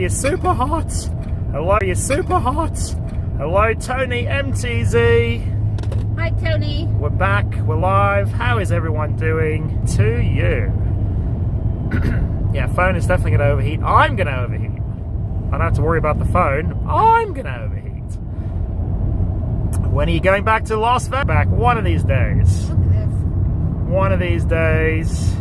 you're super hot. Hello, you're super hot. Hello, Tony MTZ. Hi, Tony. We're back, we're live. How is everyone doing to you? Yeah, phone is definitely going to overheat. I'm going to overheat. I don't have to worry about the phone. I'm going to overheat. When are you going back to Las Vegas? Back one of these days. Look at this. One of these days.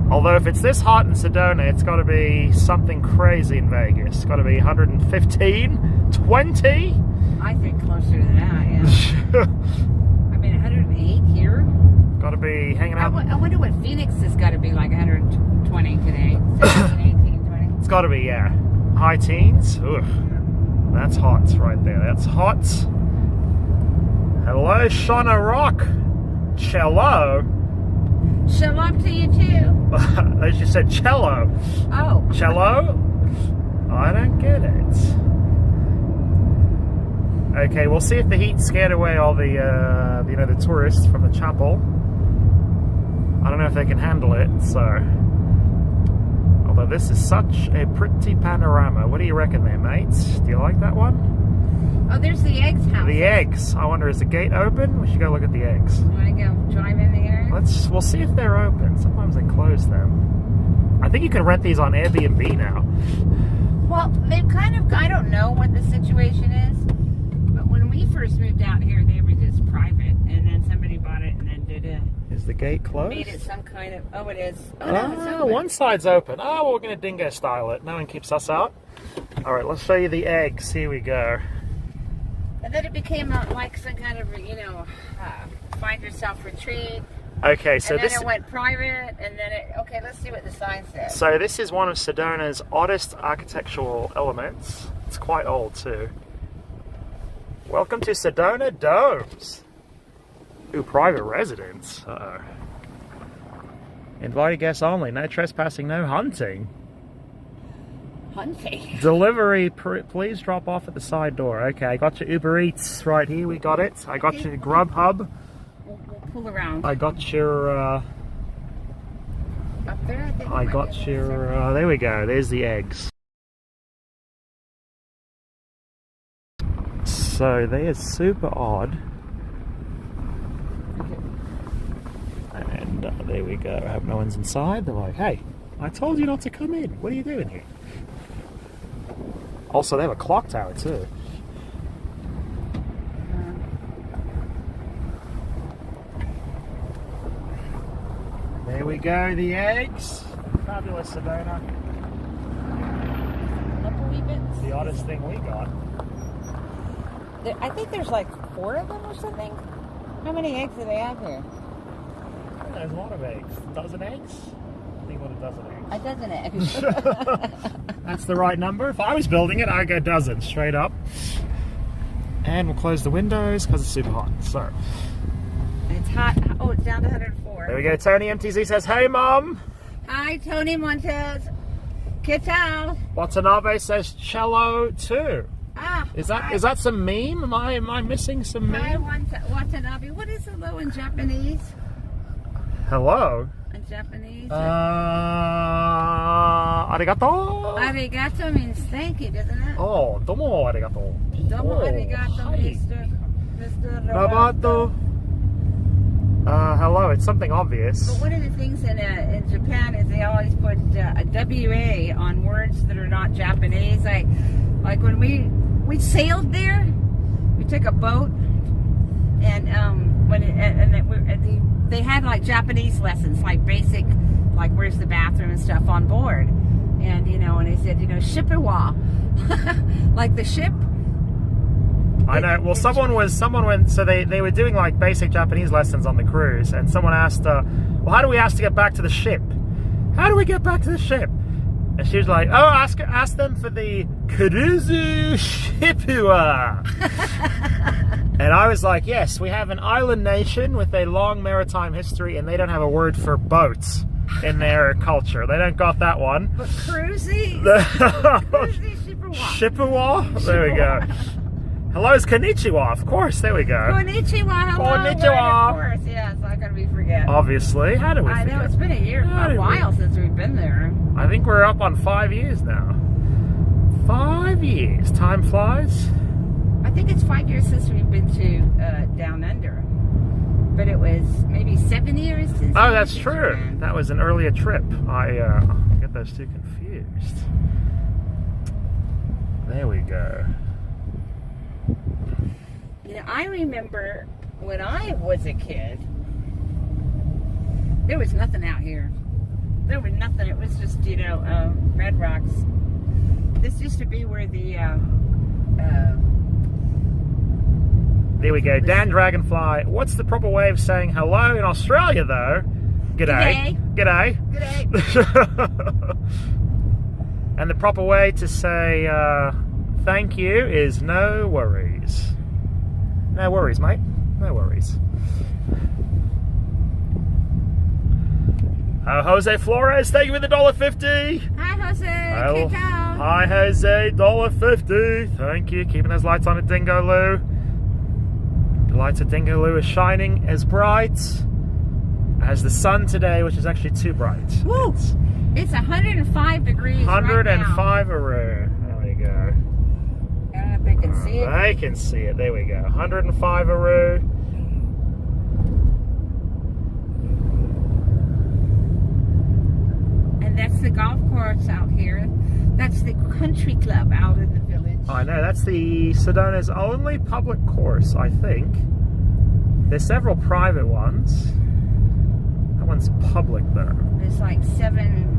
Although if it's this hot in Sedona, it's got to be something crazy in Vegas. It's got to be 115, 20. I think closer to that, yeah. I mean, 108 here. Got to be hanging out. I wonder what Phoenix has got to be like 120 today. 17, 18, 20. It's got to be, yeah. High teens. Ugh. That's hot right there. That's hot. Hello, Shauna Rock. Cello. Shalom to you too. As you said, cello. Oh. Cello? I don't get it. Okay, we'll see if the heat scared away all the, the tourists from the chapel. I don't know if they can handle it, so. Although this is such a pretty panorama. What do you reckon there, mates? Do you like that one? Oh, there's the eggs house. The eggs. I wonder, is the gate open? We should go look at the eggs. You want to go drive in the area? We'll see if they're open. Sometimes they close them. I think you can rent these on Airbnb now. Well, they've kind of, I don't know what the situation is, but when we first moved out here, they were just private, and then somebody bought it and then did it. Is the gate closed? Made it some kind of, oh, it is. Oh, no, it's open. One side's open. Oh, well, we're going to Dingo style it. No one keeps us out. All right, let's show you the eggs. Here we go. And then it became like some kind of, find yourself retreat. Okay, so and then this... it went private, and then it... Okay, let's see what the sign says. So this is one of Sedona's oddest architectural elements. It's quite old, too. Welcome to Sedona Domes. Ooh, private residence. Uh-oh. Invited guests only. No trespassing, no hunting. Hunting? Delivery, please drop off at the side door. Okay, I got your Uber Eats right here. We got it. I got your Grubhub. We'll pull around. I got your... Up there? I got your... there we go. There's the eggs. So they are super odd. And there we go. I hope no one's inside. They're like, hey, I told you not to come in. What are you doing here? Also, they have a clock tower too. There we go, the eggs. Fabulous, Sedona. The oddest thing we got. I think there's like 4 of them or something. How many eggs do they have here? There's a lot of eggs. A dozen eggs? I think about a dozen eggs. A dozen eggs. That's the right number. If I was building it, I'd go dozen, straight up. And we'll close the windows because it's super hot. So it's hot. Oh, it's down to 104. There we go. Tony MTZ says, hey, Mom. Hi, Tony Montez. ¿Qué tal? Watanabe says cello too. Ah. Is that some meme? Am I missing some meme? Hi, Watanabe. What is hello in Japanese? Hello? In Japanese? Arigato? Arigato means thank you, doesn't it? Oh, domo arigato. Domo arigato, hi. Mr. Roboto. Hello, it's something obvious. But one of the things in Japan is they always put a WA on words that are not Japanese. Like when we sailed there, we took a boat, and they had like Japanese lessons, like basic, like where's the bathroom and stuff on board, and and they said shippewa, like the ship. I know. Well, someone went. So they were doing like basic Japanese lessons on the cruise, and someone asked, "Well, how do we ask to get back to the ship? How do we get back to the ship?" And she was like, "Oh, ask them for the Kuruzu Shippua." And I was like, "Yes, we have an island nation with a long maritime history, and they don't have a word for boats in their culture. They don't got that one." But cruisy, Shippewa. Shippewa. There we go. Hello's konnichiwa, of course. There we go. Konnichiwa, hello. Konnichiwa. Of course, yeah, it's not going to be forget. Obviously. How do we I know, forget? it's been a while since we've been there. I think we're up on 5 years now. 5 years. Time flies. I think it's 5 years since we've been to Down Under. But it was maybe 7 years since. Oh, that's true. That was an earlier trip. I get those two confused. There we go. You know, I remember when I was a kid, there was nothing out here. There was nothing. It was just, you know, Red Rocks. This used to be where the there we go. Dan Dragonfly. What's the proper way of saying hello in Australia, though? G'day. G'day. G'day. And the proper way to say thank you is no worries. No worries, mate. No worries. Jose Flores, thank you for the $1.50. Hi, Jose. Hi, Jose. $1.50. Thank you. Keeping those lights on at Dingo Lou. The lights at Dingo Lou are shining as bright as the sun today, which is actually too bright. Woo! It's 105 degrees 105 Aru. There we go. I don't know if they can see it. They can see it. There we go. 105 Aru. And that's the golf course out here. That's the country club out in the village. I know. That's the Sedona's only public course, I think. There's several private ones. That one's public, though. There's like 7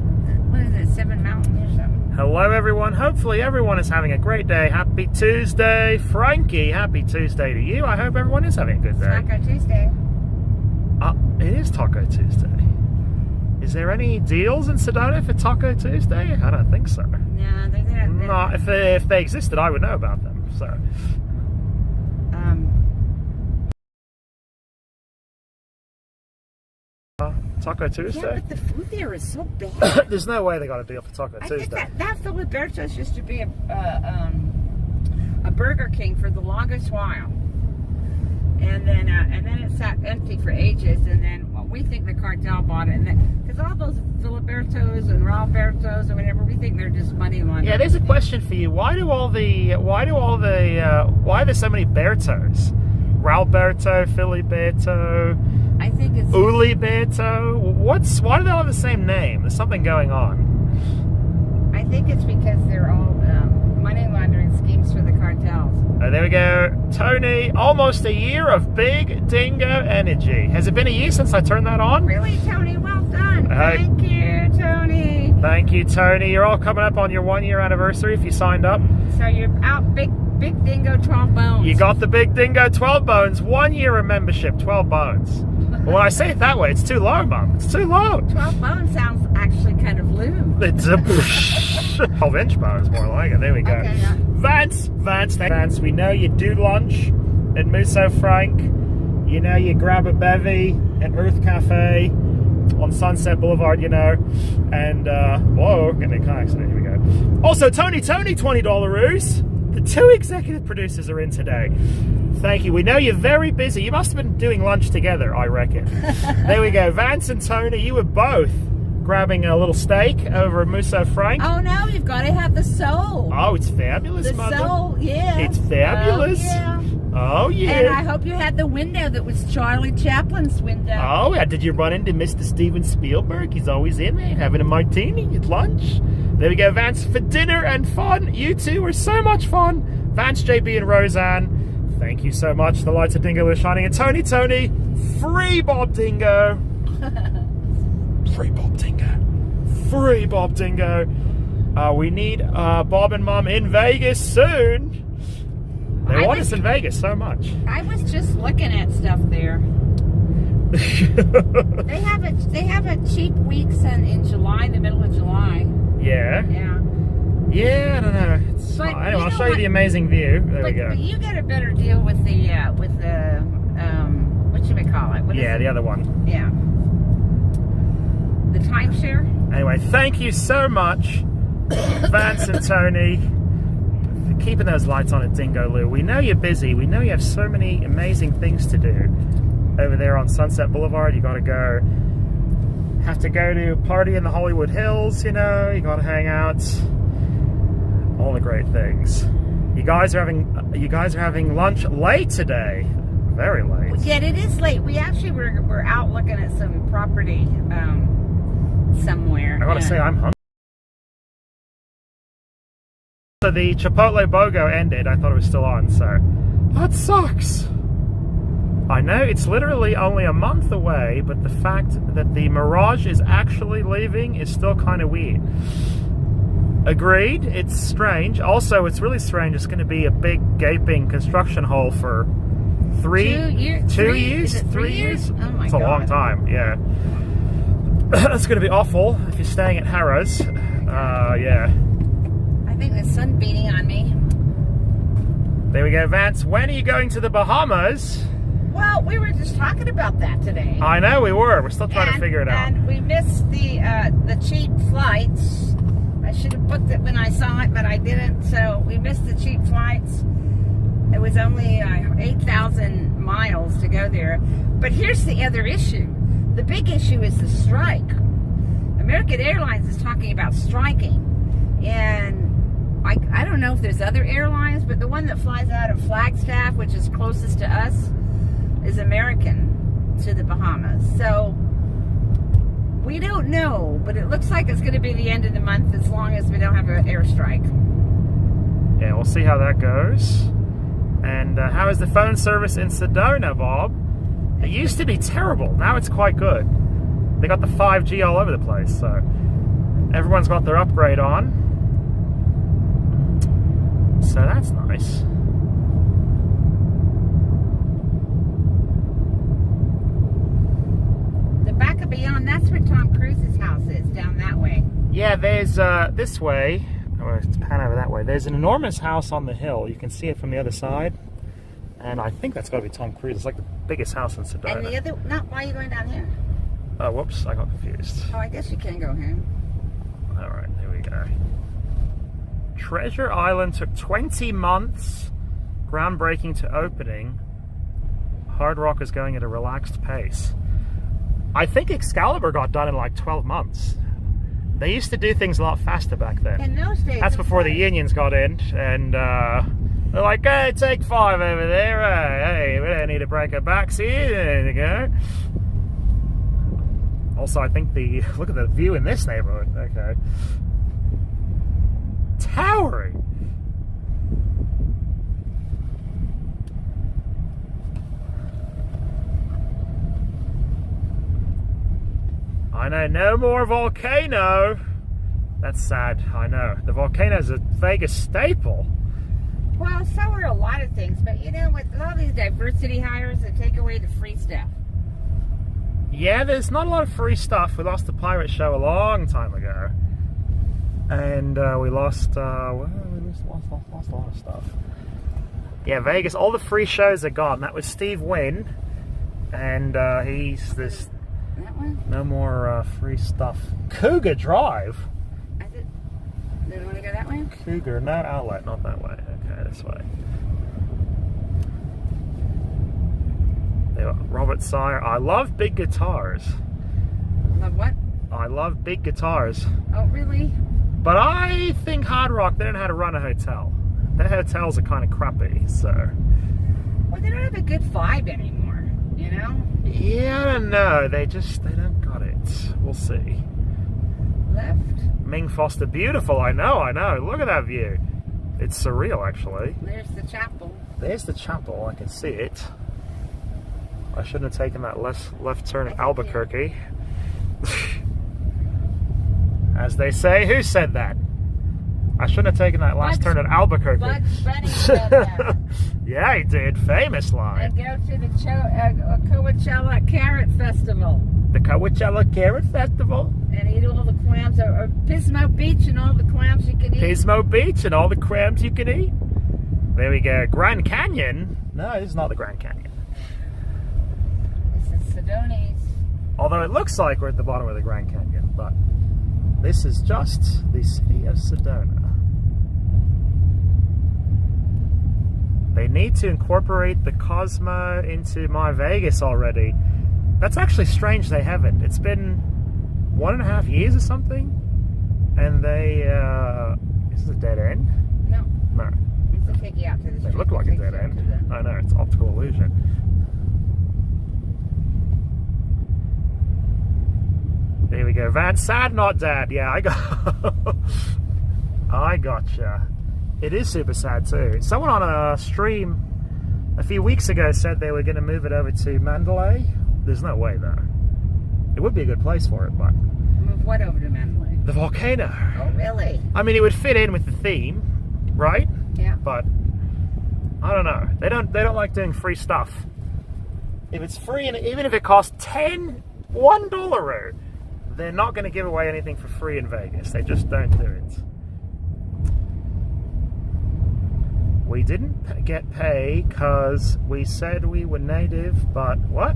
mountains or something. Hello, everyone. Hopefully, everyone is having a great day. Happy Tuesday. Frankie, happy Tuesday to you. I hope everyone is having a good day. Taco Tuesday. It is Taco Tuesday. Is there any deals in Sedona for Taco Tuesday? I don't think so. No, they're No, if they existed, I would know about them. So. Taco Tuesday? Yeah, but the food there is so bad. There's no way they got a deal for Taco Tuesday. I think that Filiberto's used to be a Burger King for the longest while, and then it sat empty for ages, and then we think the cartel bought it, and because all those Filiberto's and Ralberto's or whatever, we think they're just money laundering. Yeah, there's a question for you. Why are there so many Bertos? Ralberto, Filiberto, I think it's Uliberto. Why do they all have the same name? There's something going on. I think it's because they're all money laundering schemes for the cartels. Oh, there we go. Tony, almost a year of big dingo energy. Has it been a year since I turned that on? Really, Tony? Well done. Thank you, Tony. Thank you, Tony. You're all coming up on your 1 year anniversary if you signed up. So you're out big dingo 12 bones. You got the big dingo 12 bones. 1 year of membership, 12 bones. Well, when I say it that way, it's too low, Mum. It's too low. 12 bones sounds actually kind of lewd. It's a 12-inch bones, more like it. There we go. Okay, yeah. Vance, we know you do lunch at Musso Frank. You know you grab a bevy at Earth Cafe on Sunset Boulevard, you know. And, whoa, getting in a car accident. Here we go. Also, Tony, $20 The two executive producers are in today. Thank you. We know you're very busy. You must have been doing lunch together, I reckon. There we go. Vance and Tony, you were both grabbing a little steak over at Musso Frank. Oh, no, you've got to have the soul. Oh, it's fabulous, Mother. The soul, yeah. It's fabulous. Oh, yeah. Oh, yeah. And I hope you had the window that was Charlie Chaplin's window. Oh, yeah. Did you run into Mr. Steven Spielberg? He's always in there having a martini at lunch. There we go, Vance. For dinner and fun. You two were so much fun. Vance, JB, and Roseanne, thank you so much. The lights of Dingo are shining. And Tony, free Bob Dingo. Free Bob Dingo. Free Bob Dingo. We need Bob and Mum in Vegas soon. They want us in Vegas so much. I was just looking at stuff there. They have a cheap week in July, in the middle of July. Yeah. Yeah. Yeah, I don't know. Anyway, I'll show you the amazing view. There we go. But you get a better deal with the what should we call it? The other one. Yeah. The timeshare. Anyway, thank you so much, Vance and Tony, for keeping those lights on at Dingo Lou. We know you're busy. We know you have so many amazing things to do. over there on Sunset Boulevard. You gotta go, have to go to a party in the Hollywood Hills, you know, you gotta hang out, all the great things. You guys are having lunch late today, very late. Yeah, it is late. We actually we're out looking at some property somewhere. I gotta say, I'm hungry. So the Chipotle BOGO ended. I thought it was still on, so that sucks. I know it's literally only a month away, but the fact that the Mirage is actually leaving is still kind of weird. Agreed, it's strange. Also, it's really strange. It's going to be a big gaping construction hole for 3 years. 2 years? Is it 3 years? Oh my it's God. a long time, yeah. That's going to be awful if you're staying at Harrah's. Yeah. I think the sun's beating on me. There we go, Vance. When are you going to the Bahamas? Well, we were just talking about that today. I know we were. We're still trying to figure it out. And we missed the cheap flights. I should have booked it when I saw it, but I didn't. So we missed the cheap flights. It was only 8,000 miles to go there. But here's the other issue. The big issue is the strike. American Airlines is talking about striking. And I don't know if there's other airlines, but the one that flies out of Flagstaff, which is closest to us, is American to the Bahamas. So we don't know, but it looks like it's going to be the end of the month as long as we don't have an airstrike. Yeah, we'll see how that goes. And how is the phone service in Sedona, Bob? It used to be terrible. Now it's quite good. They got the 5G all over the place, so everyone's got their upgrade on. So that's nice. The back of Beyond, that's where Tom Cruise's house is, down that way. Yeah, there's this way. Oh, let's pan over that way. There's an enormous house on the hill. You can see it from the other side. And I think that's got to be Tom Cruise. It's like the biggest house in Sedona. And the other, why are you going down here? Oh, whoops, I got confused. Oh, I guess you can go here. All right, here we go. Treasure Island took 20 months, groundbreaking to opening. Hard Rock is going at a relaxed pace. I think Excalibur got done in like 12 months. They used to do things a lot faster back then. In those days, that's before the unions got in, and they're like, hey, take 5 over there. Hey, we don't need to break our backs here. There you go. Also, I think look at the view in this neighborhood. Okay. Towering. I know, no more volcano. That's sad, I know. The volcano's a Vegas staple. Well, so are a lot of things, but you know, with all these diversity hires, they take away the free stuff. Yeah, there's not a lot of free stuff. We lost the pirate show a long time ago. And we lost, well, we lost a lot of stuff. Yeah, Vegas, all the free shows are gone. That was Steve Wynn. And he's this... That one? No more free stuff. Cougar Drive? Do you want to go that way? Cougar, no outlet, not that way. Okay, this way. Robert Sire, I love big guitars. Love what? I love big guitars. Oh, really? But I think Hard Rock, they don't know how to run a hotel. Their hotels are kind of crappy, so... Well, they don't have a good vibe anymore, you know? Yeah, I don't know. They don't got it. We'll see. Left. Ming Foster, beautiful, I know. Look at that view. It's surreal, actually. There's the chapel. There's the chapel, I can see it. I shouldn't have taken that left turn at Albuquerque. As they say, who said that? I shouldn't have taken that last turn at Albuquerque. Bugs Bunny said that. Yeah, he did. Famous line. And go to the Coachella Carrot Festival. The Coachella Carrot Festival. And eat all the clams, or Pismo Beach and all the clams you can eat. Pismo Beach and all the clams you can eat. There we go. Grand Canyon. No, this is not the Grand Canyon. This is Sedona's. Although it looks like we're at the bottom of the Grand Canyon, but this is just the city of Sedona. They need to incorporate the Cosmo into My Vegas already. That's actually strange they haven't. It's been 1.5 years or something. And they, is this a dead end? No. No. It's to take you out to the street. It looked like a dead end. I know, it's optical illusion. There we go. Van, sad not dad. Yeah, I gotcha. It is super sad too. Someone on a stream a few weeks ago said they were going to move it over to Mandalay. There's no way though. It would be a good place for it, but... Move what over to Mandalay? The volcano. Oh, really? I mean, it would fit in with the theme, right? Yeah. But I don't know. They don't like doing free stuff. If it's free, and even if it costs $1, they're not going to give away anything for free in Vegas. They just don't do it. We didn't get paid because we said we were native, but what?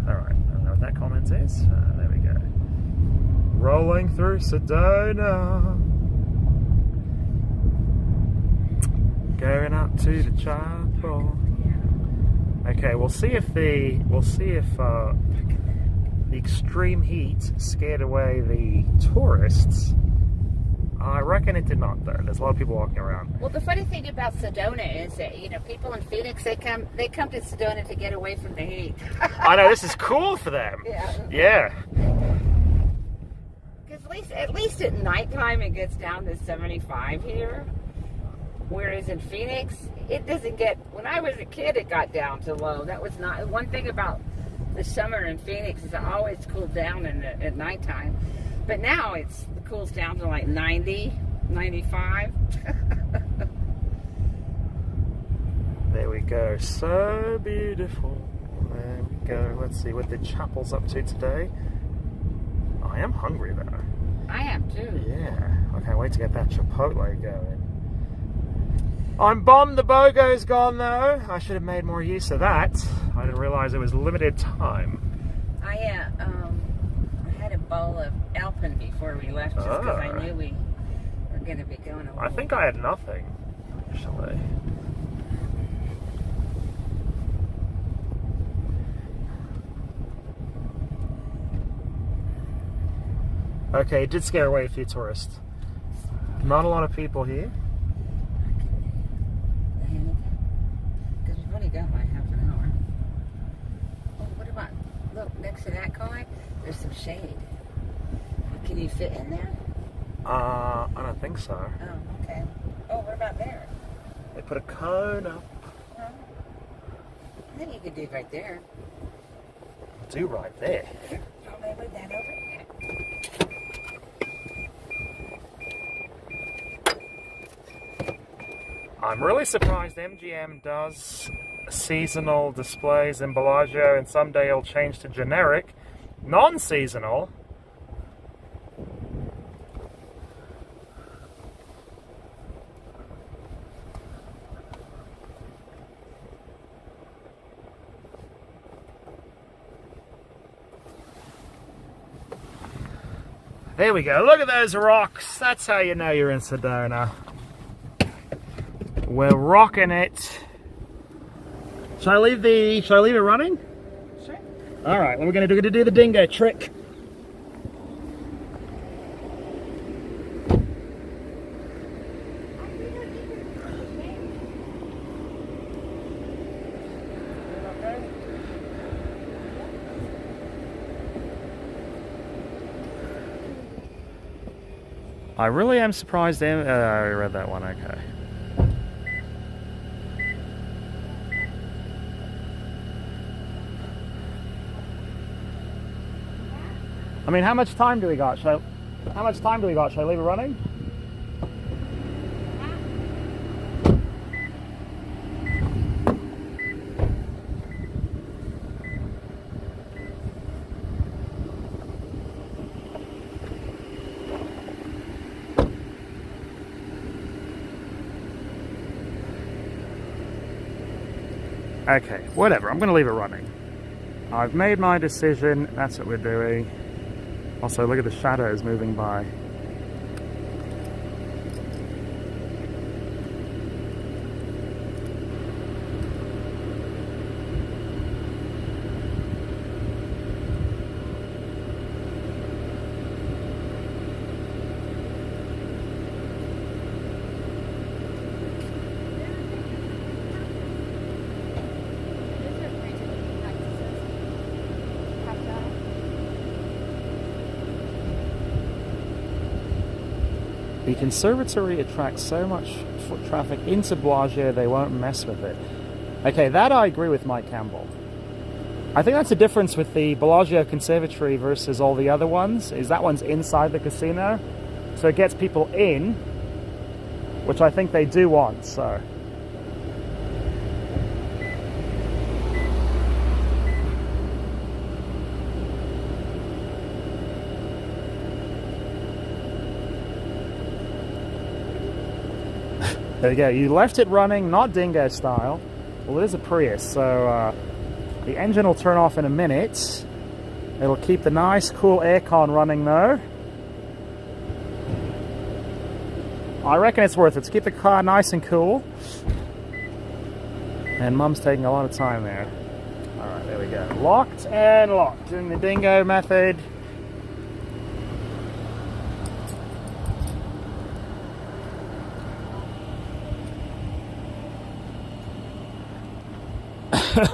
Alright, I don't know what that comment is. There we go. Rolling through Sedona. Going up to the chapel. Okay, we'll see if the extreme heat scared away the tourists. I reckon it did not, though. There's a lot of people walking around. Well, the funny thing about Sedona is that, you know, people in Phoenix, they come to Sedona to get away from the heat. I know, this is cool for them. Yeah. Because at least at nighttime it gets down to 75 here. Whereas in Phoenix, it doesn't get... When I was a kid, it got down to low. That was not... One thing about the summer in Phoenix is it always cooled down at nighttime. But now it cools down to like 90, 95. There we go. So beautiful. There we go. Let's see what the chapel's up to today. I am hungry though. I am too. Yeah. I can't wait to get that Chipotle going. I'm bummed the BOGO's gone though. I should have made more use of that. I didn't realize it was limited time. I had a bowl of Alpen before we left just because I knew we were going to be going away. I think I had nothing, actually. Okay, it did scare away a few tourists. Not a lot of people here. Because we've only got like half an hour. Oh, what about, look, next to that car, there's some shade. Can you fit in there? I don't think so. Oh, okay. Oh, what about there? They put a cone up. Oh. I think you could do right there. Do right there. Probably move that over. I'm really surprised MGM does seasonal displays in Bellagio, and someday it'll change to generic, non-seasonal. There we go. Look at those rocks. That's how you know you're in Sedona. We're rocking it. Should I leave it running? Sure. All right. We're gonna do the dingo trick. I really am surprised. I already read that one. Okay. I mean, how much time do we got? How much time do we got? Should I leave it running? Okay, whatever. I'm going to leave it running. I've made my decision. That's what we're doing. Also, look at the shadows moving by. The conservatory attracts so much foot traffic into Bellagio they won't mess with it. Okay, that I agree with Mike Campbell. I think that's the difference with the Bellagio Conservatory versus all the other ones, is that one's inside the casino, so it gets people in, which I think they do want, so. There you go, you left it running, not Dingo style. Well, it is a Prius, so the engine will turn off in a minute. It'll keep the nice, cool aircon running though. I reckon it's worth it to keep the car nice and cool. And Mum's taking a lot of time there. Alright, there we go. Locked and locked. Doing the Dingo method.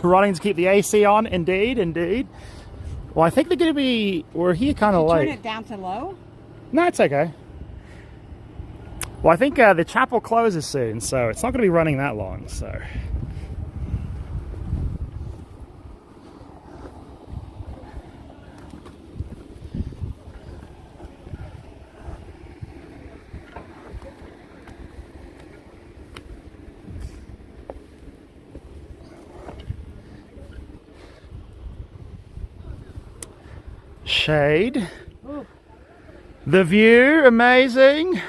Running to keep the AC on, indeed, indeed. Well, I think they're going to be, we're here kind of late. Turn it down to low? No, it's okay. Well, I think the chapel closes soon, so it's not going to be running that long, so. Shade. Ooh. The view, amazing.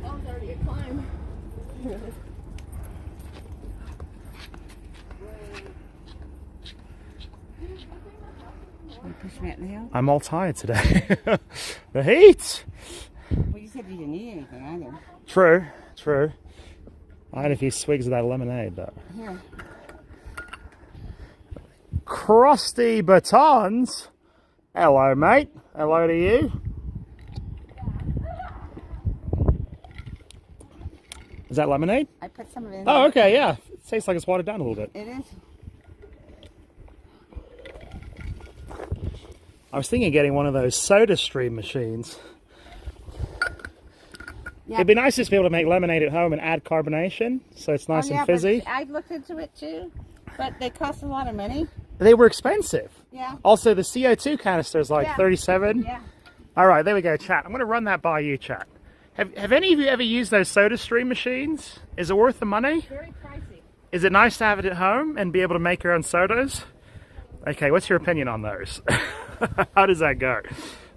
Already a climb. Push me out in the hill? I'm all tired today. The heat. Well, you said you didn't eat anything either. True, true. I had a few swigs of that lemonade though. Here. Crusty batons. Hello, mate. Hello to you. Is that lemonade? I put some of it in. Oh, okay, yeah. It tastes like it's watered down a little bit. It is. I was thinking of getting one of those SodaStream machines. Yeah. It'd be nice just to be able to make lemonade at home and add carbonation, so it's nice and fizzy. I've looked into it too, but they cost a lot of money. They were expensive. Yeah. Also, the CO2 canister is like 37. Yeah. All right, there we go, chat. I'm going to run that by you, chat. Have any of you ever used those SodaStream machines? Is it worth the money? Very pricey. Is it nice to have it at home and be able to make your own sodas? Okay, what's your opinion on those? How does that go?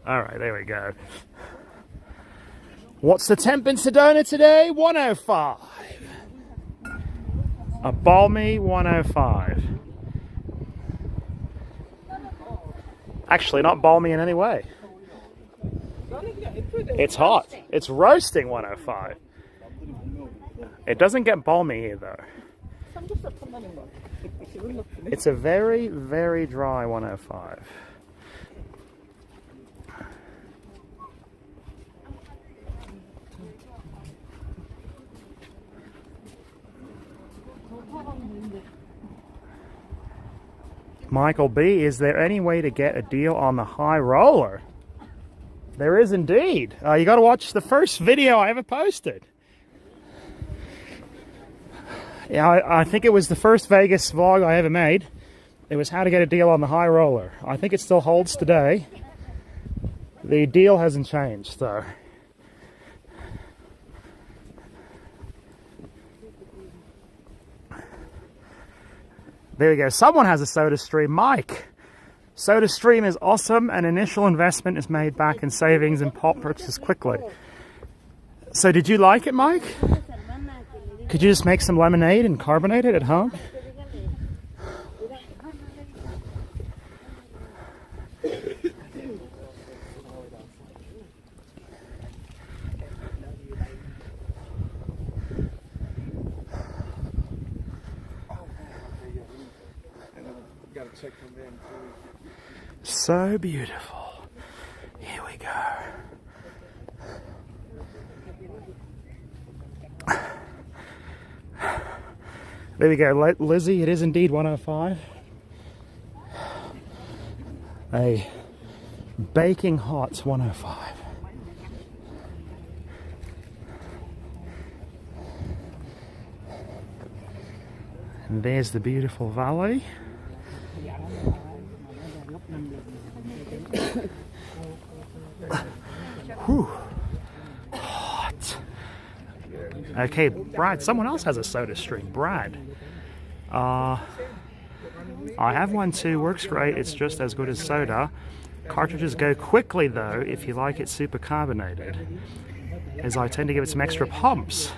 All right, there we go. What's the temp in Sedona today? 105. A balmy 105. Actually, not balmy in any way. It's hot. It's roasting 105. It doesn't get balmy here though. It's a very, very dry 105. Michael B, is there any way to get a deal on the high roller? There is indeed. You got to watch the first video I ever posted. Yeah, I think it was the first Vegas vlog I ever made. It was how to get a deal on the high roller. I think it still holds today. The deal hasn't changed, though. There we go. Someone has a SodaStream. Mike. SodaStream is awesome. An initial investment is made back in savings and pop purchases quickly. So did you like it, Mike? Could you just make some lemonade and carbonate it at home? So beautiful. Here we go. There we go, Lizzie. It is indeed 105. a baking hot 105. And there's the beautiful valley. Whew. Hot. Okay, Brad, someone else has a SodaStream. Brad. I have one too, works great, it's just as good as soda. Cartridges go quickly though if you like it super carbonated, as I tend to give it some extra pumps.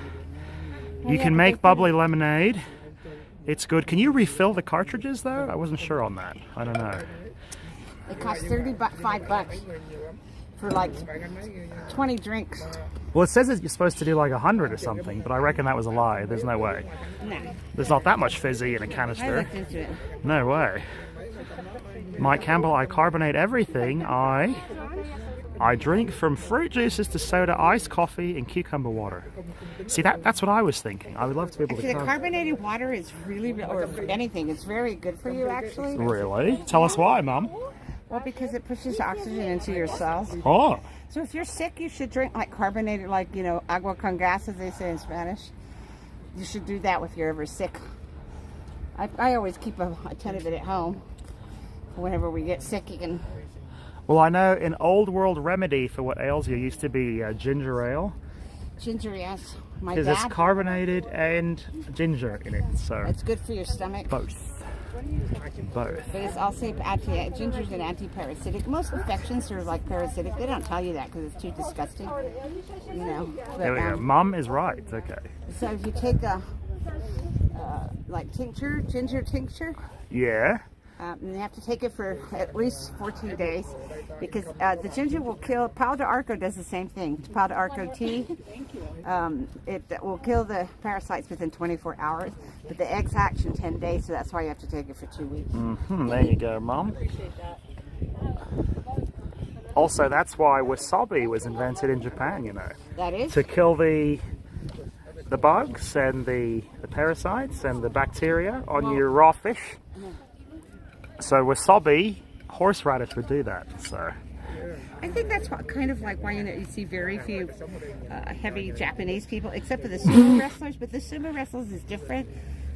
You can make bubbly lemonade. It's good. Can you refill the cartridges though? I wasn't sure on that. I don't know. It costs $35 for like 20 drinks. Well, it says that you're supposed to do like 100 or something, but I reckon that was a lie. There's no way. No. There's not that much fizzy in a I canister. looked into it. No way. Mike Campbell, I carbonate everything. I drink from fruit juices to soda, iced coffee, and cucumber water. See, that's what I was thinking. I would love to be able Actually, to. the carbonated water is really, or anything, it's very good for you actually. Really? Tell us why, Mum. Well, because it pushes oxygen into your cells. Oh. So if you're sick, you should drink like carbonated, like, you know, agua con gas, as they say in Spanish. You should do that if you're ever sick. I always keep a ton of it at home. Whenever we get sick, you can... Well, I know an old world remedy for what ails you used to be ginger ale. Ginger, yes. My Because dad... it's carbonated and ginger in it, so... It's good for your stomach. Both. Both. But it's also ginger's an anti-parasitic. Most infections are like parasitic. They don't tell you that because it's too disgusting, you know. But, There we go. Mum is right. Okay. So if you take a like tincture, ginger tincture, Yeah. and you have to take it for at least 14 days because the ginger will kill. Palo de Arco does the same thing. Palo de Arco tea, it will kill the parasites within 24 hours, but the eggs hatch in 10 days, so that's why you have to take it for 2 weeks. There you go, Mum. Also, that's why wasabi was invented in Japan, you know. That is? To kill the bugs and the parasites and the bacteria on your raw fish. So wasabi, horseradish would do that. So I think that's what, kind of like why you see very few heavy Japanese people, except for the sumo wrestlers. But the sumo wrestlers is different.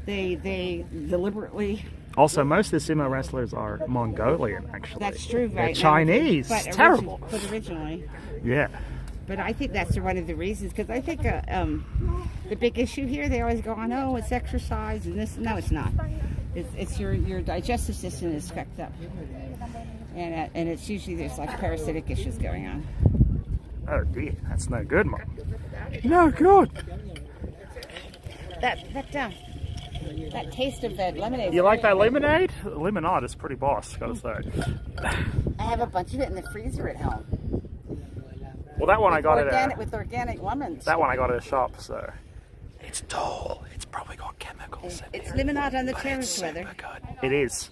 They deliberately. Also, most of the sumo wrestlers are Mongolian, actually. That's true, right? They're Chinese. But Terrible. But originally. Yeah. But I think that's one of the reasons, because I think the big issue here, they always go on, oh, it's exercise and this. No, it's not. It's your digestive system is fucked up, and it's usually there's like parasitic issues going on. Oh dear, that's no good, Mom. No good. That taste of that lemonade. You like that lemonade? Lemonade is pretty boss, gotta say. I have a bunch of it in the freezer at home. Well, that one I got with organic lemons. That one I got at a shop, so it's dull. It's probably got chemicals in It's there. lemonade on the But terrace weather. good. It is.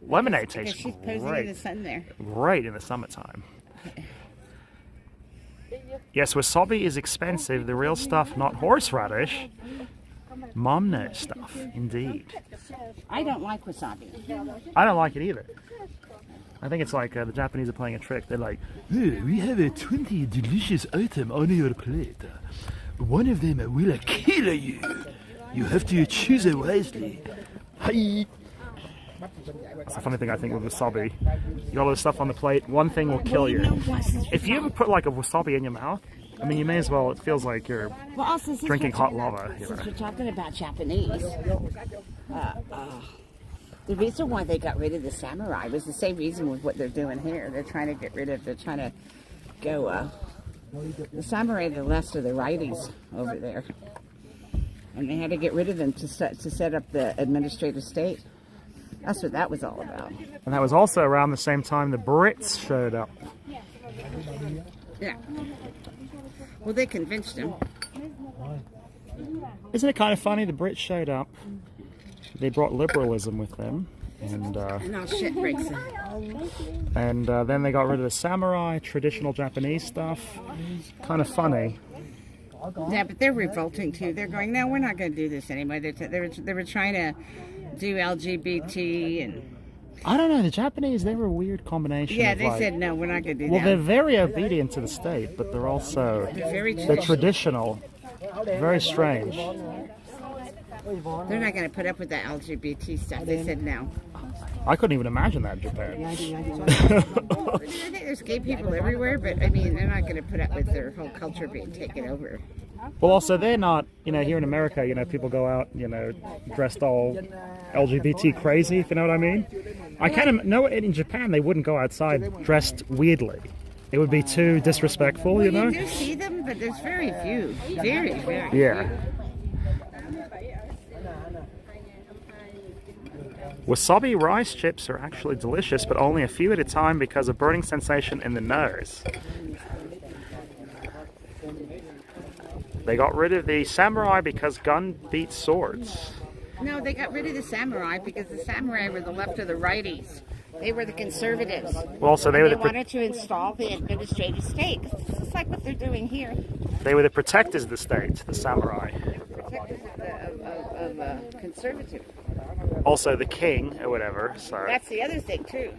Lemonade Because tastes she's posing in great. the sun there. Great in the summertime. Yes, wasabi is expensive. The real stuff, not horseradish. Mom knows stuff, indeed. I don't like wasabi. I don't like it either. I think it's like the Japanese are playing a trick. They're like, "Oh, we have a 20 delicious item on your plate. One of them will kill you. You have to choose it wisely." Hi. it's a funny thing I think with wasabi. You got all this stuff on the plate, one thing will kill you. If you ever put like a wasabi in your mouth, I mean, you may as well, it feels like you're drinking hot lava. You know? Since we're talking about Japanese, the reason why they got rid of the samurai was the same reason with what they're doing here. They're trying to go, the samurai are the last of the righties over there. And they had to get rid of them to set up the administrative state. That's what that was all about. And that was also around the same time the Brits showed up. Yeah. Well, they convinced them. Isn't it kind of funny? The Brits showed up. They brought liberalism with them. And all shit breaks them. and then they got rid of the samurai, traditional Japanese stuff. Kind of funny. Yeah, but they're revolting too. They're going, no, we're not going to do this anymore. They were trying to do LGBT and I don't know. The Japanese, they were a weird combination. Yeah, of, they like, said no, we're not going to do well, they're that. very obedient to the state, but they're also Very they're traditional. Very strange. They're not going to put up with the LGBT stuff. They said no. I couldn't even imagine that in Japan. I think there's gay people everywhere, but I mean, they're not going to put up with their whole culture being taken over. Well, also, they're not, here in America, people go out, dressed all LGBT crazy, if you know what I mean. I can't know in Japan, they wouldn't go outside dressed weirdly. It would be too disrespectful, You do see them, but there's very few. Very, very Yeah. Wasabi rice chips are actually delicious, but only a few at a time because of burning sensation in the nose. They got rid of the samurai because gun beats swords. No, they got rid of the samurai because the samurai were the left of the righties. They were the conservatives. Well, so they were They wanted to install the administrative state. It's like what they're doing here. They were the protectors of the state, the samurai. Protectors of conservative. Also the king, or whatever, so... That's the other thing, too.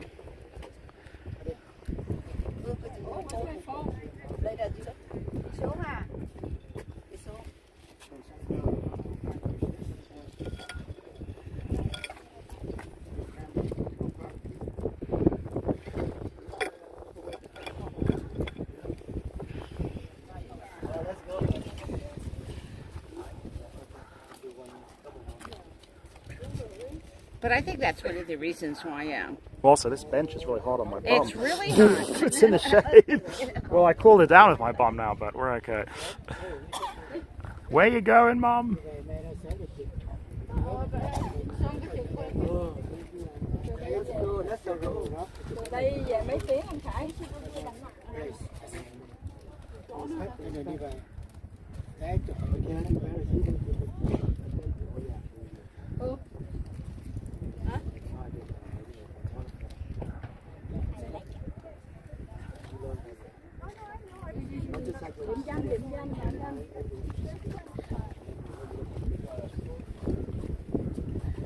But I think that's one of the reasons why. Also, this bench is really hot on my bum. It's really hot. It's in the shade. Well, I cooled it down with my bum now, but we're okay. Where you going, Mom?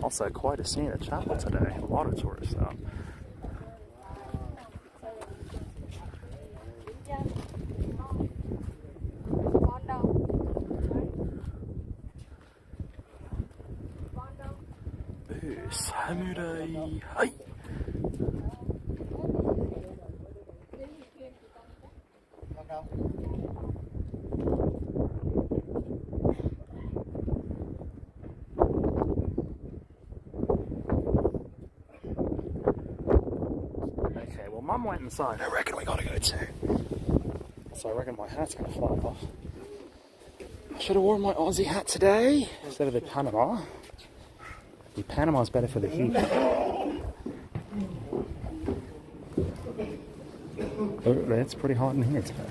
Also, quite a scene at Chapel today. A lot of tourists out. Ooh, samurai. Hi. Mum went inside. I reckon we gotta go too. So I reckon my hat's gonna fly off. I should have worn my Aussie hat today instead of the Panama. The Panama's better for the heat. Oh, it's pretty hot in here today.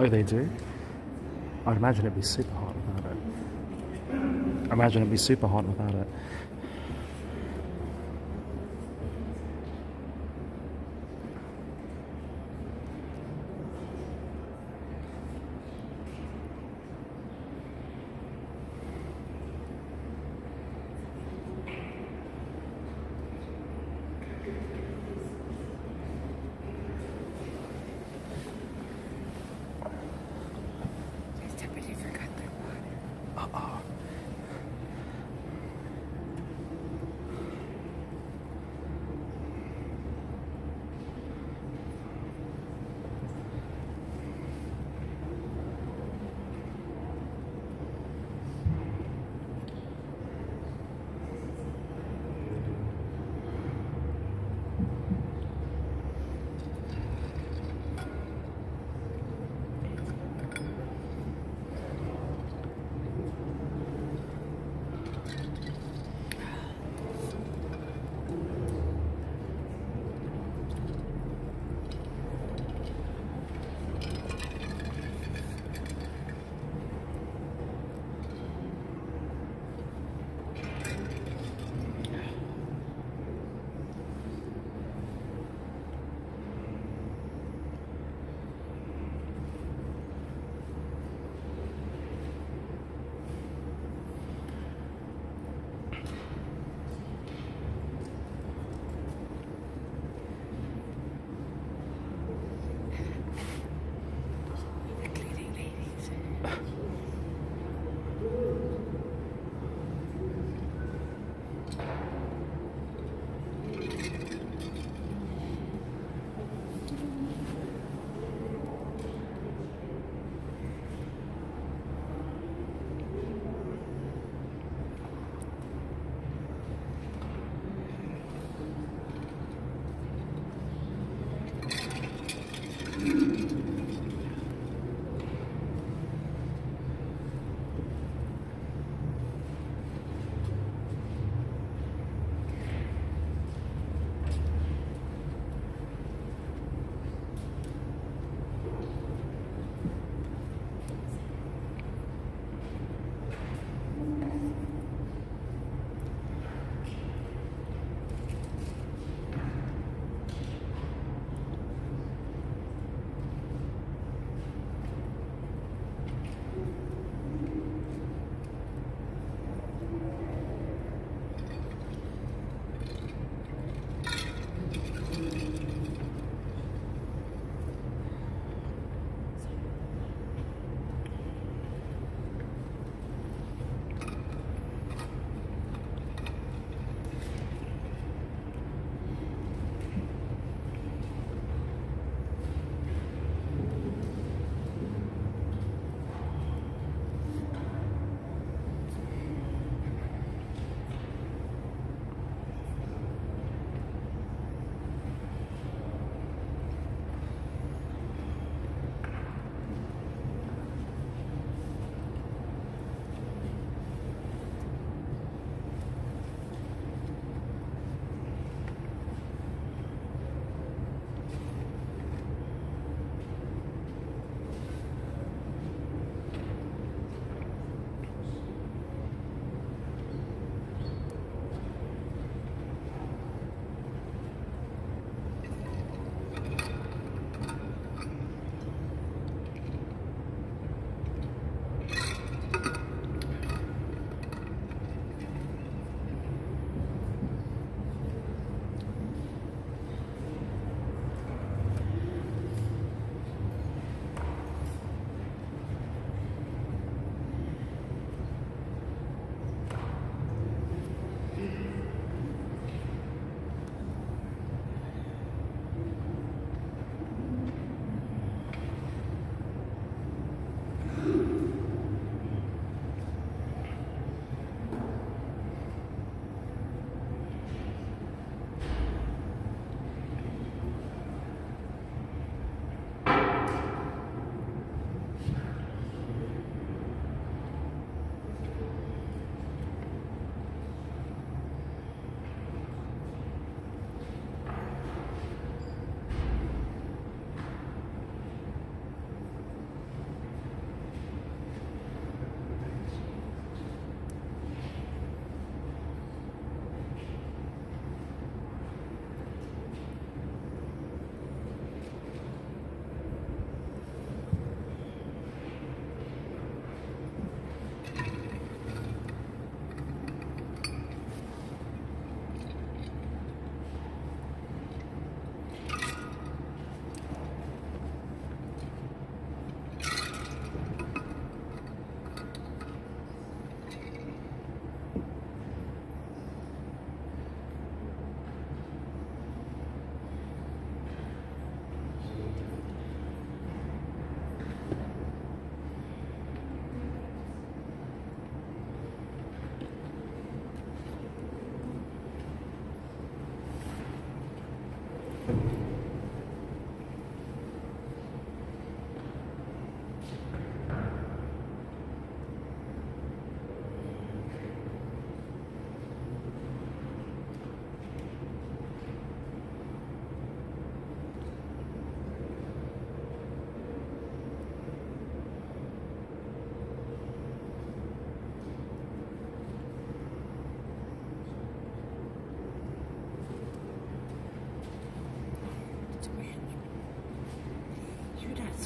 Oh, they do? I'd imagine it'd be super hot without it. I imagine it'd be super hot without it.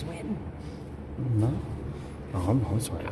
sweating? No. Oh, I'm sweating.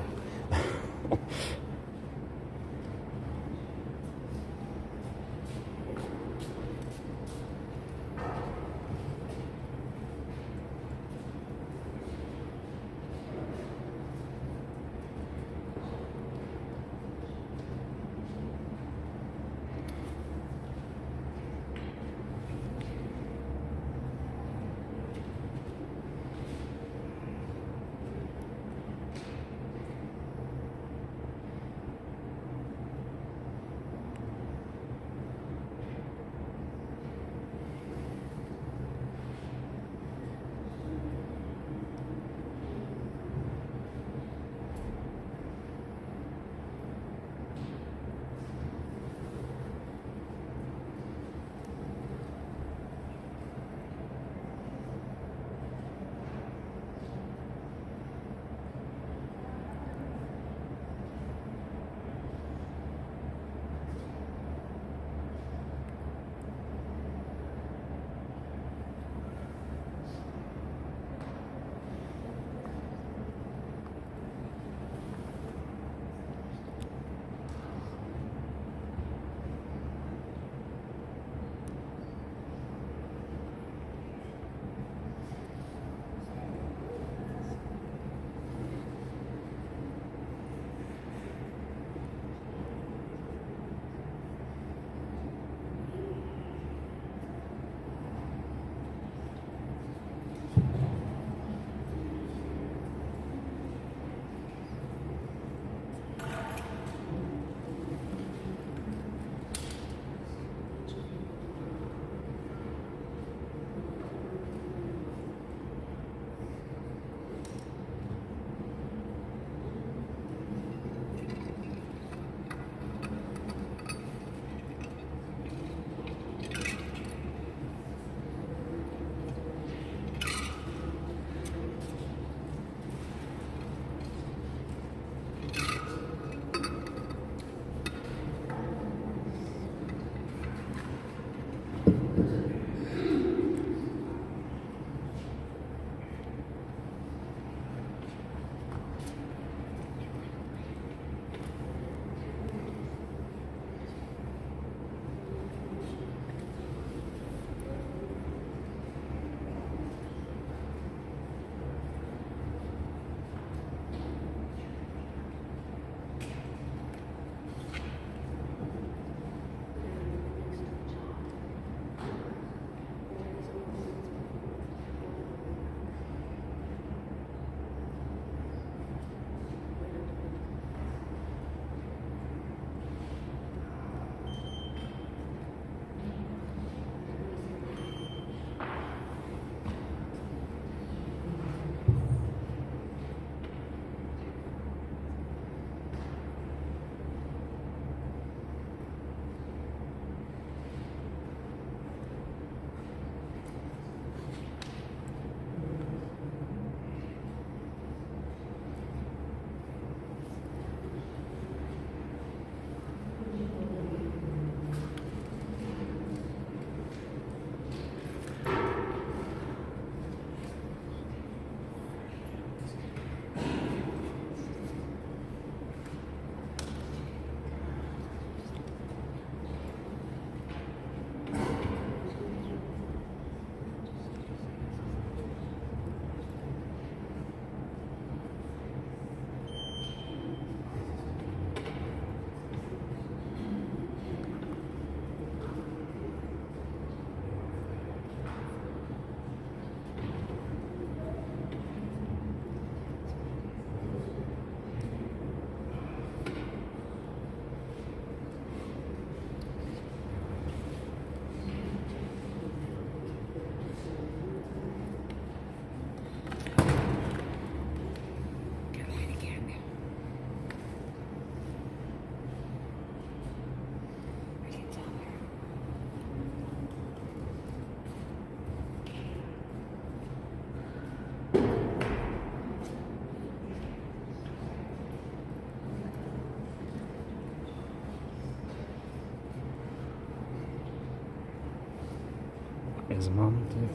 Is Mum doing?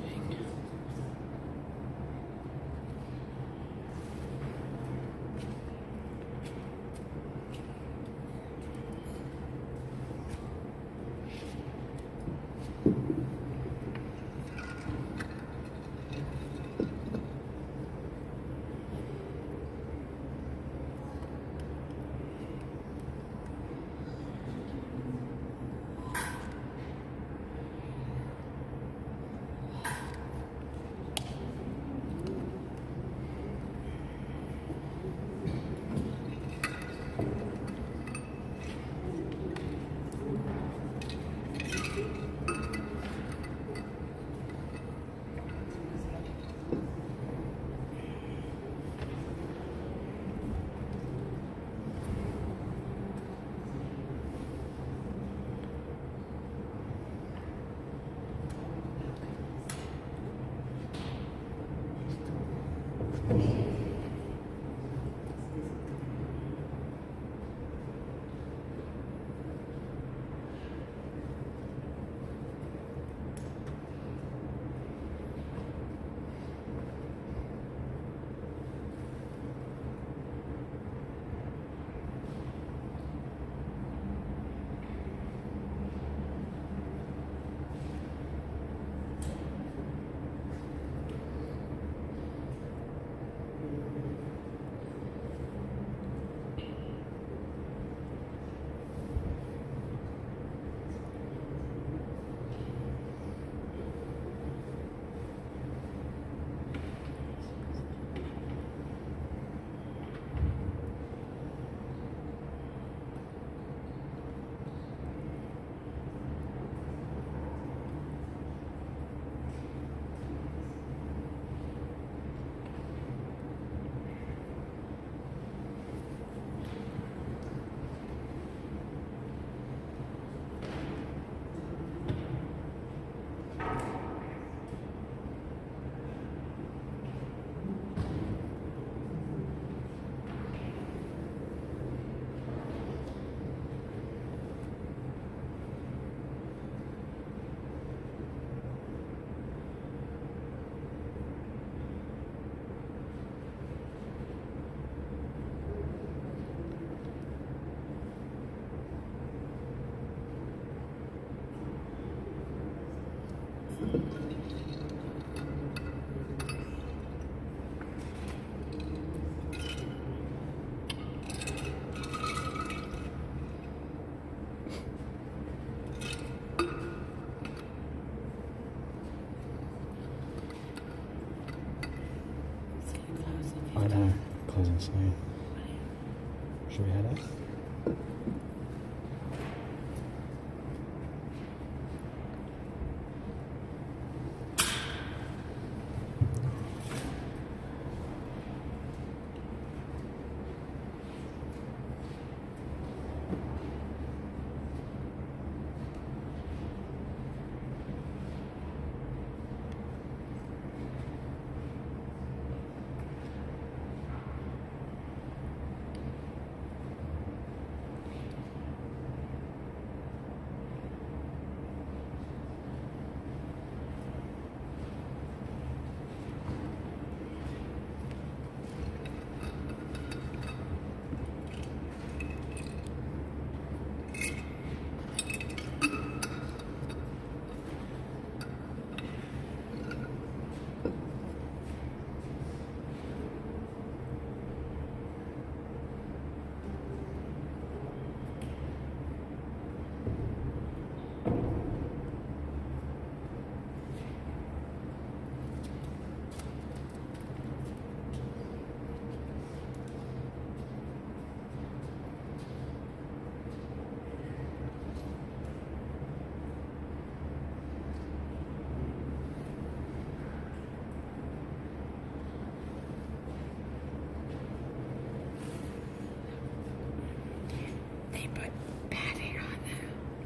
I know. Closing soon. Should we head out?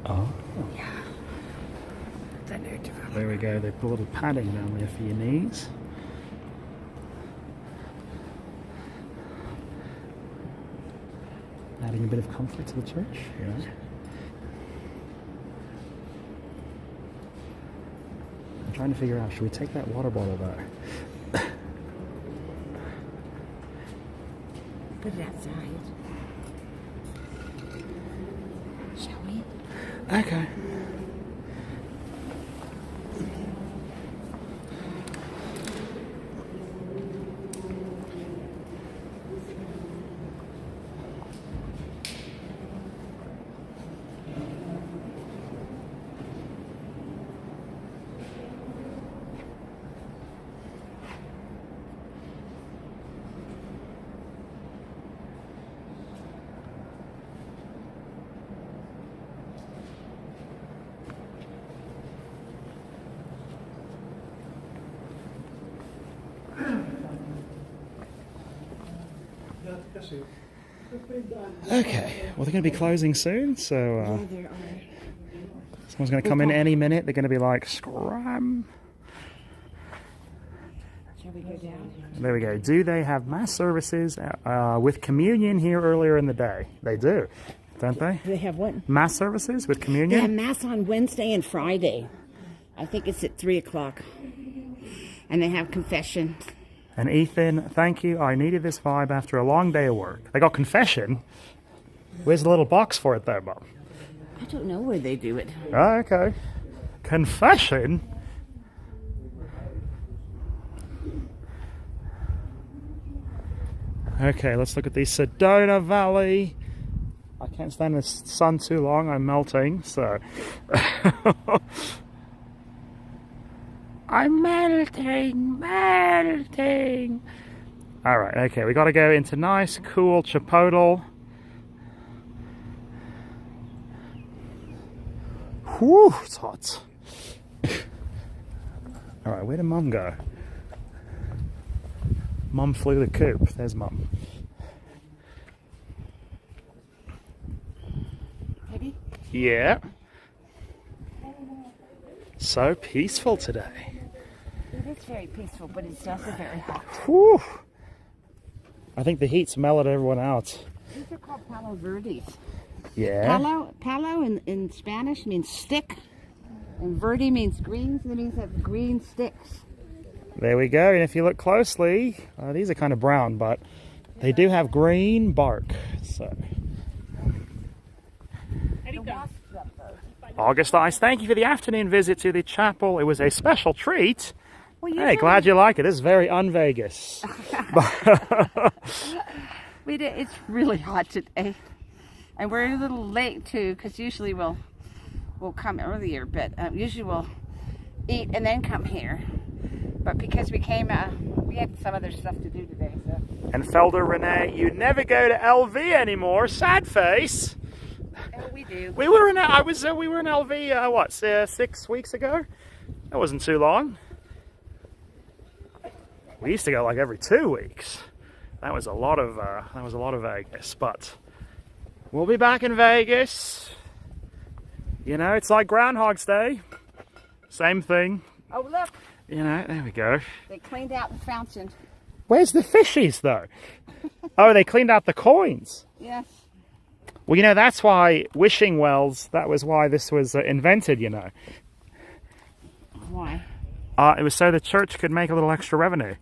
Oh. Yeah. There we go, they put a little padding down there for your knees. Adding a bit of comfort to the church, yeah. I'm trying to figure out, should we take that water bottle there? Put it outside. Shall we? Okay. Okay, well they're going to be closing soon, so someone's going to come in any minute. They're going to be like, scram. Shall we go down? There we go. Do they have mass services with communion here earlier in the day? They do, don't they? They have what? Mass services with They communion? have mass on Wednesday and Friday. I think it's at 3 o'clock. And they have confession. And Ethan, thank you. I needed this vibe after a long day of work. They got confession. Where's the little box for it though, Bob? I don't know where they do it. Oh, okay. Confession? Okay, let's look at the Sedona Valley. I can't stand the sun too long. I'm melting, so... I'm melting. All right, okay, we got to go into nice, cool Chipotle. Whew, it's hot. All right, where did Mum go? Mum flew the coop. There's Mum. Ready? Yeah. So peaceful today. It is very peaceful, but it's also very hot. Whew. I think the heat's mellowed everyone out. These are called palo verdes. Yeah. Palo in Spanish means stick, and verde means green, so it means have green sticks. There we go. And if you look closely, these are kind of brown, but they do have green bark. So. August Ice, thank you for the afternoon visit to the chapel. It was a special treat. Well, hey, glad you like it. This is very un-Vegas. It's really hot today, and we're a little late too, because usually we'll come earlier, but usually we'll eat and then come here. But because we came, we had some other stuff to do today, so. And Felder Renee, you never go to LV anymore. Sad face. Oh, we do. We were in LV what 6 weeks ago. That wasn't too long. We used to go like every 2 weeks. That was a lot of Vegas, but we'll be back in Vegas. You know, it's like Groundhog's Day. Same thing. Oh, look. You know, there we go. They cleaned out the fountain. Where's the fishies, though? Oh, they cleaned out the coins. Yes. Well, you know, that's why wishing wells, that was why this was invented, you know. Why? It was so the church could make a little extra revenue.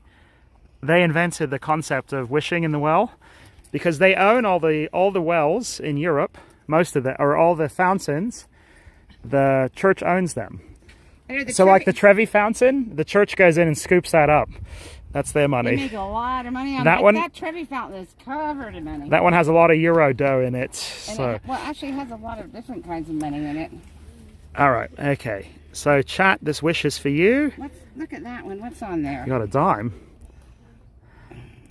They invented the concept of wishing in the well because they own all the wells in Europe, most of them, or all the fountains. The church owns them. So like the Trevi fountain, the church goes in and scoops that up. That's their money. They make a lot of money on that one. That Trevi fountain is covered in money. That one has a lot of euro dough in it. Well, actually, it has a lot of different kinds of money in it. All right, okay. So, chat, this wish is for you. Look at that one. What's on there? You got a dime.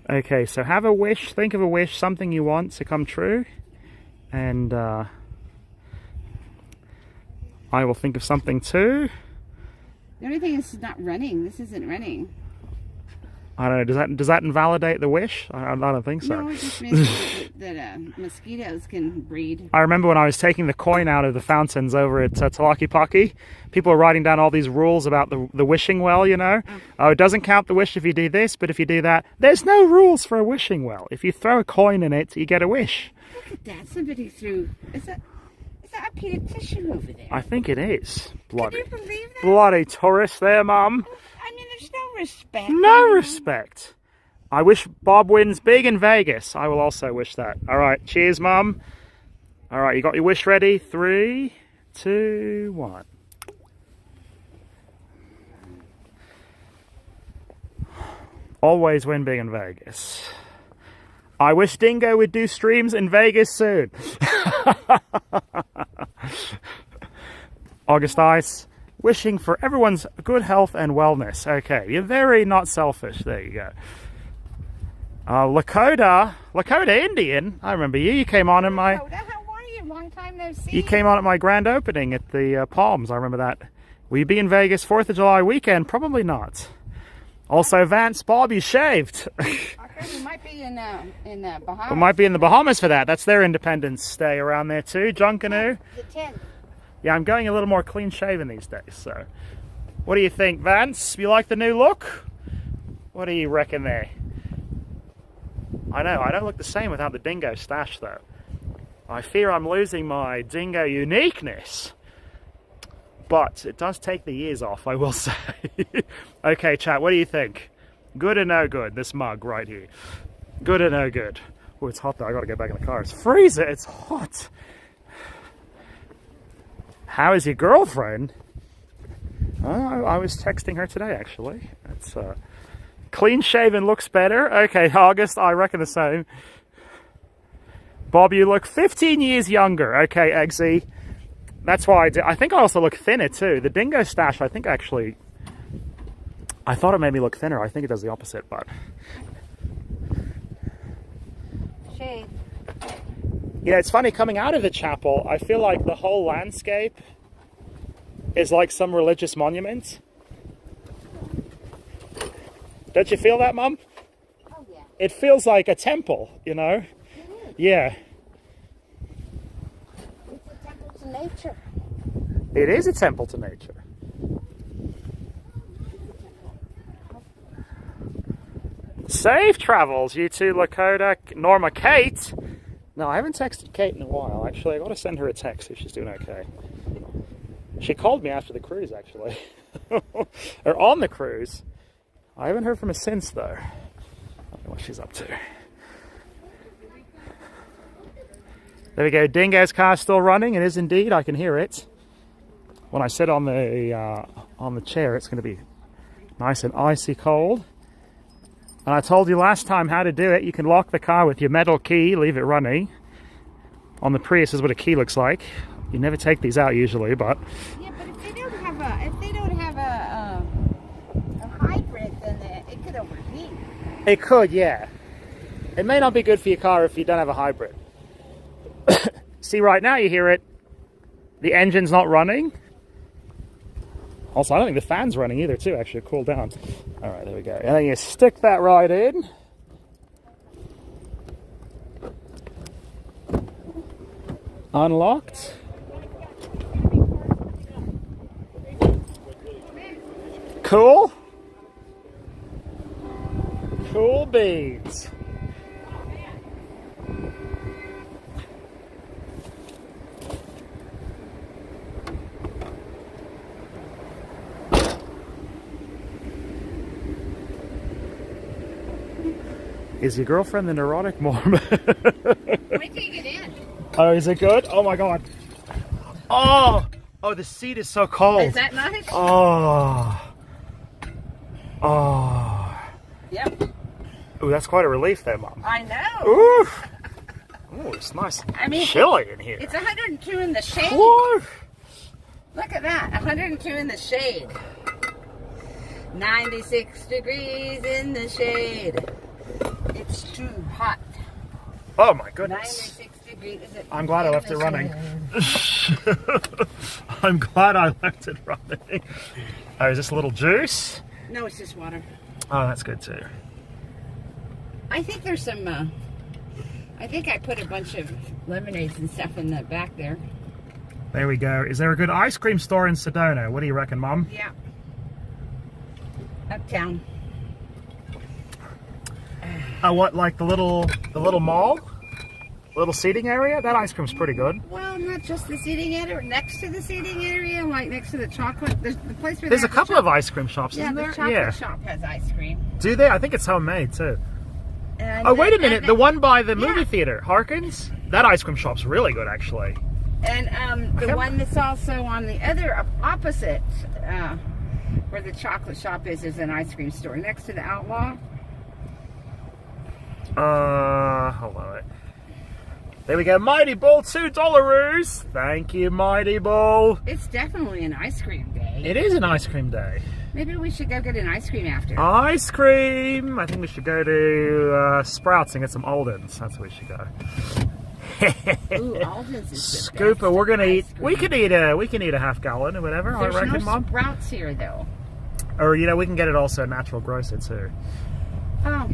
Okay, so have a wish. Think of a wish, something you want to come true. And I will think of something too. The only thing is it's not running. This isn't running. I don't know. Does that invalidate the wish? I don't think so. No, it just means that mosquitoes can breed. I remember when I was taking the coin out of the fountains over at Talakipaki, people were writing down all these rules about the wishing well, you know. Oh, it doesn't count the wish if you do this, but if you do that, there's no rules for a wishing well. If you throw a coin in it, you get a wish. Look at that. Somebody threw... Is that a piece of tissue over there? I think it is. Bloody. Can you believe that? Bloody tourist there, Mum. I mean, there's no respect. No respect. I wish Bob wins big in Vegas. I will also wish that. All right. Cheers, Mum. All right. You got your wish ready? 3, 2, 1. Always win big in Vegas. I wish Dingo would do streams in Vegas soon. August Ice. Wishing for everyone's good health and wellness. Okay, you're very not selfish. There you go. Lakota Indian. I remember you. You came on in my... Lakota, how are you? Long time no see. You came on at my grand opening at the Palms. I remember that. Will you be in Vegas 4th of July weekend? Probably not. Also, Vance, Bob, you shaved. Okay, we might be in the Bahamas. We might be in the Bahamas for that. That's their Independence Day around there too. John Canoe. The 10th. Yeah, I'm going a little more clean shaven these days, so. What do you think, Vance? You like the new look? What do you reckon there? I know, I don't look the same without the Dingo stash, though. I fear I'm losing my Dingo uniqueness. But it does take the years off, I will say. Okay, chat, what do you think? Good or no good, this mug right here? Good or no good? Oh, it's hot, though. I gotta get back in the car. It's freezing. It's hot. How is your girlfriend? I was texting her today, actually. It's clean shaven looks better. Okay, August, I reckon the same. Bob, you look 15 years younger. Okay, Eggsy. That's why I think I also look thinner too. The Dingo stash, I think actually, I thought it made me look thinner. I think it does the opposite, but. Shade. You know, it's funny, coming out of the chapel, I feel like the whole landscape is like some religious monument. Don't you feel that, Mum? Oh, yeah. It feels like a temple, you know? It is. Yeah. It's a temple to nature. It is a temple to nature. Safe travels, you two, Lakota, Norma, Kate. No, I haven't texted Kate in a while, actually. I got to send her a text if she's doing okay. She called me after the cruise, actually. Or on the cruise. I haven't heard from her since, though. I don't know what she's up to. There we go. Dingo's car's still running. It is indeed. I can hear it. When I sit on the chair, it's going to be nice and icy cold. And I told you last time how to do it. You can lock the car with your metal key, leave it running. On the Prius is what a key looks like. You never take these out usually, but... Yeah, but if they don't have a hybrid, then it could overheat. It could, yeah. It may not be good for your car if you don't have a hybrid. See, right now you hear it. The engine's not running. Also, I don't think the fan's running either, too, actually. Cool down. All right, there we go. And then you stick that right in. Unlocked. Cool. Cool beans. Is your girlfriend the neurotic Mormon? Wait till you get in. Oh, is it good? Oh my god. Oh! Oh, the seat is so cold. Is that nice? Oh. Oh. Yep. Ooh, that's quite a relief there, Mom. I know. Ooh. Ooh, it's nice. I mean, chilly in here. It's 102 in the shade. Woo. Look at that. 102 in the shade. 96 degrees in the shade. It's too hot. Oh my goodness. 96 degrees. I'm glad I left it running. I'm glad I left it running. Oh, is this a little juice? No, it's just water. Oh, that's good too. I think there's some, I think I put a bunch of lemonades and stuff in the back there. There we go. Is there a good ice cream store in Sedona? What do you reckon, Mom? Yeah. Uptown. What, like the little mall? Little seating area? That ice cream's pretty good. Well, not just the seating area, next to the seating area, like next to the chocolate. There's the place where There's a couple of ice cream shops, yeah, isn't the there? chocolate shop has ice cream. Do they? I think it's homemade too. And Oh, wait a minute. and The one by the movie yeah. theater, Harkins? That ice cream shop's really good, actually. And the one that's also on the other opposite, where the chocolate shop is an ice cream store next to the Outlaw. Hold on. Wait. There we go. Mighty Bull, $2. Thank you, Mighty Bull. It's definitely an ice cream day. It is an ice cream day. Maybe we should go get an ice cream after. Ice cream. I think we should go to Sprouts and get some Aldens. That's where we should go. Ooh, Alden's is the Scooper, best we're gonna ice eat. cream. We can eat a half gallon or whatever. There's I reckon, no Mom. Sprouts here though. Or we can get it also natural grocer too. Oh,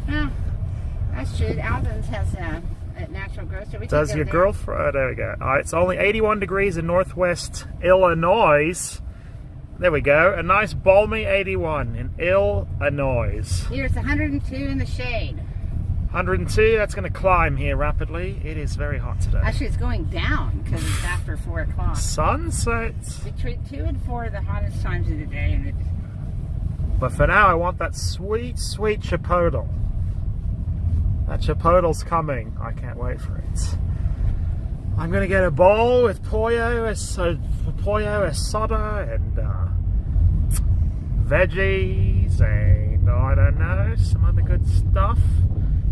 yeah, that's true. Alden's has a natural grocer. We Does can go your there. girlfriend? There we go. All right, it's only 81 degrees in Northwest Illinois. There we go. A nice balmy 81 in Illinois. Here's 102 in the shade. 102. That's going to climb here rapidly. It is very hot today. Actually, it's going down because it's after 4 o'clock. Sunset. Between 2 and 4 are the hottest times of the day, and But for now, I want that sweet, sweet Chipotle. That Chipotle's coming. I can't wait for it. I'm going to get a bowl with pollo asada and veggies and I don't know, some other good stuff.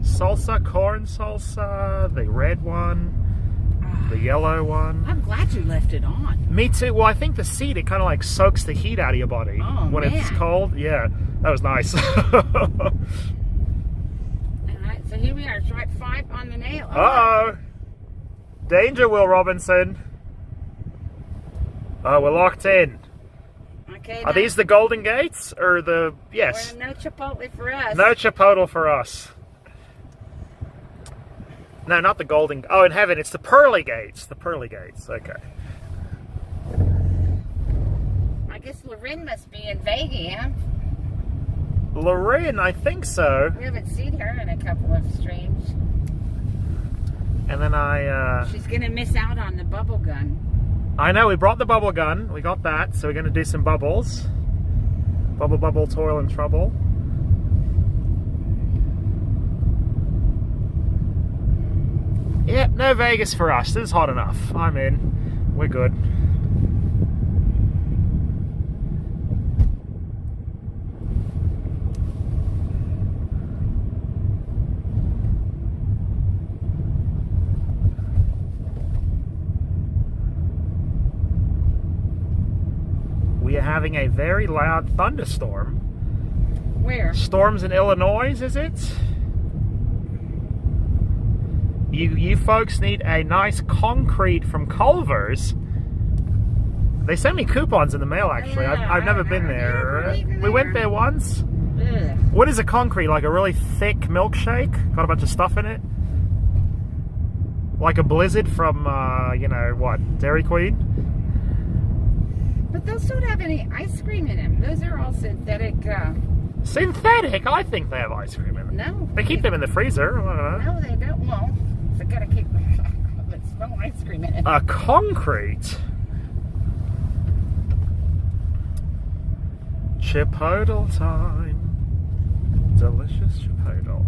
Salsa, corn salsa, the red one, the yellow one. I'm glad you left it on. Me too. Well, I think the seat, it kind of like soaks the heat out of your body when it's cold. Yeah, that was nice. Alright, so here we are, strike 5 on the nail. Uh-oh. Danger, Will Robinson. Oh, we're locked in. Okay. Are these the Golden Gates or the... Yes. No Chipotle for us. No Chipotle for us. No, not the Golden... Oh, in heaven, it's the Pearly Gates. The Pearly Gates. Okay. I guess Loren must be in Vegas, huh? Lorraine, I think so. We haven't seen her in a couple of streams. And then She's going to miss out on the bubble gun. I know, we brought the bubble gun. We got that, so we're going to do some bubbles. Bubble, bubble, toil and trouble. Yep, no Vegas for us. This is hot enough. I'm in. We're good. We are having a very loud thunderstorm. Where? Storms in Illinois, is it? You folks need a nice concrete from Culver's. They sent me coupons in the mail, actually. I've never been there. We went there once. Ugh. What is a concrete? Like a really thick milkshake? Got a bunch of stuff in it? Like a Blizzard from, you know, what, Dairy Queen? But those don't have any ice cream in them. Those are all synthetic. Synthetic? I think they have ice cream in them. No. They keep them in the freezer. I don't know. No, they don't. Well, they gotta keep there's no ice cream in it. A concrete? Chipotle time. Delicious Chipotle.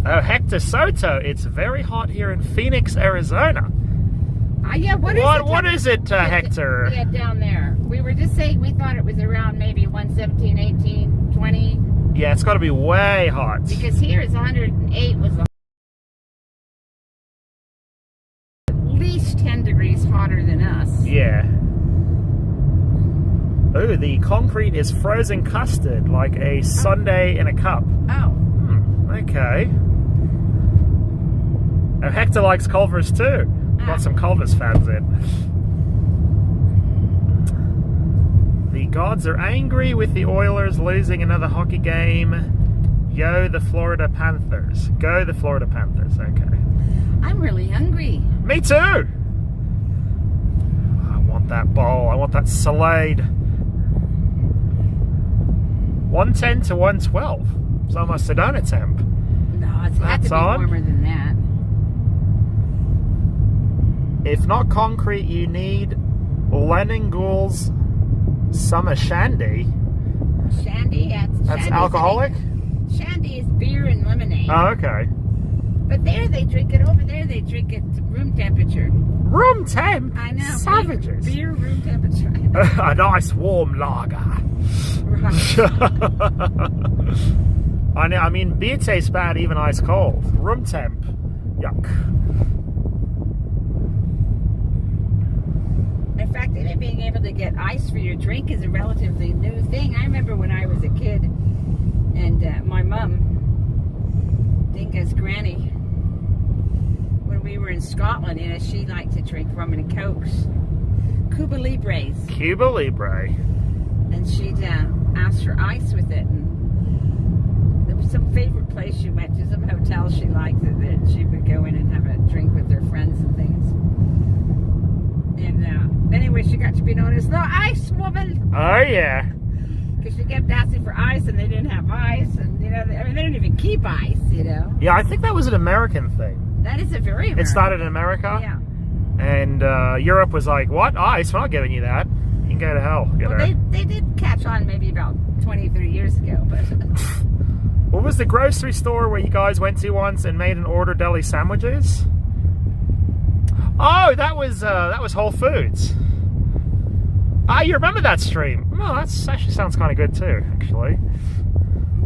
Oh, Hector Soto, it's very hot here in Phoenix, Arizona. Yeah, what is it, Hector? Yeah, down there. We were just saying we thought it was around maybe 117, 18, 20. Yeah, it's got to be way hot. Because here is 108 was at least 10 degrees hotter than us. Yeah. Oh, the concrete is frozen custard, like a sundae in a cup. Oh. Okay. Oh, Hector likes Culver's too. Got some Culver's fans in. The gods are angry with the Oilers losing another hockey game. Yo, the Florida Panthers. Go the Florida Panthers. Okay. I'm really hungry. Me too. I want that bowl. I want that salade. 110 to 112. It's almost Sedona temp. No, it's had to be warmer than that. If not concrete, you need Lennon Ghoul's Summer Shandy. Shandy? That's alcoholic? Shandy is beer and lemonade. Oh, okay. But there they drink it. Over there they drink it room temperature. Room temp? I know. Savages. Beer room temperature. A nice warm lager. Right. I mean, beer tastes bad even ice cold. Room temp. Yuck. In fact, even being able to get ice for your drink is a relatively new thing. I remember when I was a kid, and my mom, Dingo's granny, when we were in Scotland, you know, she liked to drink rum and cokes, Cuba Libres. Cuba Libre. And she'd ask for ice with it. And there was some favorite place she went to, some hotel she liked, that she would go in and have a drink with her friends and things. And anyway, she got to be known as the Ice Woman. Oh, yeah. Because she kept asking for ice, and they didn't have ice, and you know, I mean, they didn't even keep ice, you know. Yeah, I think that was an American thing. That is a very American. It started in America. Yeah. And Europe was like, what? Ice? We're not giving you that. You can go to hell. Well, they did catch on maybe about 20, 30 years ago, but... What was the grocery store where you guys went to once and made an order deli sandwiches? Oh, that was Whole Foods. Ah, you remember that stream? Oh, that actually sounds kind of good too, actually.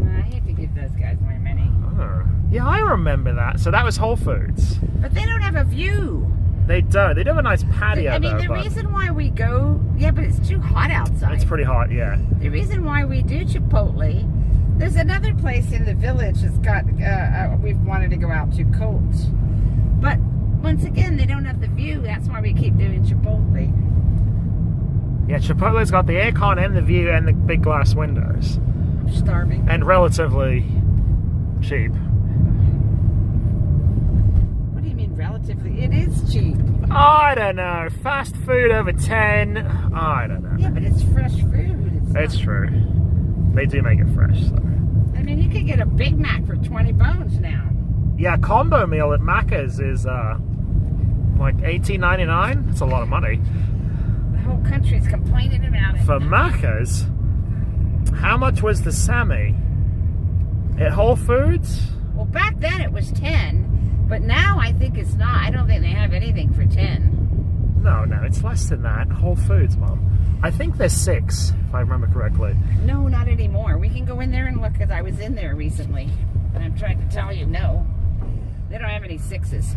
I hate to give those guys my money. Oh. Yeah, I remember that. So that was Whole Foods. But they don't have a view. They don't. They do have a nice patio, I mean, though. the reason why we go... Yeah, but it's too hot outside. It's pretty hot, yeah. The reason why we do Chipotle... There's another place in the village that's got... we've wanted to go out to, Colts. But, once again, they don't have the view. That's why we keep doing Chipotle. Yeah, Chipotle's got the aircon and the view and the big glass windows. I'm starving. And relatively cheap. What do you mean relatively? It is cheap. I don't know. Fast food over 10. I don't know. Yeah, but it's fresh food. It's true. They do make it fresh, so. I mean, you could get a Big Mac for 20 bones now. Yeah, a combo meal at Macca's is like $18.99. That's a lot of money. The whole country's complaining about it. For Macca's, how much was the Sammy? At Whole Foods? Well, back then it was 10, but now I think it's not. I don't think they have anything for 10. No, it's less than that. Whole Foods, Mom. I think there's 6, if I remember correctly. No, not anymore. We can go in there and look, because I was in there recently, and I'm trying to tell you, no. They don't have any 6s.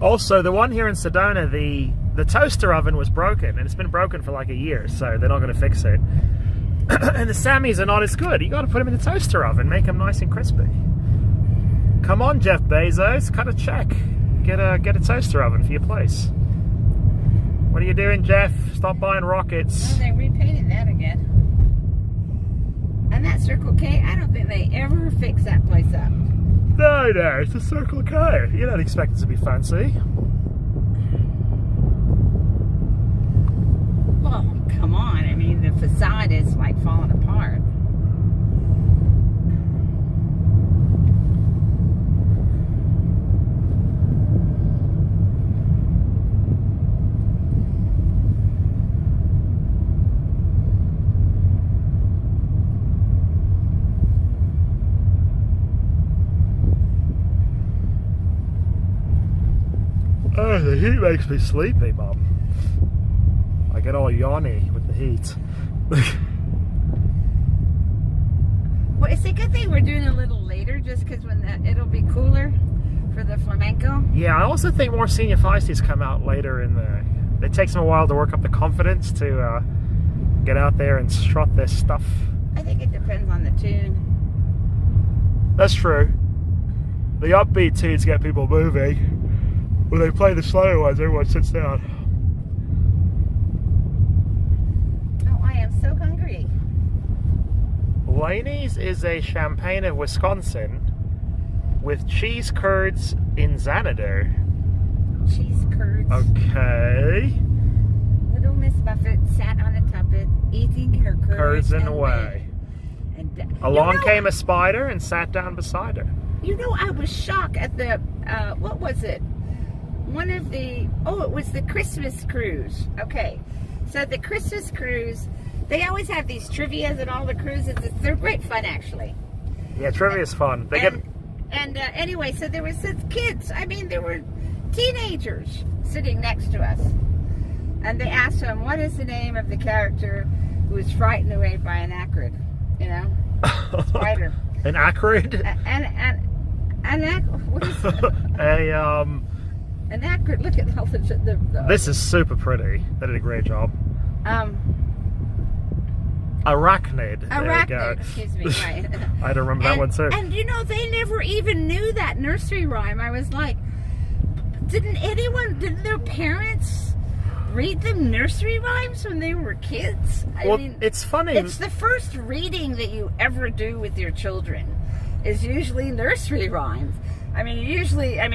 Also, the one here in Sedona, the toaster oven was broken, and it's been broken for like a year, so they're not going to fix it. And the Sammys are not as good. You got to put them in the toaster oven, make them nice and crispy. Come on, Jeff Bezos, cut a check. Get a toaster oven for your place. What are you doing, Jeff? Stop buying rockets. Oh, they repainted that again. And that Circle K, I don't think they ever fix that place up. No, it's a Circle K. You don't expect it to be fancy. Well, come on. I mean, the facade is like falling apart. Oh, the heat makes me sleepy, Mum. I get all yawny with the heat. Well, it's a good thing we're doing a little later, just because it'll be cooler for the flamenco. Yeah, I also think more senior feisties come out later in the... It takes them a while to work up the confidence to get out there and strut their stuff. I think it depends on the tune. That's true. The upbeat tunes get people moving. When they play the slower ones, everyone sits down. Oh, I am so hungry. Laney's is a champagne of Wisconsin with cheese curds in Xanadu. Cheese curds. Okay. Little Miss Buffett sat on a tuffet, eating her curds and away. And, Along came a spider and sat down beside her. You know, I was shocked at the, what was it? One of the, it was the Christmas cruise. Okay. So the Christmas cruise, they always have these trivias at all the cruises. They're great fun, actually. Yeah, trivia's fun. Anyway, so there was kids. I mean, there were teenagers sitting next to us. And they asked him, what is the name of the character who was frightened away by an acrid? You know? Spider. An acrid? An acrid. What is it? An acrid. Look at all the This is super pretty. They did a great job. Arachnid. Arachnid, excuse me, right. I don't remember that one too. And you know, they never even knew that nursery rhyme. I was like, didn't their parents read them nursery rhymes when they were kids? I mean, it's funny. It's the first reading that you ever do with your children is usually nursery rhymes. I mean,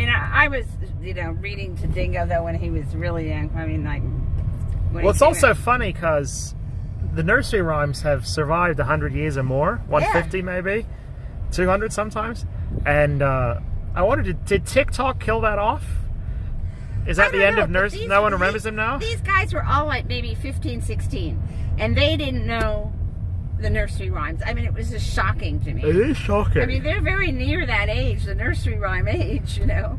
I was, reading to Dingo, though, when he was really young. I mean, like... Well, it's also funny because the nursery rhymes have survived 100 years or more. 150 maybe. 200 sometimes. And I wondered, did TikTok kill that off? Is that the end of nursery? No one remembers him now? These guys were all like maybe 15, 16. And they didn't know the nursery rhymes. I mean, it was just shocking to me. It is shocking. I mean, they're very near that age, the nursery rhyme age, you know.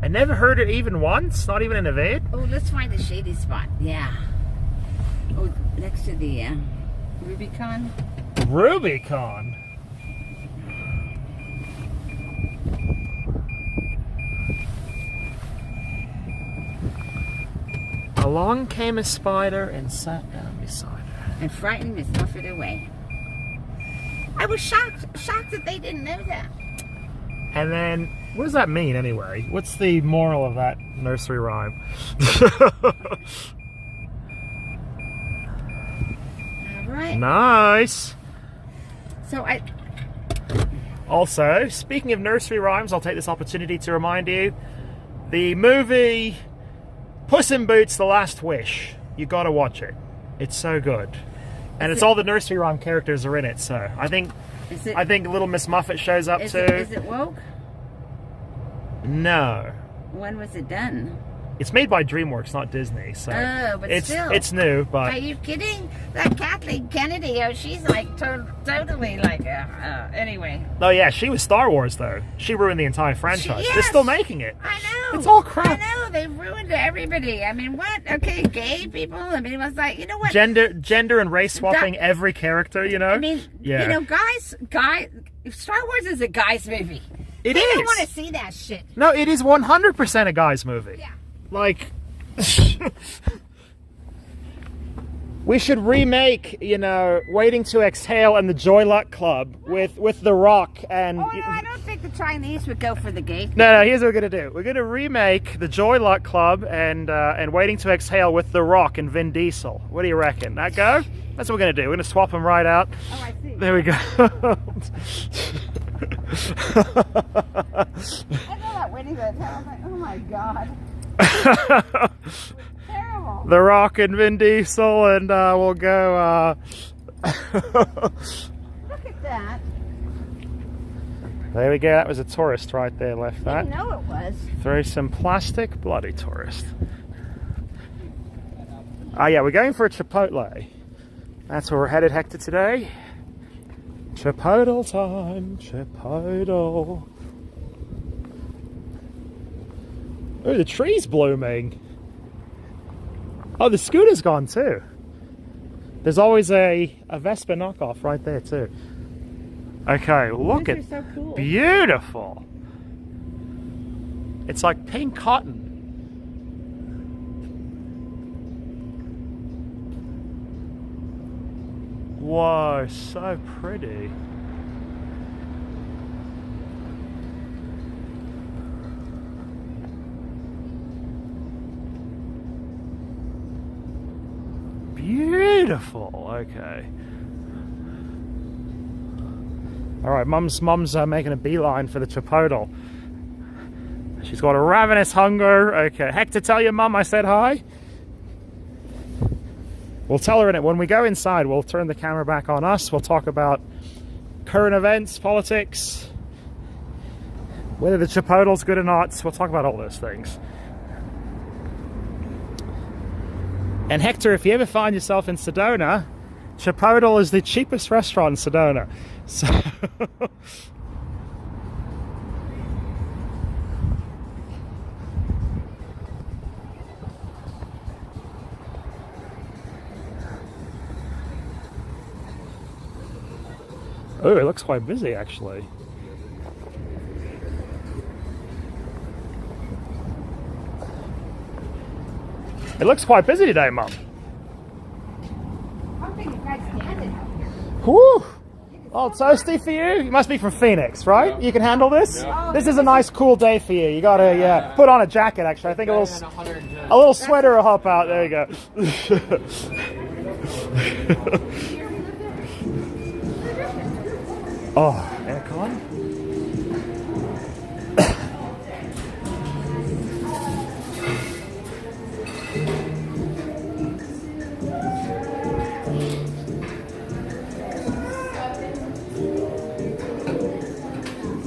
I never heard it even once, not even in a vid. Oh, let's find a shady spot. Yeah. Oh, next to the Rubicon. Rubicon? Along came a spider and sat down beside her. And frightened Miss Buffett away. I was shocked that they didn't know that. And then, what does that mean anyway? What's the moral of that nursery rhyme? All right. Nice. So Also, speaking of nursery rhymes, I'll take this opportunity to remind you, the movie Puss in Boots: The Last Wish. You gotta watch it. It's so good. And it's all the nursery rhyme characters are in it, so I think Little Miss Muffet shows up too. Is it woke? No. When was it done? It's made by DreamWorks, not Disney, so but it's new. But are you kidding? That Kathleen Kennedy, she's like totally like anyway. Oh yeah, she was Star Wars though. She ruined the entire franchise. Yes, they're still making it. I know. It's all crap. I know, they've ruined everybody. I mean, what? Okay, gay people. I mean, it was like, you know what? Gender and race swapping every character. You know. I mean, you know, guys. Star Wars is a guys movie. They don't want to see that shit. No, it is 100% a guys movie. Yeah. Like, We should remake, you know, Waiting to Exhale and the Joy Luck Club with The Rock and... Oh, no, I don't think the Chinese would go for the gate. No, here's what we're going to do. We're going to remake the Joy Luck Club and Waiting to Exhale with The Rock and Vin Diesel. What do you reckon? That go? That's what we're going to do. We're going to swap them right out. Oh, I see. There we go. I know that Winnie the Pooh. I'm like, oh my God. Terrible. The Rock and Vin Diesel, and we'll go... Look at that. There we go. That was a tourist right there, left I that. didn't know it was. Throw some plastic, bloody tourist. Oh yeah, we're going for a Chipotle. That's where we're headed, Hector, today. Chipotle time, Chipotle. Oh, the tree's blooming. Oh, the scooter's gone too. There's always a Vespa knockoff right there too. Okay, look These at are so cool. beautiful. It's like pink cotton. Whoa, so pretty. Beautiful. Okay. All right, Mum's making a beeline for the Chipotle. She's got a ravenous hunger. Okay, Hector, tell your mum I said hi. We'll tell her in it. When we go inside, we'll turn the camera back on us. We'll talk about current events, politics, whether the Chipotle's good or not. We'll talk about all those things. And Hector, if you ever find yourself in Sedona, Chipotle is the cheapest restaurant in Sedona. So oh, it looks quite busy actually. It looks quite busy today, Mum. I don't think you guys standing out here. Whew! Oh, toasty for you? You must be from Phoenix, right? Yeah. You can handle this? Yeah. This is a nice cool day for you. You gotta put on a jacket actually. I think a little sweater will help out. There you go. Oh, aircon?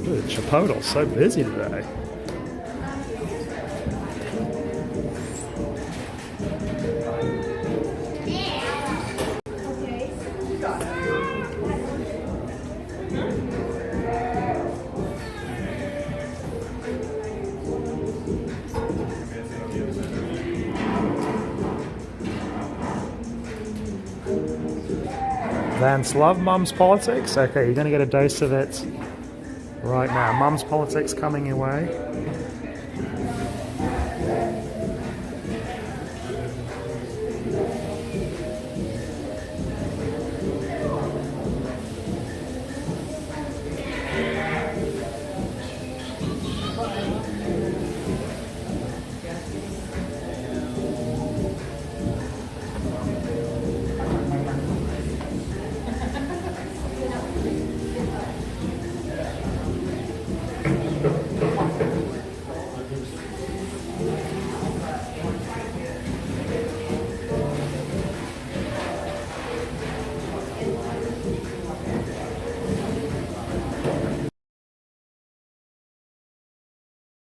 Ooh, Chipotle's so busy today. Vance love Mum's politics. Okay, you're gonna get a dose of it right now. Mum's politics coming your way.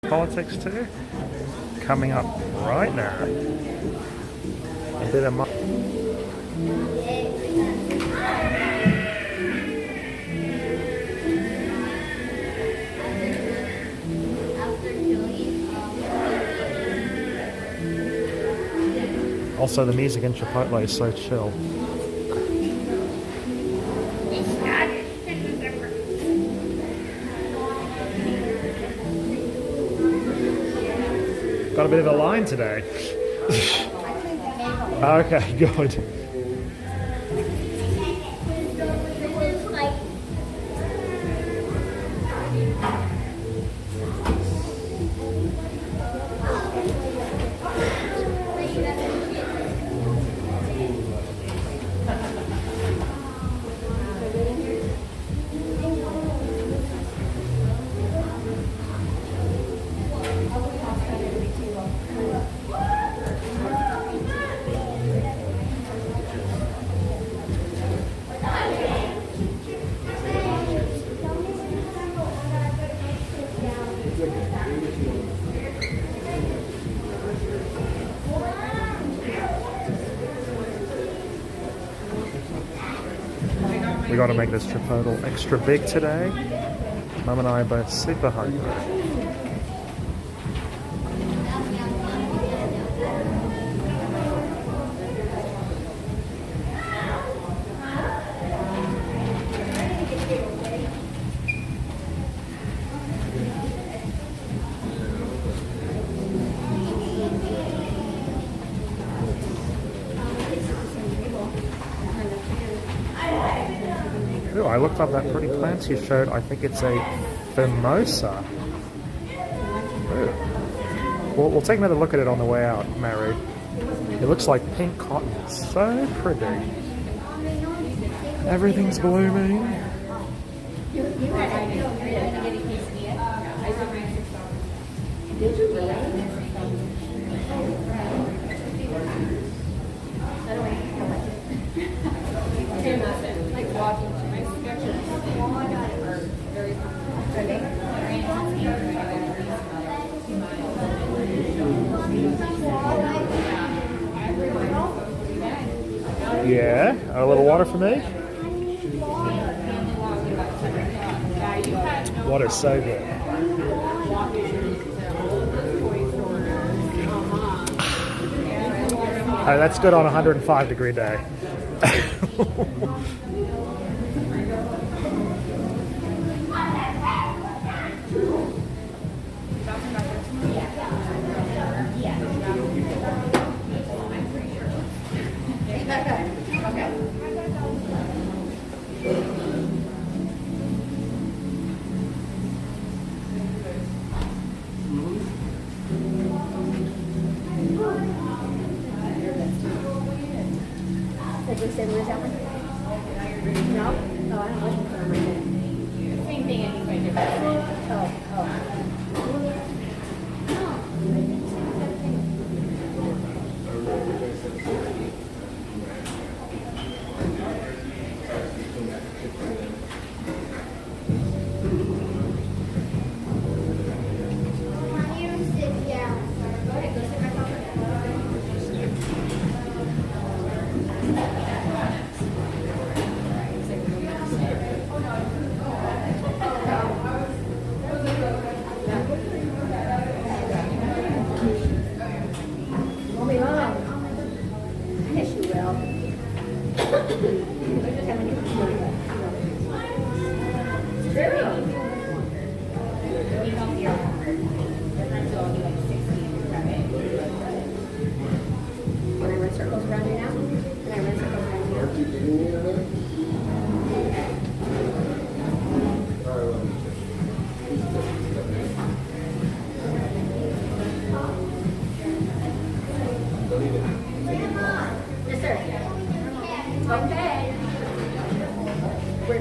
Politics too, coming up right now. A bit of also the music in Chipotle is so chill. Got a bit of a line today. Okay, good. We got to make this Chipotle extra big today. Mum and I are both super hungry. Ooh, I looked up that pretty plant you showed. I think it's a mimosa. Ooh. We'll take another look at it on the way out, Mary. It looks like pink cotton. So pretty. Everything's blooming. Yeah, a little water for me. Water's so good. Oh, that's good on a 105-degree day.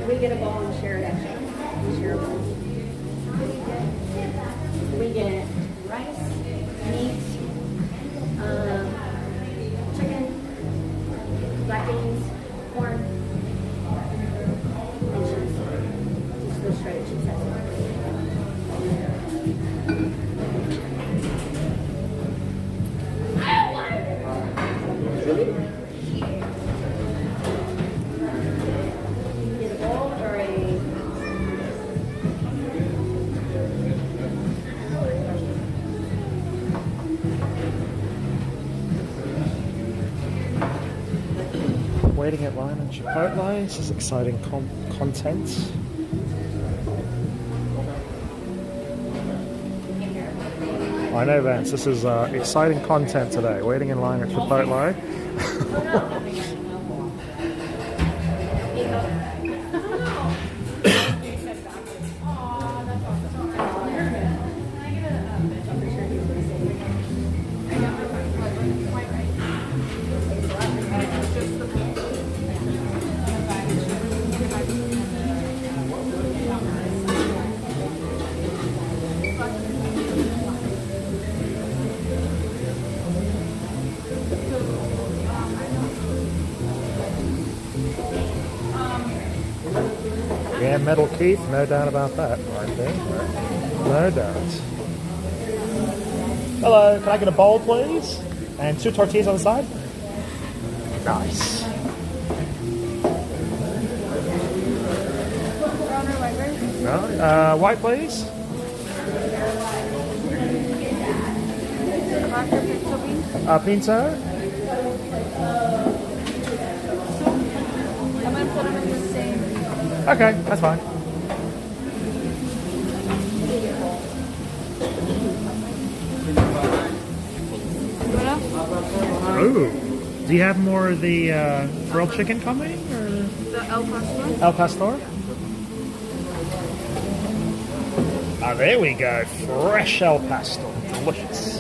We get a bowl and share it actually. We share a bowl. We get rice, meat, chicken, black beans, corn, and cheese. Just the shredded cheese. Waiting at line at Chipotle. This is exciting content. I know, Vance. This is exciting content today. Waiting in line at Chipotle. Yeah, Metal Keith, no doubt about that, I think. No doubt. Hello, can I get a bowl, please? And 2 tortillas on the side? Nice. go. White, please. Pinto. I'm gonna put them in the same. Okay, that's fine. Oh, do you have more of the grilled chicken coming? Or? The El Pastor. El Pastor? Ah, there we go. Fresh El Pastor. Delicious.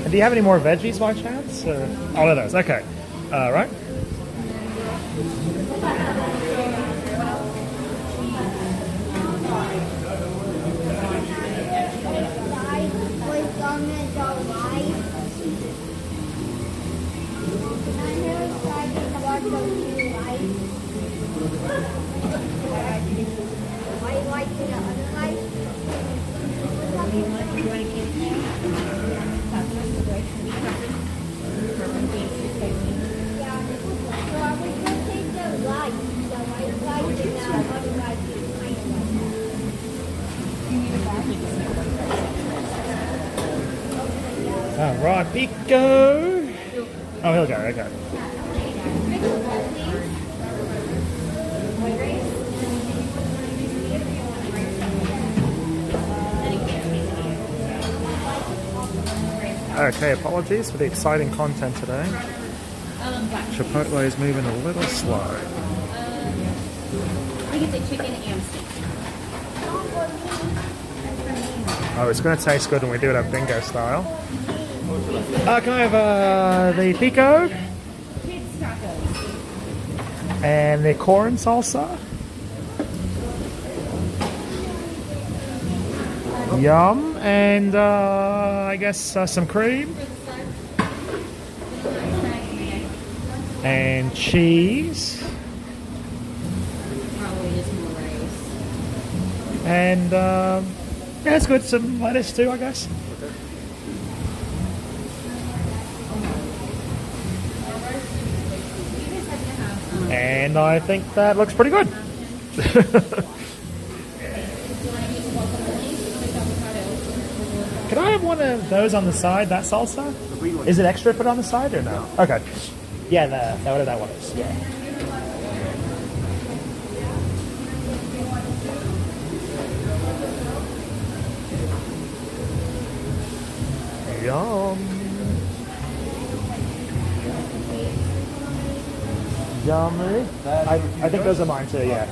And do you have any more veggies by chance? All of those. Okay. Right. All right, Pico. Oh, he'll go. Okay. Okay, apologies for the exciting content today. Chipotle is moving a little slow. I get the chicken and steak. Oh, it's going to taste good when we do it at Dingo style. Can I have the pico? Kids tacos. And the corn salsa? Yum. And I guess some cream. And cheese. Probably just more rice. And yeah, it's good. Some lettuce too, I guess. And I think that looks pretty good. Can I have one of those on the side, that salsa? Is it extra put on the side or no? Okay. Yeah, whatever that one is. Yeah. Yum. Yummy. I think those are mine too, yeah.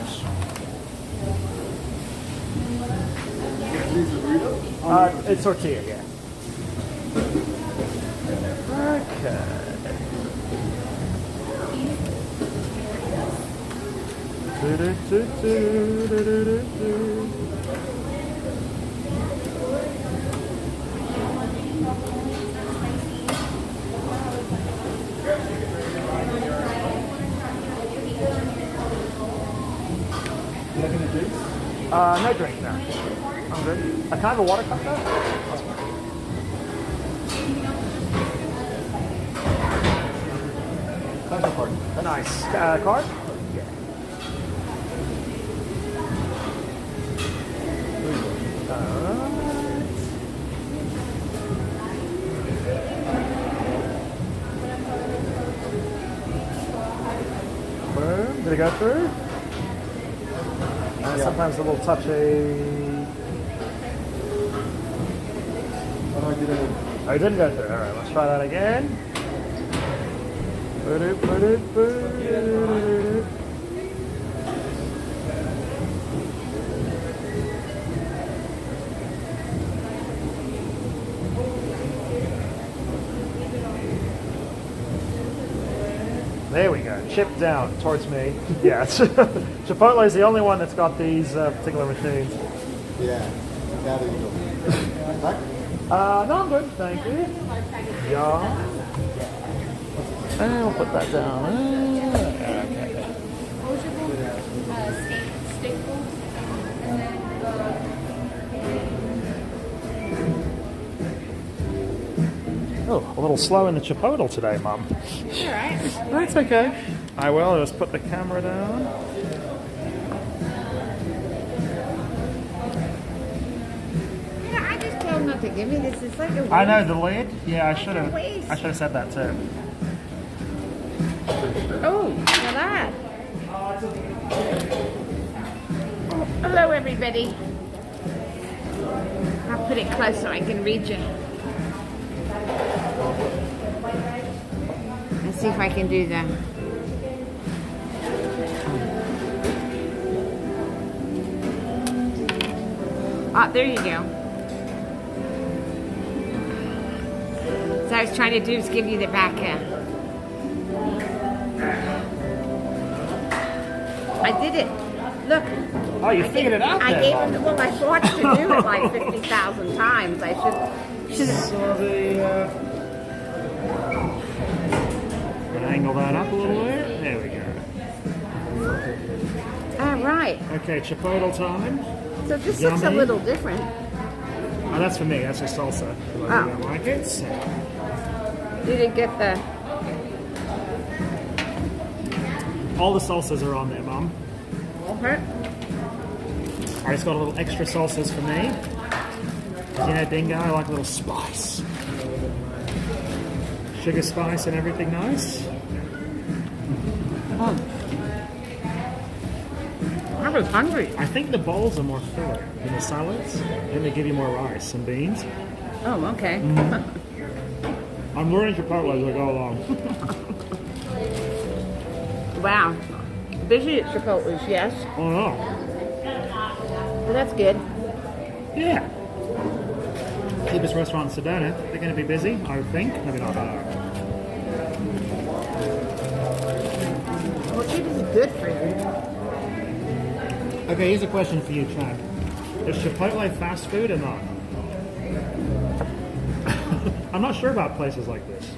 It's tortilla, yeah. Okay. No drink now. I'm good. I can't have a water cup though? That's card. Nice. Card? Yeah. Boom. Did it go through? Sometimes a little touchy. Oh, it didn't go through. Alright, let's try that again. There we go. Chip down towards me. Yeah, Chipotle is the only one that's got these particular machines. Yeah. Now that you No, I'm good. Thank you. Yeah. And I'll put that down. Okay. Steak bowl. And then little slow in the Chipotle today, Mum. Alright. That's okay. I will. I'll just put the camera down. Yeah, I just told him not to give me this. It's like a waste. I know the lid. Yeah, I should a have. waste. I should have said that too. Oh, look at that. Oh, hello, everybody. I'll put it close so I can read you. Let's see if I can do that. Ah, there you go. So I was trying to do is give you the back end. I did it. Look. Oh, you figured it out I there, gave Mum. him. Well, I thought to do it like 50,000 times. I should. So the gonna angle that up a little bit. There we go. All right. Okay, Chipotle time. So this looks a Yummy. little different. Oh, that's for me. That's just salsa. I don't like it. So. You didn't get the. All the salsas are on there, Mum. Okay. I just got a little extra salsas for me. 'Cause you know, Dingo, I like a little spice. Sugar spice and everything nice. Oh. I was hungry. I think the bowls are more filler than the salads. Then they give you more rice and beans. Oh, okay. I'm learning Chipotle as I go along. Wow. Busy at Chipotle's, yes. Oh no. Well, that's good. Yeah. Cheapest restaurant in Sedona. They're going to be busy, I would think. Maybe not. Well, cheap is good for you. Okay, here's a question for you, Chad. Is Chipotle fast food or not? I'm not sure about places like this.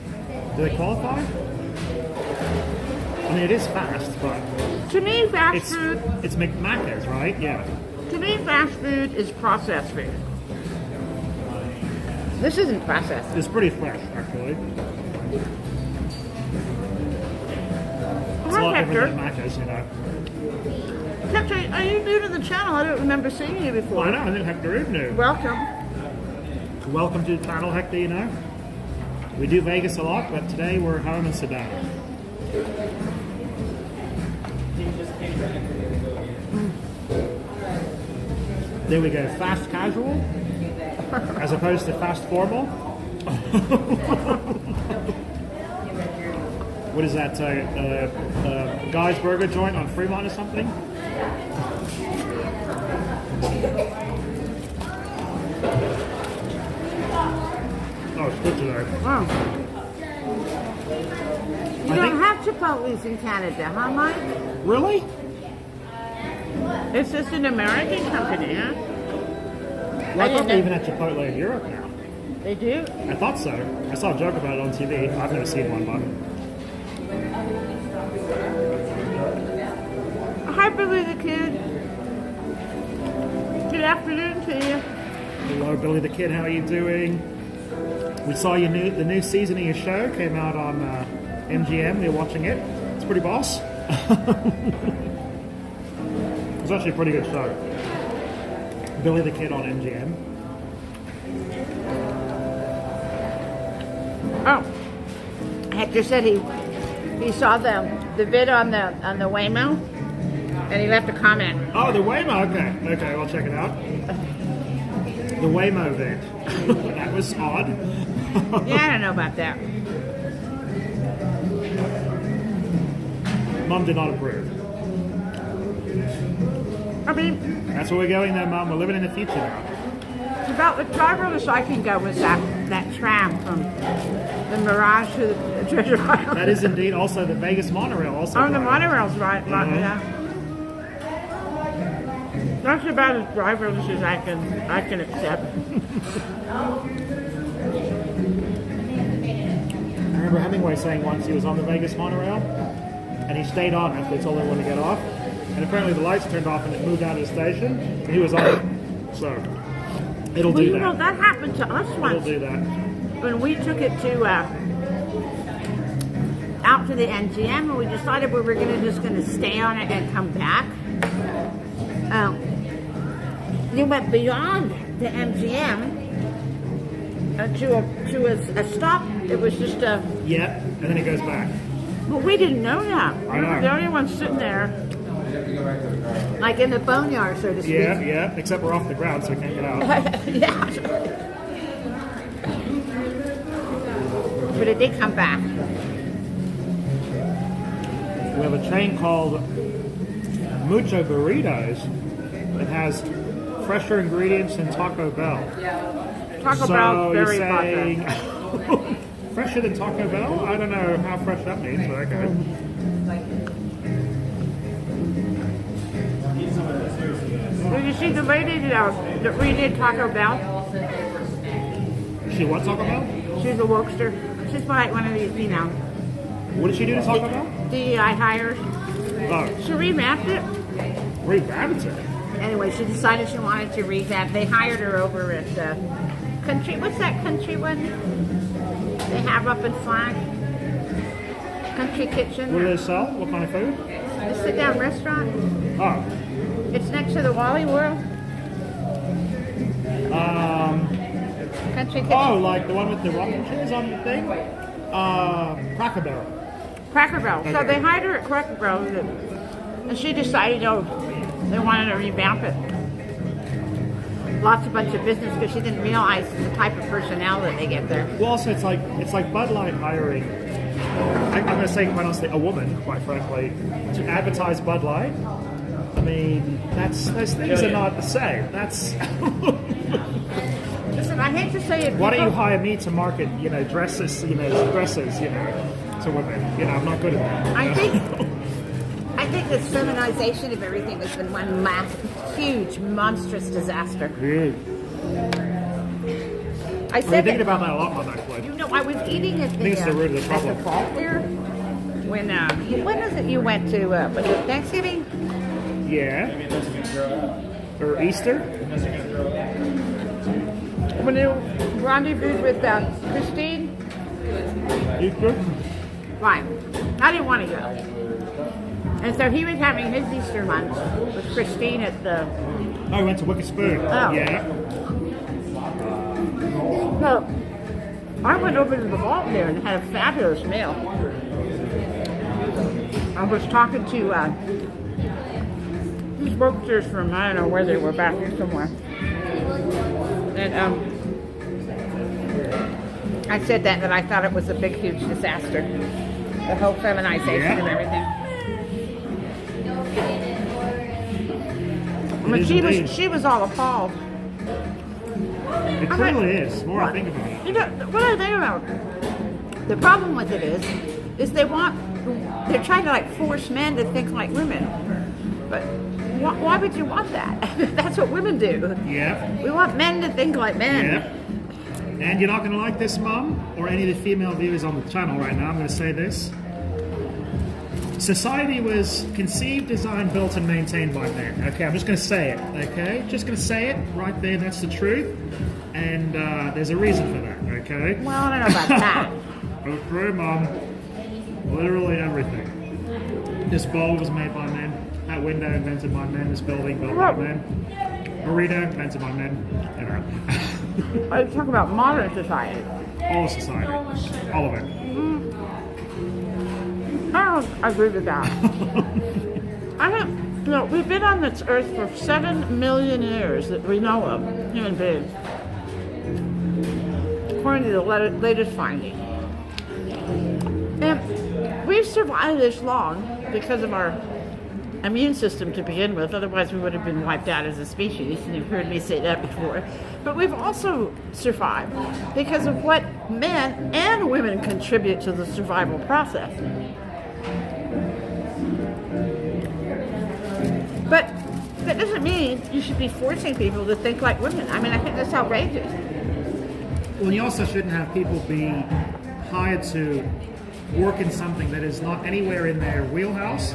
Do they qualify? I mean, it is fast, but To me, fast it's food. it's McMacca's, right? Yeah. To me, fast food is processed food. This isn't processed. It's pretty fresh, actually. It's a Hi, lot Hector. different than Macca's, you know. Hector, are you new to the channel? I don't remember seeing you before. I know, I think Hector is new. Welcome. Welcome to the channel, Hector, you know. We do Vegas a lot, but today we're home in Sedona. There we go, fast casual, as opposed to fast formal. What is that, Guy's Burger joint on Fremont or something? Oh, it's good today. Oh. You don't have Chipotle's in Canada, huh, Mike? Really? It's just an American company, huh? Well, I thought they even had Chipotle in Europe now. They do? I thought so. I saw a joke about it on TV. I've never seen one, but... Hi, Billy the Kid. Good afternoon to you. Hello, Billy the Kid. How are you doing? We saw the new season of your show came out on MGM. We were watching it. It's pretty boss. It's actually a pretty good show. Billy the Kid on MGM. Oh, Hector said he saw the vid on the Waymo, and he left a comment. Oh, the Waymo. Okay, I'll check it out. The Waymo vid. That was odd. Yeah, I don't know about that. Mum did not approve. I mean, That's where we're going there, Mum. We're living in the future now. it's about the driverless I can go with that tram from the Mirage to the Treasure Island. That is indeed also the Vegas monorail. Also, Oh, the driving. monorail's right, yeah. That's about as driverless as I can accept. I remember Hemingway saying once he was on the Vegas monorail, and he stayed on after they told everyone to get off, and apparently the lights turned off and it moved out of the station, and he was on it. So, it'll Well, do you that. know, that happened to us It'll once. do that. When we took it to out to the MGM, and we decided we were just gonna stay on it and come back. You went beyond the MGM to a stop. It was just a. Yeah, and then it goes back. Well, we didn't know that. I We were know. the only ones sitting there, like in the boneyard, so to speak. Yeah, yeah. Except we're off the ground, so we can't get out. Yeah. But it did come back. We have a chain called Mucho Burritos that has fresher ingredients than Taco Bell. Taco So Bell's you're very saying popular. fresher than Taco Bell? I don't know how fresh that means, but okay. Did you see the lady that redid Taco Bell? She what, Taco Bell? She's a wokester. She's like one of these, What did she do to Taco Bell? DEI hires. Oh, She revamped it. revamped it. Anyway, she decided she wanted to revamp. They hired her over at Country. What's that country one they have up in Flag? Country Kitchen. What do they sell? What kind of food? A sit-down restaurant. Oh, It's next to the Wally World. Country Kitchen. oh, like the one with the rocking chairs on the thing? Cracker Barrel. Cracker Barrel. So Okay. they hired her at Cracker Barrel, and she decided, they wanted to revamp it. Lost a bunch of business because she didn't realize the type of personnel that they get there. Well, also it's like Bud Light hiring. I'm going to say quite honestly, a woman, quite frankly, to advertise Bud Light. I mean, those things are not the same. That's Listen, I hate to say it. why don't you people- hire me to market, dresses, dresses, to women? I'm not good at that. I think this feminization of everything has been one huge, monstrous disaster. Yeah. I I've been said thinking that, about that a lot, Mom, actually. I was eating at think it's the root of the at problem. the fall fair. When was it you went to? Was it Thanksgiving? Yeah. Or Easter? When you rendezvoused with Christine? Easter? Right. I didn't want to go. And so he was having his Easter lunch with Christine at the. Oh, we went to Wicked Spoon. Oh. Yeah. So I went over to the vault there and had a fabulous meal. I was talking to these workers from, I don't know where they were, back here somewhere. And I said that I thought it was a big, huge disaster. The whole feminization of everything. I mean, indeed. she was all appalled. It clearly is. The more I think about it. What I think about the problem with it is they're trying to force men to think like women. But why would you want that? That's what women do. Yeah. We want men to think like men. Yeah. And you're not going to like this, Mum, or any of the female viewers on the channel right now. I'm going to say this. Society was conceived, designed, built, and maintained by men. Okay, I'm just going to say it. Okay, just going to say it right there. That's the truth, and there's a reason for that. Okay. Well, I don't know about that. Okay, Mum. Literally everything. This bowl was made by men. That window invented by men. This building built by men. Burrito invented by men. I was talking about modern society. All of society. All of it. I don't agree with that. We've been on this earth for 7 million years that we know of, human beings, according to the latest finding. And we've survived this long because of our immune system to begin with, otherwise we would have been wiped out as a species, and you've heard me say that before. But we've also survived because of what men and women contribute to the survival process. But that doesn't mean you should be forcing people to think like women. I mean, I think that's outrageous. Well, you also shouldn't have people be hired to work in something that is not anywhere in their wheelhouse.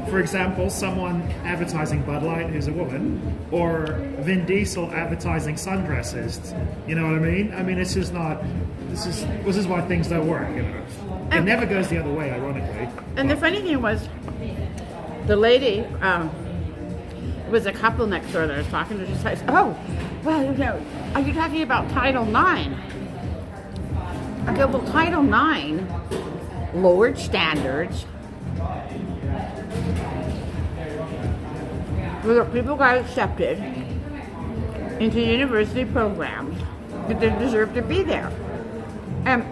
for example, someone advertising Bud Light who's a woman, or Vin Diesel advertising sundresses. You know what I mean? I mean, it's just not. This is why things don't work. You know, it never goes the other way, ironically. And the funny thing was, the lady, it was a couple next door that I was talking to. She says, "Oh, well, you know, are you talking about Title IX?" I go, "Well, Title IX lowered standards. Where people got accepted into university programs that they deserve to be there." And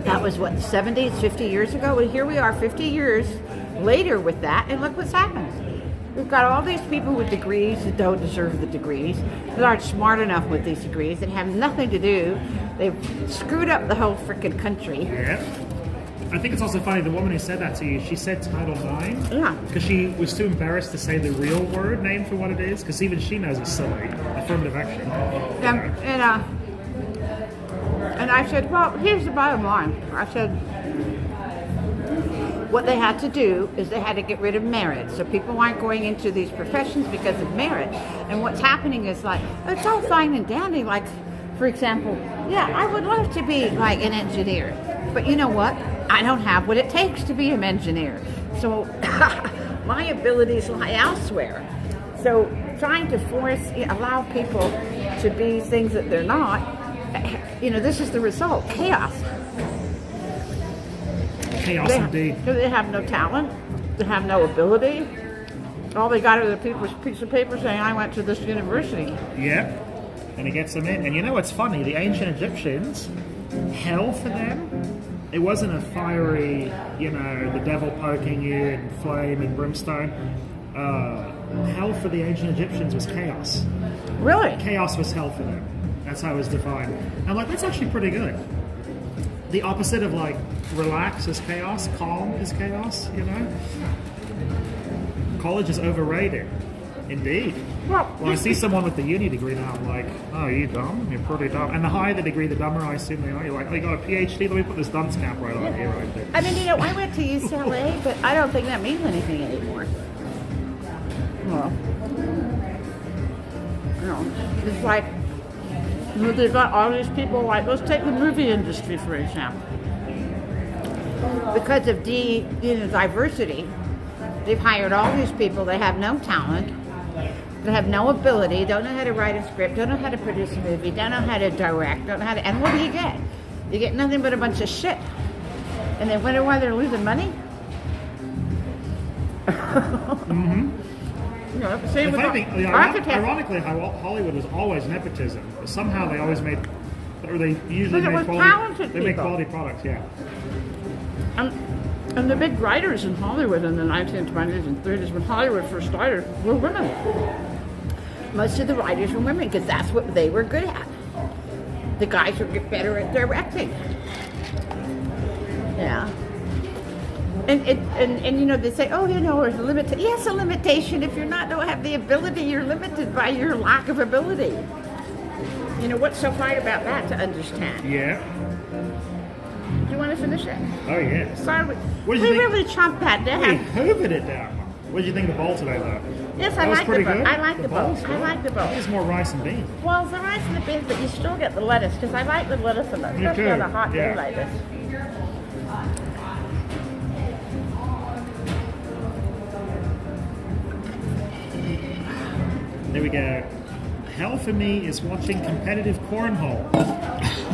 that was what, 70s, 50 years ago? And here we are 50 years later with that, and look what's happened. We've got all these people with degrees that don't deserve the degrees, that aren't smart enough with these degrees, that have nothing to do. They've screwed up the whole freaking country. Yeah. I think it's also funny, the woman who said that to you, she said Title IX. Yeah. Because she was too embarrassed to say the real word name for what it is, because even she knows it's silly. Affirmative action. And I said, well, here's the bottom line. I said, what they had to do is they had to get rid of merit. So people aren't going into these professions because of merit. And what's happening is like, it's all fine and dandy. Like, for example, yeah, I would love to be like an engineer. But you know what? I don't have what it takes to be an engineer. So my abilities lie elsewhere. So trying to allow people to be things that they're not, you know, this is the result, chaos. Chaos indeed. They have no talent, they have no ability. All they got is a piece of paper saying, I went to this university. Yeah, and it gets them in. And you know what's funny? The ancient Egyptians, hell for them, it wasn't a fiery, you know, the devil poking you and flame and brimstone. Hell for the ancient Egyptians was chaos. Really? Chaos was hell for them. That's how it was defined. I'm like, that's actually pretty good. The opposite of like relax is chaos, calm is chaos, you know? College is overrated. Indeed. Well, When I see someone with the uni degree now, I'm like, oh, you dumb? You're pretty dumb. And the higher the degree, the dumber I assume they are. You're like, oh, you got a PhD? Let me put this dunce cap right on here right there. I mean, you know, I went to UCLA, but I don't think that means anything anymore. Well, you know, it's like, you know, they've got all these people, like, let's take the movie industry, for example. Because of diversity, they've hired all these people that have no talent, that have no ability, don't know how to write a script, don't know how to produce a movie, don't know how to direct, don't know how to, and what do you get? You get nothing but a bunch of shit. And they wonder why they're losing money? Mm-hmm. You know, same with architects. Ironically, Hollywood was always nepotism. But somehow they always made, or they usually made quality products, yeah. And the big writers in Hollywood in the 1920s and 30s, when Hollywood first started, were women. Most of the writers were women because that's what they were good at. The guys would get better at directing. Yeah. And you know, they say, oh, you know, there's a limitation. Yes, a limitation. If don't have the ability, you're limited by your lack of ability. You know, what's so hard about that to understand? Yeah. Do you want to finish it? Oh, yeah. Sorry, we really chomped that down. We hoovered it down. What did you think of the bowl today, though? Yes, I like the bowl. I like the bowl. I like the bowl. It's more rice and beans. Well, it's the rice and the beans, but you still get the lettuce, because I like the lettuce in it, especially on a hot day like this. There we go. Hell for me is watching competitive cornhole.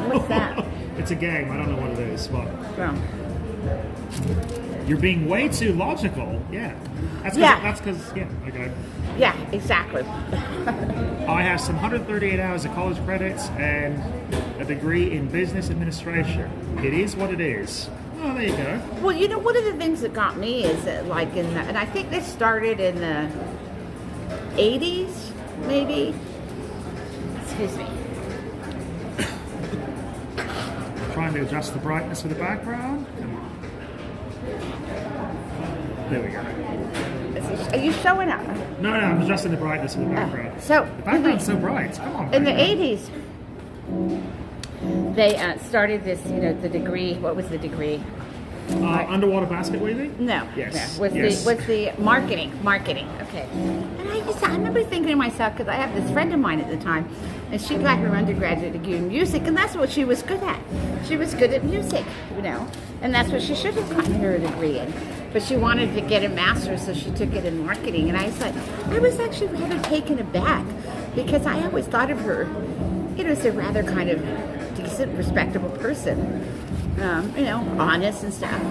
What's that? It's a game. I don't know what it is, but Yeah. You're being way too logical. Yeah. That's because, okay. Yeah, exactly. I have some 138 hours of college credits and a degree in business administration. It is what it is. Oh, there you go. Well, you know, one of the things that got me is that, like, and I think this started in the 80s, maybe. Excuse me. Trying to adjust the brightness of the background. Come on. There we go. Are you showing up? No, I'm adjusting the brightness of the background. So the background's so bright. Come on. In the 80s, they started this, you know, the degree. What was the degree? Underwater basket weaving? No. Yes. No. Yes. Was the marketing. Okay. And I remember thinking to myself, because I have this friend of mine at the time, and she got her undergraduate degree in music, and that's what she was good at. She was good at music, and that's what she should have gotten her degree in. But she wanted to get a master's, so she took it in marketing. And I was actually rather taken aback, because I always thought of her, as a rather kind of decent, respectable person, honest and stuff.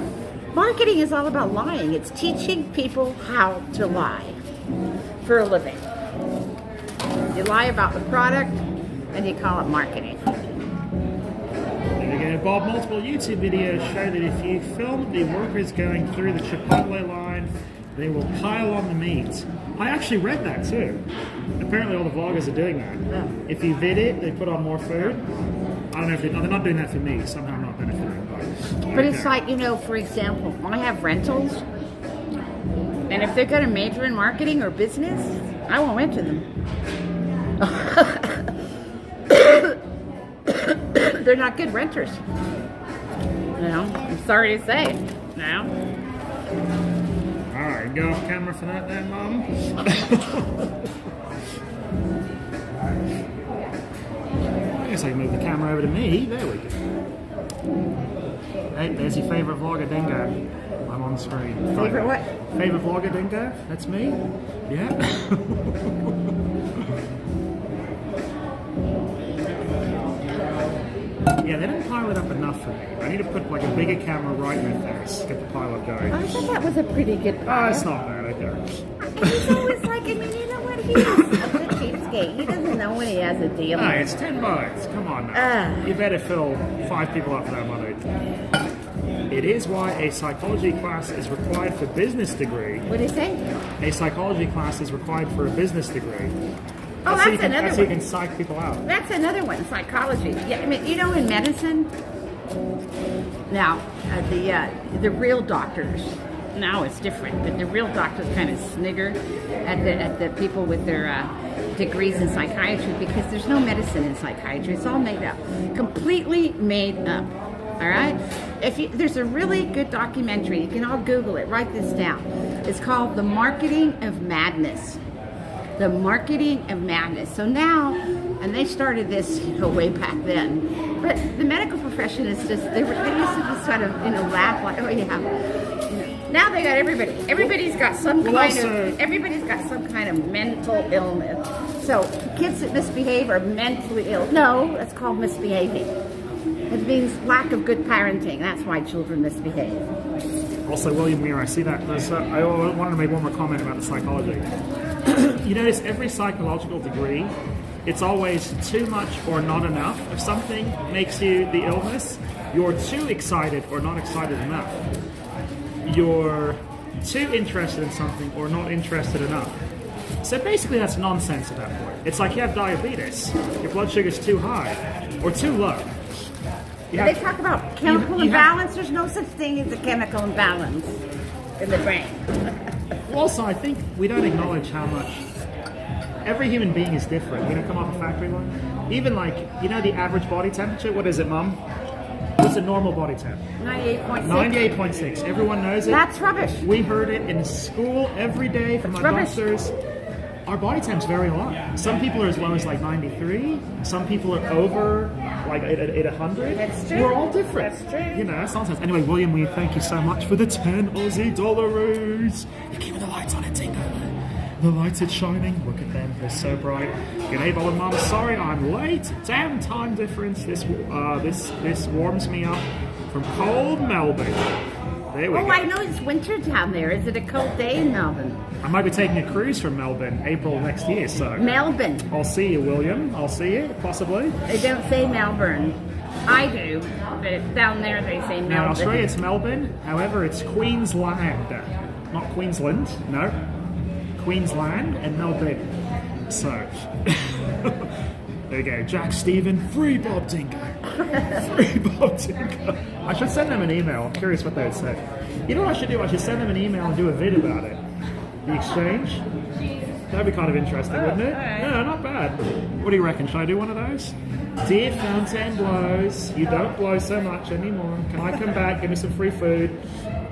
Marketing is all about lying. It's teaching people how to lie for a living. You lie about the product, and you call it marketing. There we go, Bob. Multiple YouTube videos show that if you film the workers going through the Chipotle line, they will pile on the meat. I actually read that too. Apparently all the vloggers are doing that. Yeah. If you vid it, they put on more food. I don't know if they're not doing that for me. Somehow I'm not benefiting. But it's like, for example, I have rentals, and if they're going to major in marketing or business, I won't rent to them. They're not good renters. I'm sorry to say. Alright, go off camera for that then, Mum. I guess I can move the camera over to me. There we go. Hey, there's your favourite vlogger, Dingo. I'm on screen. Favorite what? Favourite vlogger, Dingo? That's me? Yeah. Yeah, they didn't pile it up enough for me. I need to put like a bigger camera right in their face, get the pile up going. I thought that was a pretty good Oh, pile. it's not bad, okay. He's always like, you know what? He's a good cheapskate. He doesn't know when he has a deal. No, it's $10. Come on now. You better fill 5 people up for that money. It is why a psychology class is required for business degree. What do you say? A psychology class is required for a business degree. Oh, so that's another so you one. can psych people out. That's another one, psychology. Yeah, I mean, in medicine, now, the real doctors, now it's different, but the real doctors kind of snigger at the people with their degrees in psychiatry, because there's no medicine in psychiatry. It's all made up. Completely made up. All right? There's a really good documentary. You can all Google it. Write this down. It's called The Marketing of Madness. The Marketing of Madness. So now, and they started this way back then, but the medical profession is just, they used to just sort of, laugh like, oh yeah. Now they got everybody. Everybody's got some everybody's got some kind of mental illness. So kids that misbehave are mentally ill. No, that's called misbehaving. It means lack of good parenting. That's why children misbehave. Also, William Weir, I see that. I wanted to make one more comment about the psychology. You notice every psychological degree, it's always too much or not enough. If something makes you the illness, you're too excited or not excited enough. You're too interested in something or not interested enough. So basically that's nonsense at that point. It's like you have diabetes, your blood sugar's too high or too low. They talk about chemical imbalance. There's no such thing as a chemical imbalance in the brain. Also, I think we don't acknowledge how much every human being is different. We don't come off a factory line. Even the average body temperature. What is it, Mum? What's a normal body temp? 98.6. 98.6. Everyone knows it. That's rubbish. We heard it in school every day from our doctors. Our body temp's very low. Some people are as low as like 93. Some people are over like at 100. That's true. We're all different. That's true. That's nonsense. Anyway, William, we thank you so much for the 10 Aussie dollars. You're keeping the lights on it, Dingo. The lights are shining. Look at them. They're so bright. G'day, Bob and Mum. Sorry I'm late. Damn time difference. This warms me up from cold Melbourne. There we go. I know it's winter down there. Is it a cold day in Melbourne? I might be taking a cruise from Melbourne April next year, so... Melbourne. I'll see you, William. I'll see you, possibly. They don't say Melbourne. I do, but down there they say Melbourne. Now, in Australia it's Melbourne, however it's Queensland. Not Queensland, no. Queensland and Melbourne. So... there you go. Jack Stephen, free Bob Dingo. Free Bob Dingo. I should send them an email. I'm curious what they would say. You know what I should do? I should send them an email and do a vid about it. The exchange. That'd be kind of interesting, wouldn't it? alright. Yeah, not bad. What do you reckon? Should I do one of those? Dear Fontainebleaus, you don't blow so much anymore. Can I come back? Give me some free food.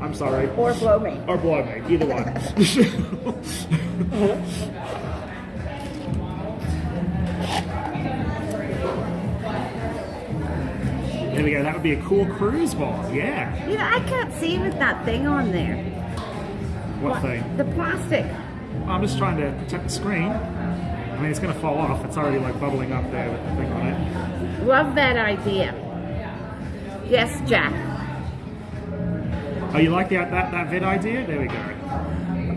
I'm sorry. Or blow me. Or blow me. Either one. There we go. That would be a cool cruise bar. Yeah. You know, I can't see with that thing on there. What thing? The plastic. I'm just trying to protect the screen. I mean, it's going to fall off. It's already like bubbling up there with the thing on it. Love that idea. Yes, Jack. Oh, you like that vid idea? There we go.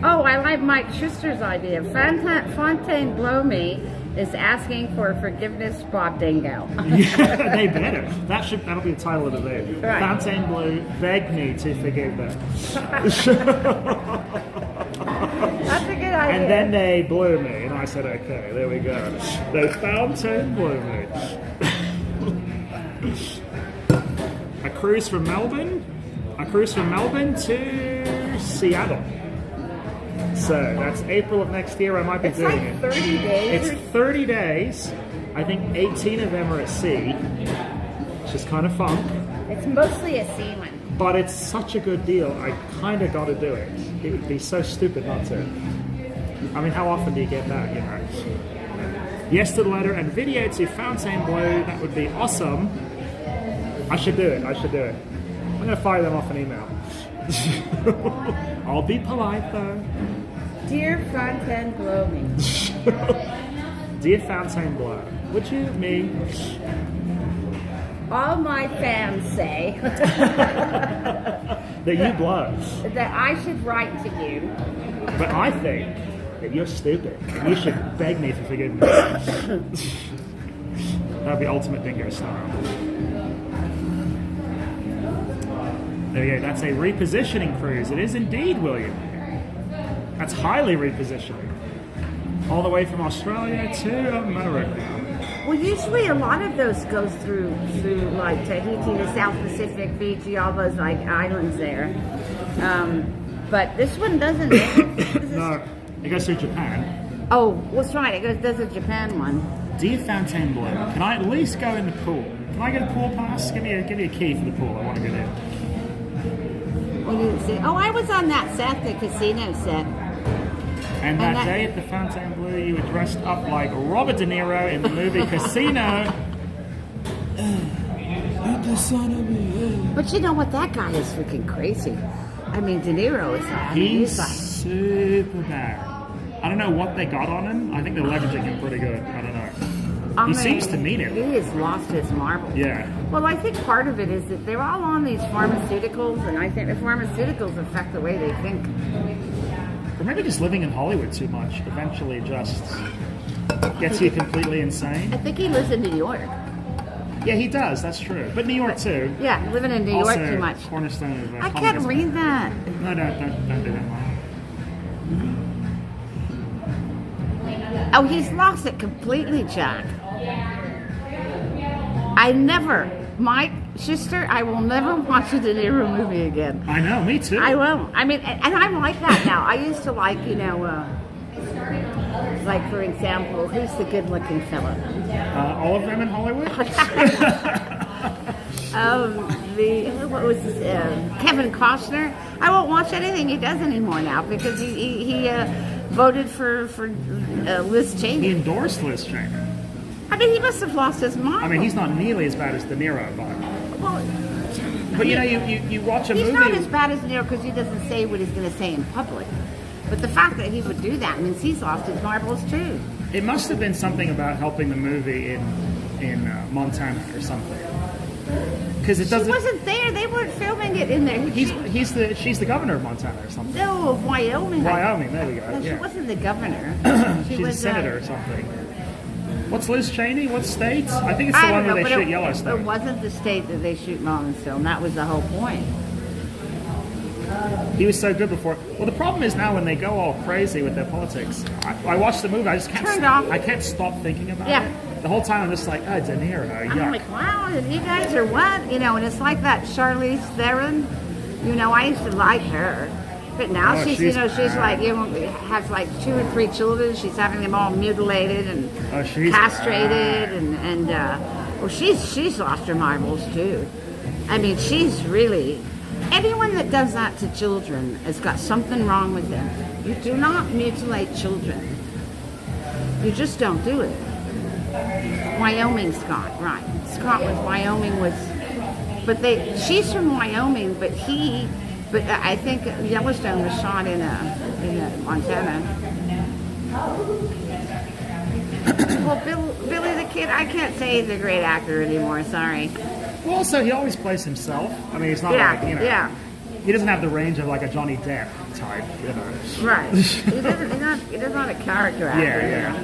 Oh, I like Mike Schuster's idea. Fontainebleau me is asking for forgiveness, Bob Dingo. Yeah, they better. That'll be the title of the vid. Right. Fontainebleau begged me to forgive them. That's a good idea. And then they blew me, and I said, okay, there we go. They Fontainebleau me. A cruise from Melbourne to Seattle. So that's April of next year. I might be It's doing like it. 30 days. It's 30 days. I think 18 of them are at sea, which is kind of fun. It's mostly a sea one. But it's such a good deal. I kind of got to do it. It would be so stupid not to. I mean, how often do you get that? You know. Yes to the letter and video to Fontainebleau. That would be awesome. I should do it. I'm gonna fire them off an email. I'll be polite though. Dear Fontainebleau me. Dear Fontainebleau, would you, me? All my fans say That you blow. that I should write to you. But I think that you're stupid. And you should beg me for forgiveness. That would be ultimate Dingo style. There we go. That's a repositioning cruise. It is indeed, William. That's highly repositioning. All the way from Australia to America. Well, usually a lot of those goes through like Tahiti, the South Pacific, Fiji, all those like islands there. But this one doesn't. This is- No, it goes through Japan. Oh, what's right? It does a Japan one. Dear Fontainebleau, can I at least go in the pool? Can I get a pool pass? Give me a key for the pool. I want to get in. You didn't see. Oh, I was on that set, the casino set. And that day at the Fontainebleau, you were dressed up like Robert De Niro in the movie Casino. But you know what? That guy is freaking crazy. I mean, De Niro is. He's like. super bad. I don't know what they got on him. I think they're leveraging him pretty good. I don't know. He seems to mean it. He has lost his marbles. Yeah. Well, I think part of it is that they're all on these pharmaceuticals, and I think the pharmaceuticals affect the way they think. Or maybe just living in Hollywood too much eventually just gets you completely insane. I think he lives in New York. Yeah, he does. That's true. But New York too. Yeah, living in New York Also, too much. Cornerstone of I can't read that. No, don't do that. Oh, he's lost it completely, Jack. Mike Schuster, I will never watch a De Niro movie again. I know, me too. I won't. I mean, and I'm like that now. I used to like, like for example, who's the good-looking fella? All of them in Hollywood? What was this? Kevin Costner. I won't watch anything he does anymore now because he voted for Liz He Cheney. endorsed Liz Cheney. I mean, he must have lost his mind. I mean, he's not nearly as bad as De Niro, Well, but you know, you watch a he's movie. not as bad as De Niro because he doesn't say what he's going to say in public. But the fact that he would do that means he's lost his marbles too. It must have been something about helping the movie in Montana or something. Because it She doesn't. wasn't there. They weren't filming it in there. She's the governor of Montana or something. No, of Wyoming. Wyoming, there we go. No, she Yeah. wasn't the governor. She's was a senator or something. What's Liz Cheney? What state? I think it's I the one don't where know, they but shoot Yellowstone. It wasn't the state that they shoot Yellowstone. That was the whole point. He was so good before. Well, the problem is now when they go all crazy with their politics. I watched the movie. I just can't. Turned off. I can't stop thinking about Yeah. it. The whole time I'm just like, oh, De Niro, yuck. I'm like, wow, you guys are what? And it's like that Charlize Theron. I used to like her. But now Oh, she's she's she's like, has like 2 or 3 children. She's having them all mutilated and castrated, and well, she's lost her marbles too. I mean, she's really. Anyone that does that to children has got something wrong with them. You do not mutilate children. You just don't do it. Wyoming Scott, right? Scott was Wyoming but she's from Wyoming, but I think Yellowstone was shot in Montana. Well, Billy the Kid, I can't say he's a great actor anymore. Sorry. Well, also he always plays himself. I mean, he's not he doesn't have the range of like a Johnny Depp type, Right. He doesn't have a character actor. Yeah.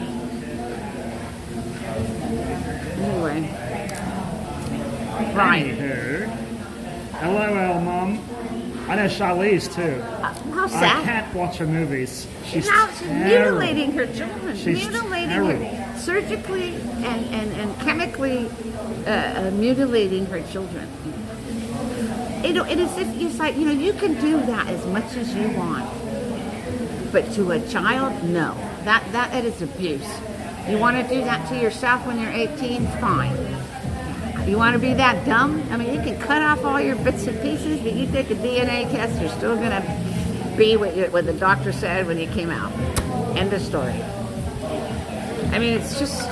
Anyway. Right. Anywho, LOL, Mum. I know Charlize too. How sad. I can't watch her movies. She's mutilating her children. She's terrible. Her surgically and chemically mutilating her children. It is it's like, you can do that as much as you want. But to a child, no. That is abuse. You want to do that to yourself when you're 18, fine. You want to be that dumb? I mean, you can cut off all your bits and pieces, but you take a DNA test, you're still going to be what the doctor said when you came out. End of story. I mean, it's just...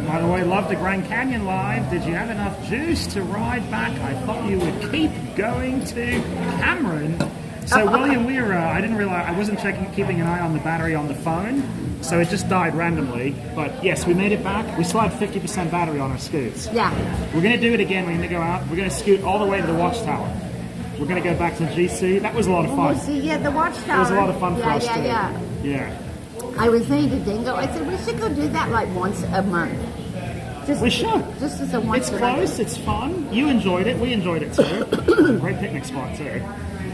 By the way, love the Grand Canyon Live. Did you have enough juice to ride back? I thought you would keep going to Cameron. So William Weir, I didn't realize, I wasn't keeping an eye on the battery on the phone, so it just died randomly. But yes, we made it back. We still had 50% battery on our scoots. Yeah. We're going to do it again. We're going to go out. We're going to scoot all the way to the Watchtower. We're going to go back to GC. That was a lot of fun. The Watchtower. It was a lot of fun for us too. Yeah. I was saying to Dingo, I said, we should go do that like once a month. We should. Just as a once. It's close. It's fun. You enjoyed it. We enjoyed it too. Great picnic spot too.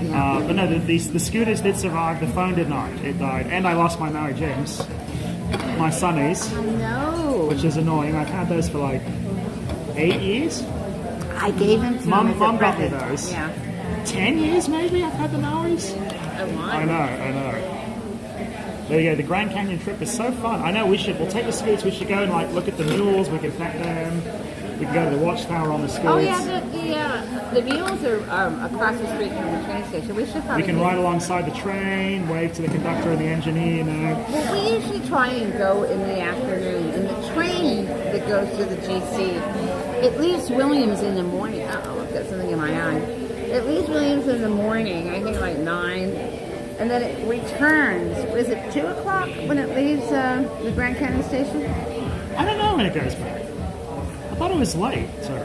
Yeah. But no, the scooters did survive. The phone did not. It died. And I lost my Mary James. My Sunnies. I know. Which is annoying. I've had those for like 8 years. I gave them to Mum got me those. Yeah. 10 years maybe I've had the Maoris. I know. There you go. The Grand Canyon trip is so fun. I know we'll take the scoots. We should go and like look at the mules. We can pet them. We can go to the Watchtower on the scoots. Oh yeah, the mules are across the street from the train station. We should probably. We can ride alongside the train, wave to the conductor and the engineer. Well, we usually try and go in the afternoon. And the train that goes to the GC, it leaves Williams in the morning. Uh-oh, I've got something in my eye. It leaves Williams in the morning. I think like 9. And then it returns. Is it 2 o'clock when it leaves the Grand Canyon station? I don't know when it goes back. I thought it was late. So,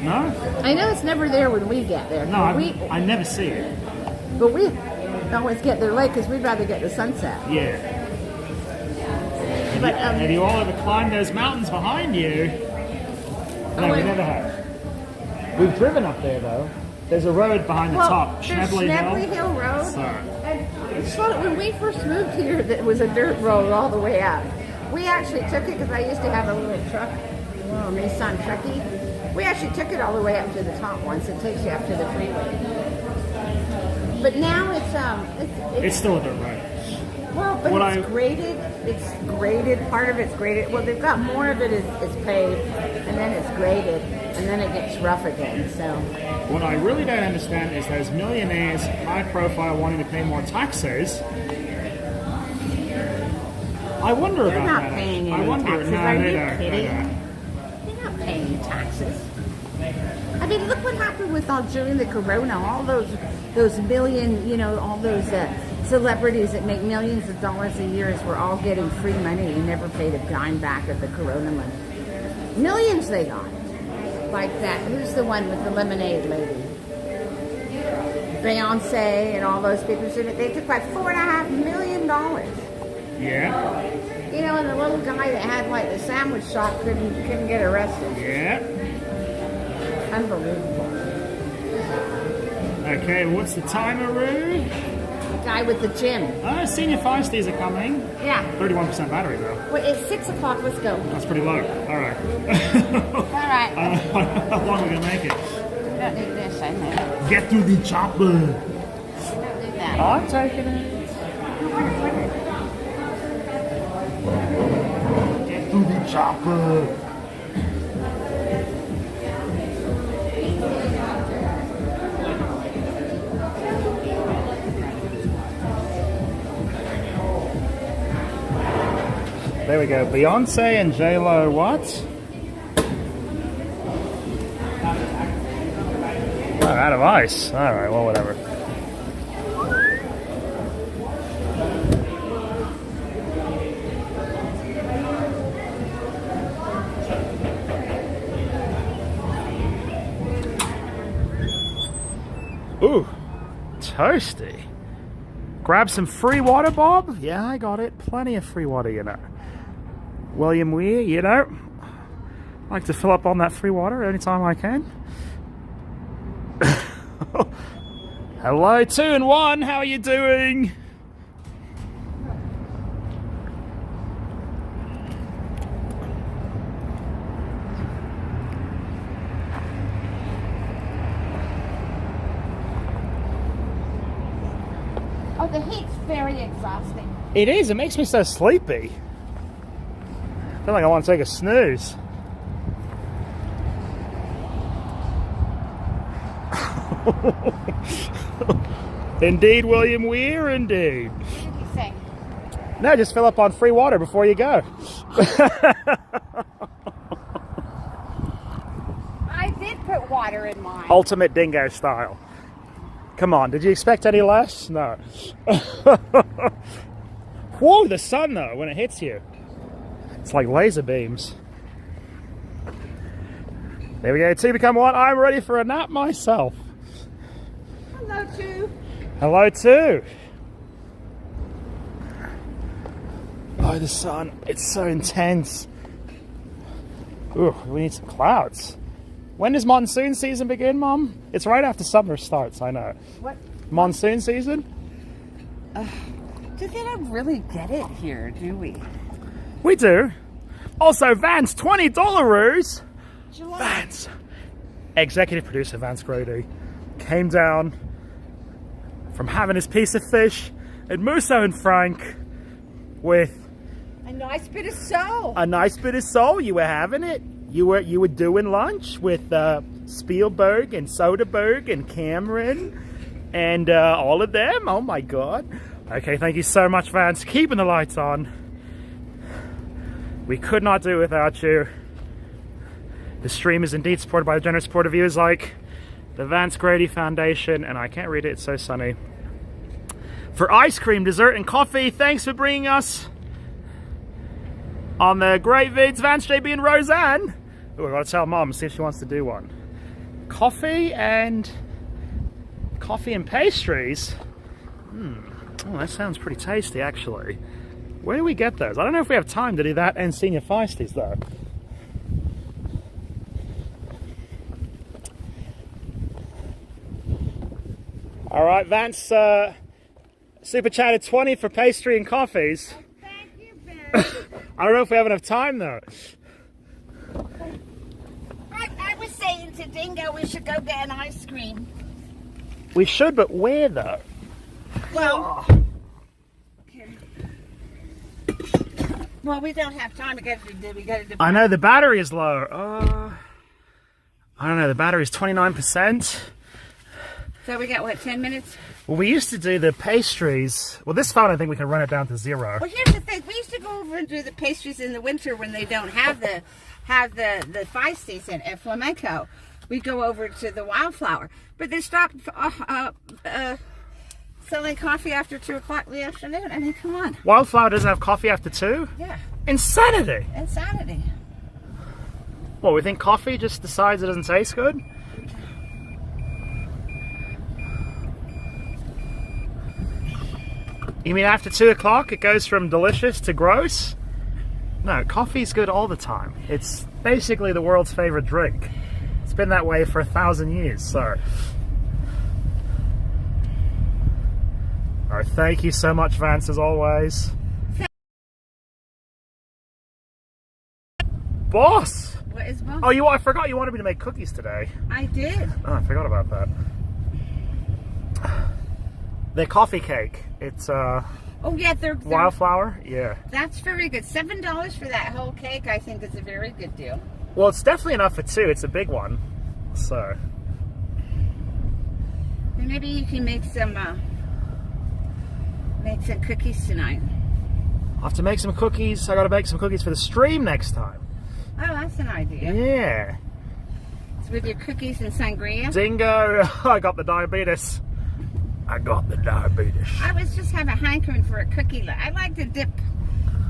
no? I know it's never there when we get there. No, I never see it. But we always get there late because we'd rather get the sunset. Yeah. Have you all ever climbed those mountains behind you? No, we never have. We've driven up there though. There's a road behind the top, Schnebley Hill Road. So. And when we first moved here, it was a dirt road all the way up. We actually took it because I used to have a little truck, a little Nissan Truckie. We actually took it all the way up to the top once. It takes you up to the freeway. But now it's still a dirt road. Well, but it's graded. It's graded. Part of it's graded. Well, they've got more of it is paved, and then it's graded, and then it gets rough again. So. What I really don't understand is those millionaires, high profile, wanting to pay more taxes. I wonder They're about not that. Paying I wonder. Taxes. No, Are they you don't. kidding? They They're not paying taxes. I mean, look what happened with during the Corona. All those million, all those celebrities that make millions of dollars a year were all getting free money and never paid a dime back of the Corona money. Millions they got. Like that. Who's the one with the lemonade lady? Beyonce and all those people. They took like $4.5 million. Yeah. And the little guy that had like the sandwich shop couldn't get arrested. Yeah. Unbelievable. Okay, what's the timer, Roo? The guy with the gym. Senior Feisties are coming. Yeah. 31% battery though. Well, it's 6 o'clock. Let's go. That's pretty low. All right. All right. How long are we gonna make it? I don't need this. I know. Get to the chopper. I'm taking it. Get to the chopper. There we go. Beyonce and J-Lo what? Oh, out of ice. Alright, well, whatever. Ooh, toasty. Grab some free water, Bob? Yeah, I got it. Plenty of free water, you know. William Weir, you know. I like to fill up on that free water anytime I can. Hello, 2 and 1. How are you doing? Oh, the heat's very exhausting. It is. It makes me so sleepy. I feel like I want to take a snooze. Indeed, William Weir, indeed. What did you say? No, just fill up on free water before you go. I did put water in mine. Ultimate Dingo style. Come on, did you expect any less? No. Whoa, the sun though, when it hits you. It's like laser beams. There we go, 2 become 1. I'm ready for a nap myself. Hello, too. Hello, 2. Oh, the sun, it's so intense. Ooh, we need some clouds. When does monsoon season begin, Mom? It's right after summer starts, I know. What? Monsoon season? They don't really get it here, do we? We do. Also, Vance, $20. July. Vance. Executive producer Vance Grody came down from having his piece of fish at Musso and Frank with A nice bit of salt. a nice bit of soul. You were having it. You were doing lunch with Spielberg and Soderbergh and Cameron and all of them. Oh my God. Okay, thank you so much, Vance. Keeping the lights on. We could not do it without you. The stream is indeed supported by the generous support of viewers like the Vance Grady Foundation, and I can't read it, it's so sunny. For ice cream, dessert, and coffee, thanks for bringing us on the great vids, Vance, JB, and Roseanne. Ooh, I've got to tell Mom, see if she wants to do one. Coffee and pastries. Oh, that sounds pretty tasty, actually. Where do we get those? I don't know if we have time to do that and senior feisties, though. All right, Vance, super chatted 20 for pastry and coffees. Thank you, Ben. I don't know if we have enough time, though. I was saying to Dingo we should go get an ice cream. We should, but where, though? Well, well, we don't have time to get to. We got to. I know the battery is low. I don't know. The battery is 29%. So we got what, 10 minutes? Well, we used to do the pastries. Well, this phone, I think we can run it down to 0. Well, here's the thing. We used to go over and do the pastries in the winter when they don't have the feisties at Flamenco. We go over to the Wildflower, but they stopped selling coffee after 2 o'clock in the afternoon. I mean, come on. Wildflower doesn't have coffee after 2? Yeah. Insanity. Insanity. Well, we think coffee just decides it doesn't taste good? You mean after 2 o'clock it goes from delicious to gross? No, coffee's good all the time. It's basically the world's favorite drink. It's been that way for 1,000 years, so. Alright, thank you so much, Vance, as always. Boss! What is wrong? Oh, I forgot you wanted me to make cookies today. I did. Oh, I forgot about that. Their coffee cake. It's Oh yeah, they're wildflower. Yeah. That's very good. $7 for that whole cake, I think, is a very good deal. Well, it's definitely enough for two. It's a big one. So. And maybe you can make some cookies tonight. I'll have to make some cookies. I got to make some cookies for the stream next time. Oh, that's an idea. Yeah. It's with your cookies and sangria. Dingo. I got the diabetes. I got the diabetes. I was just have a hankering for a cookie. I like to dip.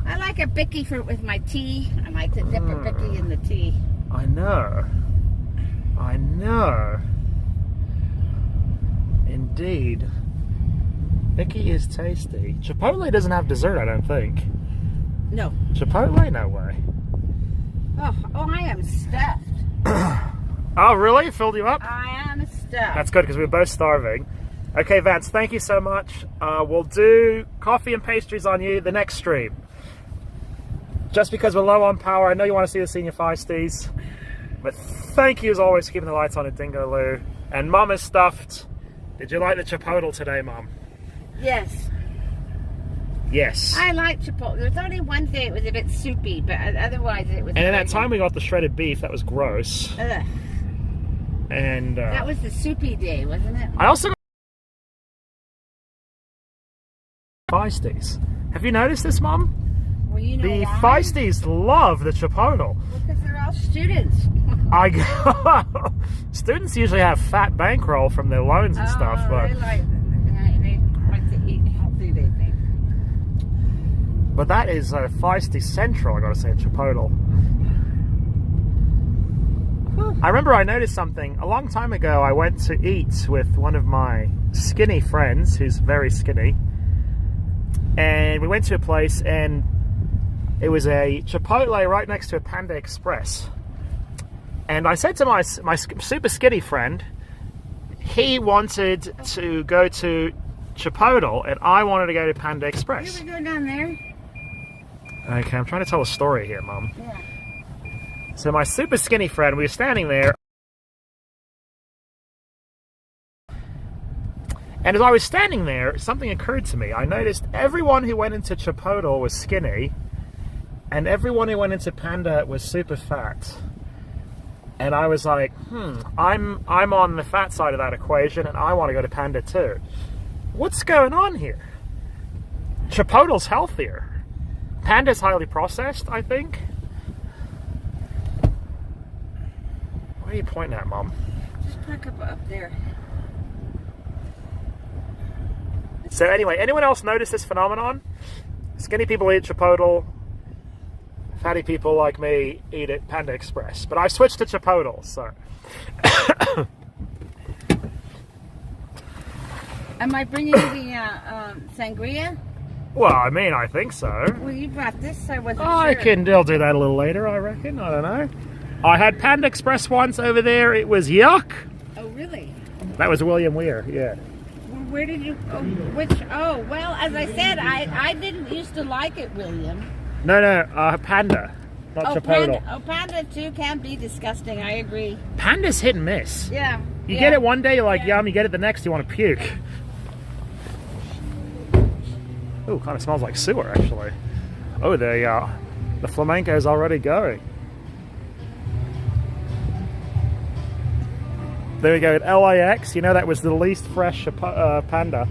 I like a bicky with my tea. I like to dip a bicky in the tea. I know. I know. Indeed. Bicky is tasty. Chipotle doesn't have dessert, I don't think. No. Chipotle? No way. Oh, I am stuffed. Oh, really? Filled you up? I am stuffed. That's good, because we're both starving. Okay, Vance, thank you so much. We'll do coffee and pastries on you the next stream. Just because we're low on power, I know you want to see the senior feisties. But thank you as always for keeping the lights on at Dingo Lou. And Mum is stuffed. Did you like the Chipotle today, Mum? Yes. Yes. I like Chipotle. There's only one day it was a bit soupy, but otherwise it was. And at that time we got the shredded beef. That was gross. Ugh. And That was the soupy day, wasn't it? I also got feisties. Have you noticed this, Mum? Well, you know The why? feisties love the Chipotle. Well, because they're all students. Students usually have fat bankroll from their loans and stuff, but They like to eat healthy, they think. but that is feisty central. I gotta say, Chipotle. I remember I noticed something a long time ago. I went to eat with one of my skinny friends, who's very skinny, and we went to a place, and it was a Chipotle right next to a Panda Express. And I said to my super skinny friend, he wanted to go to Chipotle, and I wanted to go to Panda Express. Here we go down there. Okay, I'm trying to tell a story here, Mum. Yeah. So my super skinny friend, we were standing there, and as I was standing there, something occurred to me. I noticed everyone who went into Chipotle was skinny, and everyone who went into Panda was super fat. And I was like, I'm on the fat side of that equation, and I want to go to Panda too. What's going on here? Chipotle's healthier. Panda's highly processed, I think. What are you pointing at, Mom? Just park up there. So anyway, anyone else notice this phenomenon? Skinny people eat Chipotle. Fatty people like me eat at Panda Express. But I switched to Chipotle, so. Am I bringing you the sangria? Well, I mean, I think so. Well, you brought this, I wasn't I sure. can. I'll do that a little later, I reckon. I don't know. I had Panda Express once over there. It was yuck. Oh, really? That was William Weir, yeah. Well, where did you, well, as I said, I didn't used to like it, William. No, Panda, not Chipotle. Panda too can be disgusting, I agree. Panda's hit and miss. Yeah. You get it one day, you're like, yum. You get it the next, you want to puke. Oh, kind of smells like sewer, actually. Oh, the flamenco's already going. There we go, at LAX. You know, that was the least fresh Panda.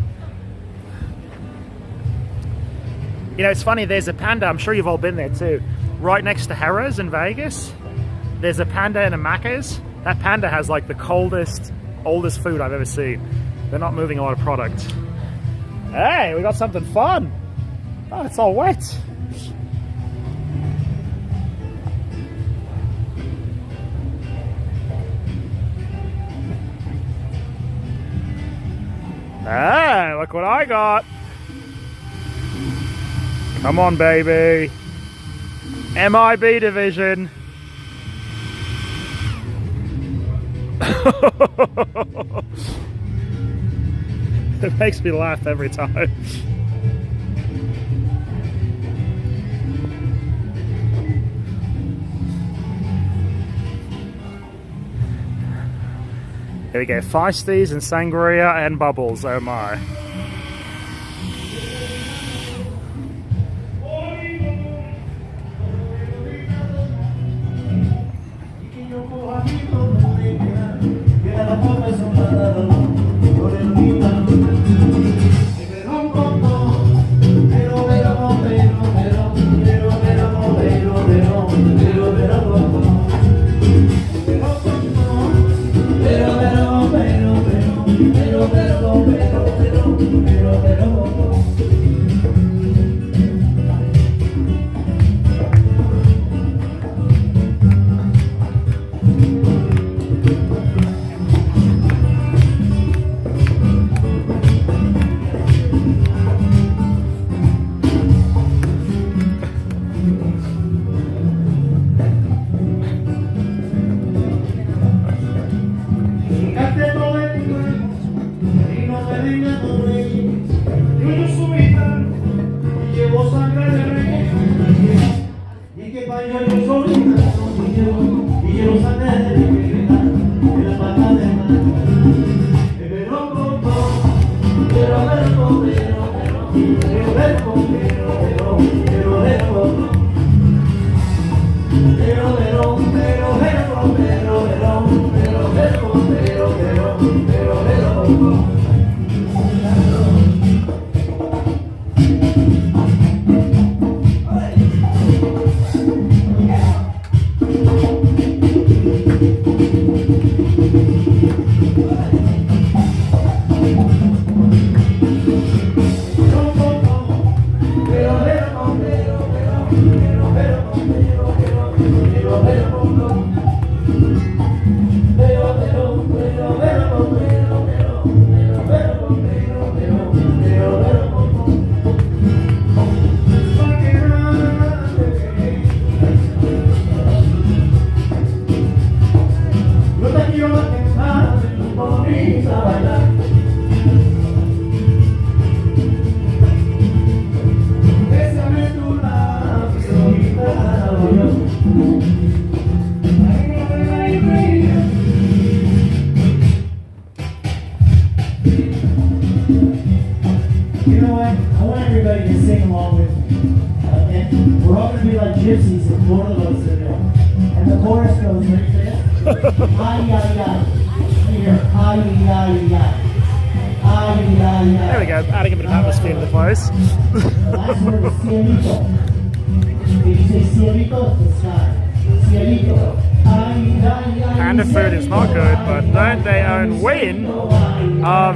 You know, it's funny, there's a Panda, I'm sure you've all been there too, right next to Harrah's in Vegas. There's a Panda and a Macca's. That Panda has like the coldest, oldest food I've ever seen. They're not moving a lot of product. Hey, we got something fun. Oh, it's all wet. Hey, look what I got. Come on, baby. MIB division. It makes me laugh every time. Here we go, feisties and sangria and bubbles, oh my. You know what? I want everybody to sing along with me. And we're all going to be like gypsies in Florida, Sedona. And the chorus goes, ready for this? Ay, ay, ay. Here, ay, ay, ay. Ay, ay, ay. There we go, adding a bit of atmosphere to the place. The last word is cielito. If you say cielito, it's the sky. Cielito. Ay, ay, ay. And the food is not good, but don't they own Wynn?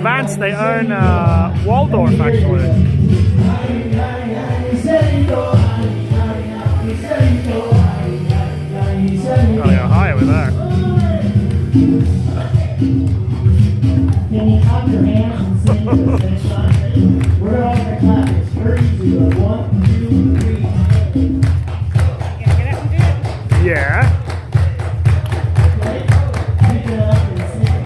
Vance, they own Waldorf actually. Gotta go higher with that. Can you clap your hands and sing to the next song? We're all gonna clap. It's very easy. 1, 2, 3. Yeah. Okay? Pick it up and sing.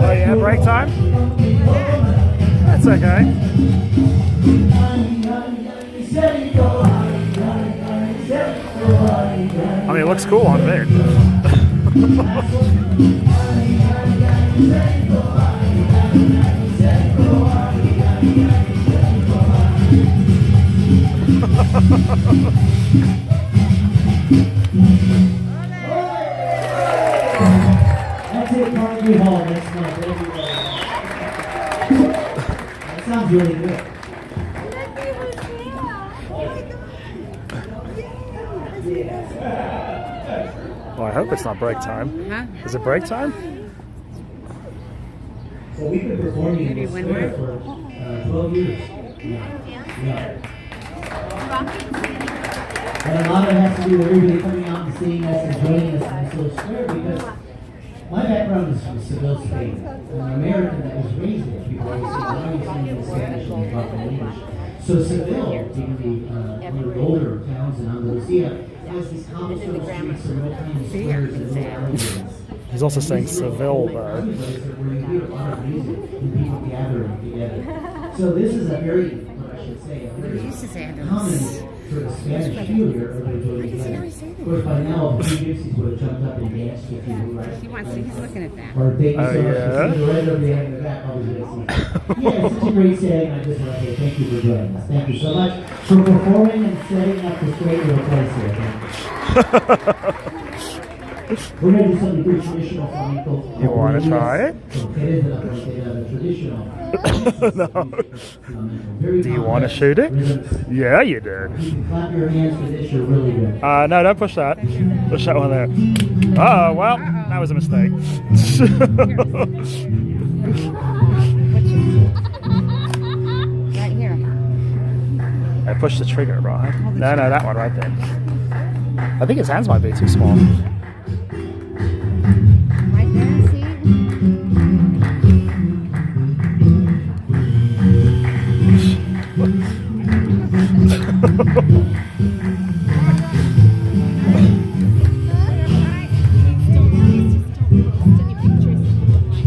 Oh yeah, break time? That's okay. I mean, it looks cool on there. That's it, Carnegie Hall next month, everybody. That sounds really good. Well, I hope it's not break time. Huh? Is it break time? So we've been performing in this square for 12 years. Yeah. And a lot of it has to do with everybody coming out and seeing us and joining us in this little square because my background is from Seville, Spain. I'm an American that was raised there. People always say, why are you singing in Spanish and you're talking English? So Seville, being one of the older towns in Andalusia, has these cobblestone streets and real tiny squares and little alleyways. He's also saying Seville though. Where you hear a lot of music and people gathering together. So this is a very, what I should say, say a What very uses Adams? common sort of Spanish peculiar urban joy because, of course, by now, the few gypsies would have jumped up and danced with you, right? He's looking at that. Or thank you so much yeah? for sitting right over the end of that, all the gypsies. Yeah, it's such a great setting. I just want to say thank you for joining us. Thank you so much for performing and setting up this great little place here. Thank you. We're going to do something pretty traditional flamenco. You want to try it? No. Do you want to shoot it? Yeah, you do. You can clap your hands for this, you're really good. No, don't push that. Push that one there. Oh, well, that was a mistake. Right here. I pushed the trigger, right? No, that one right there. I think his hands might be too small. Right there, see?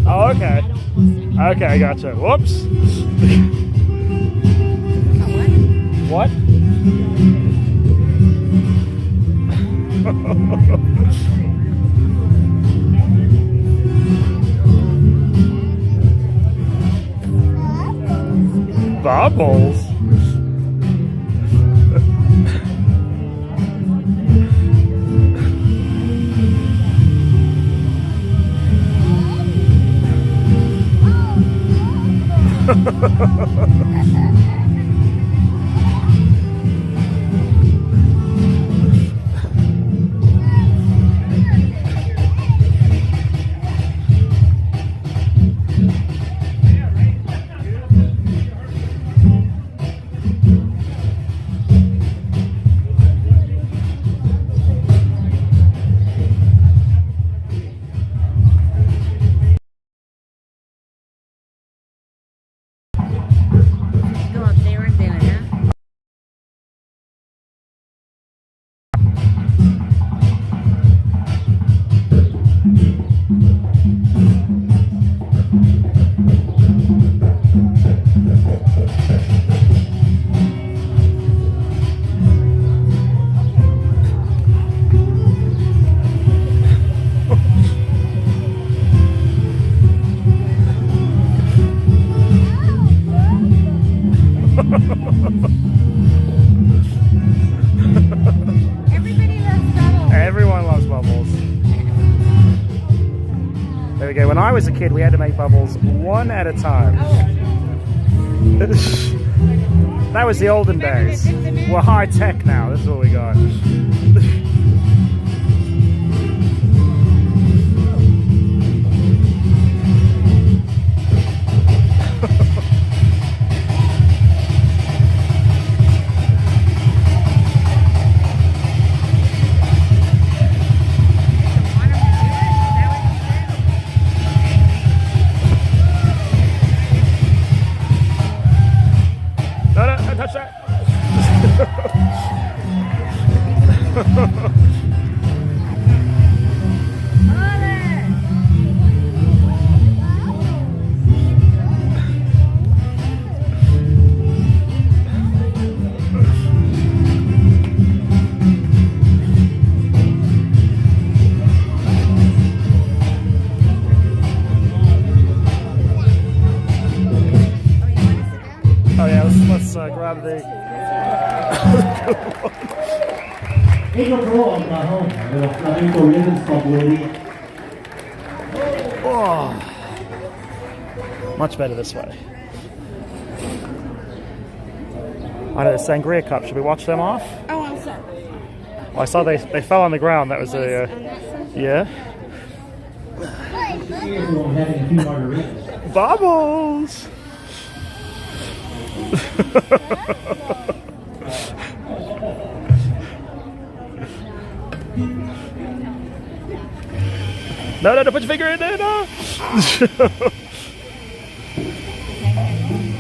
Oh, okay. Okay, I gotcha. Whoops. What? Bubbles. Go up there and do it, huh? Everybody loves bubbles. Everyone loves bubbles. There we go. When I was a kid, we had to make bubbles one at a time. That was the olden days. We're high tech now. This is what we got. No, don't touch that. Oh yeah, let's grab the. Oh, much better this way. I know the Sangria cup. Should we watch them off? Oh, I'm sorry. Oh, I saw they fell on the ground. That was a yeah. Bubbles. No, don't put your finger in there, no.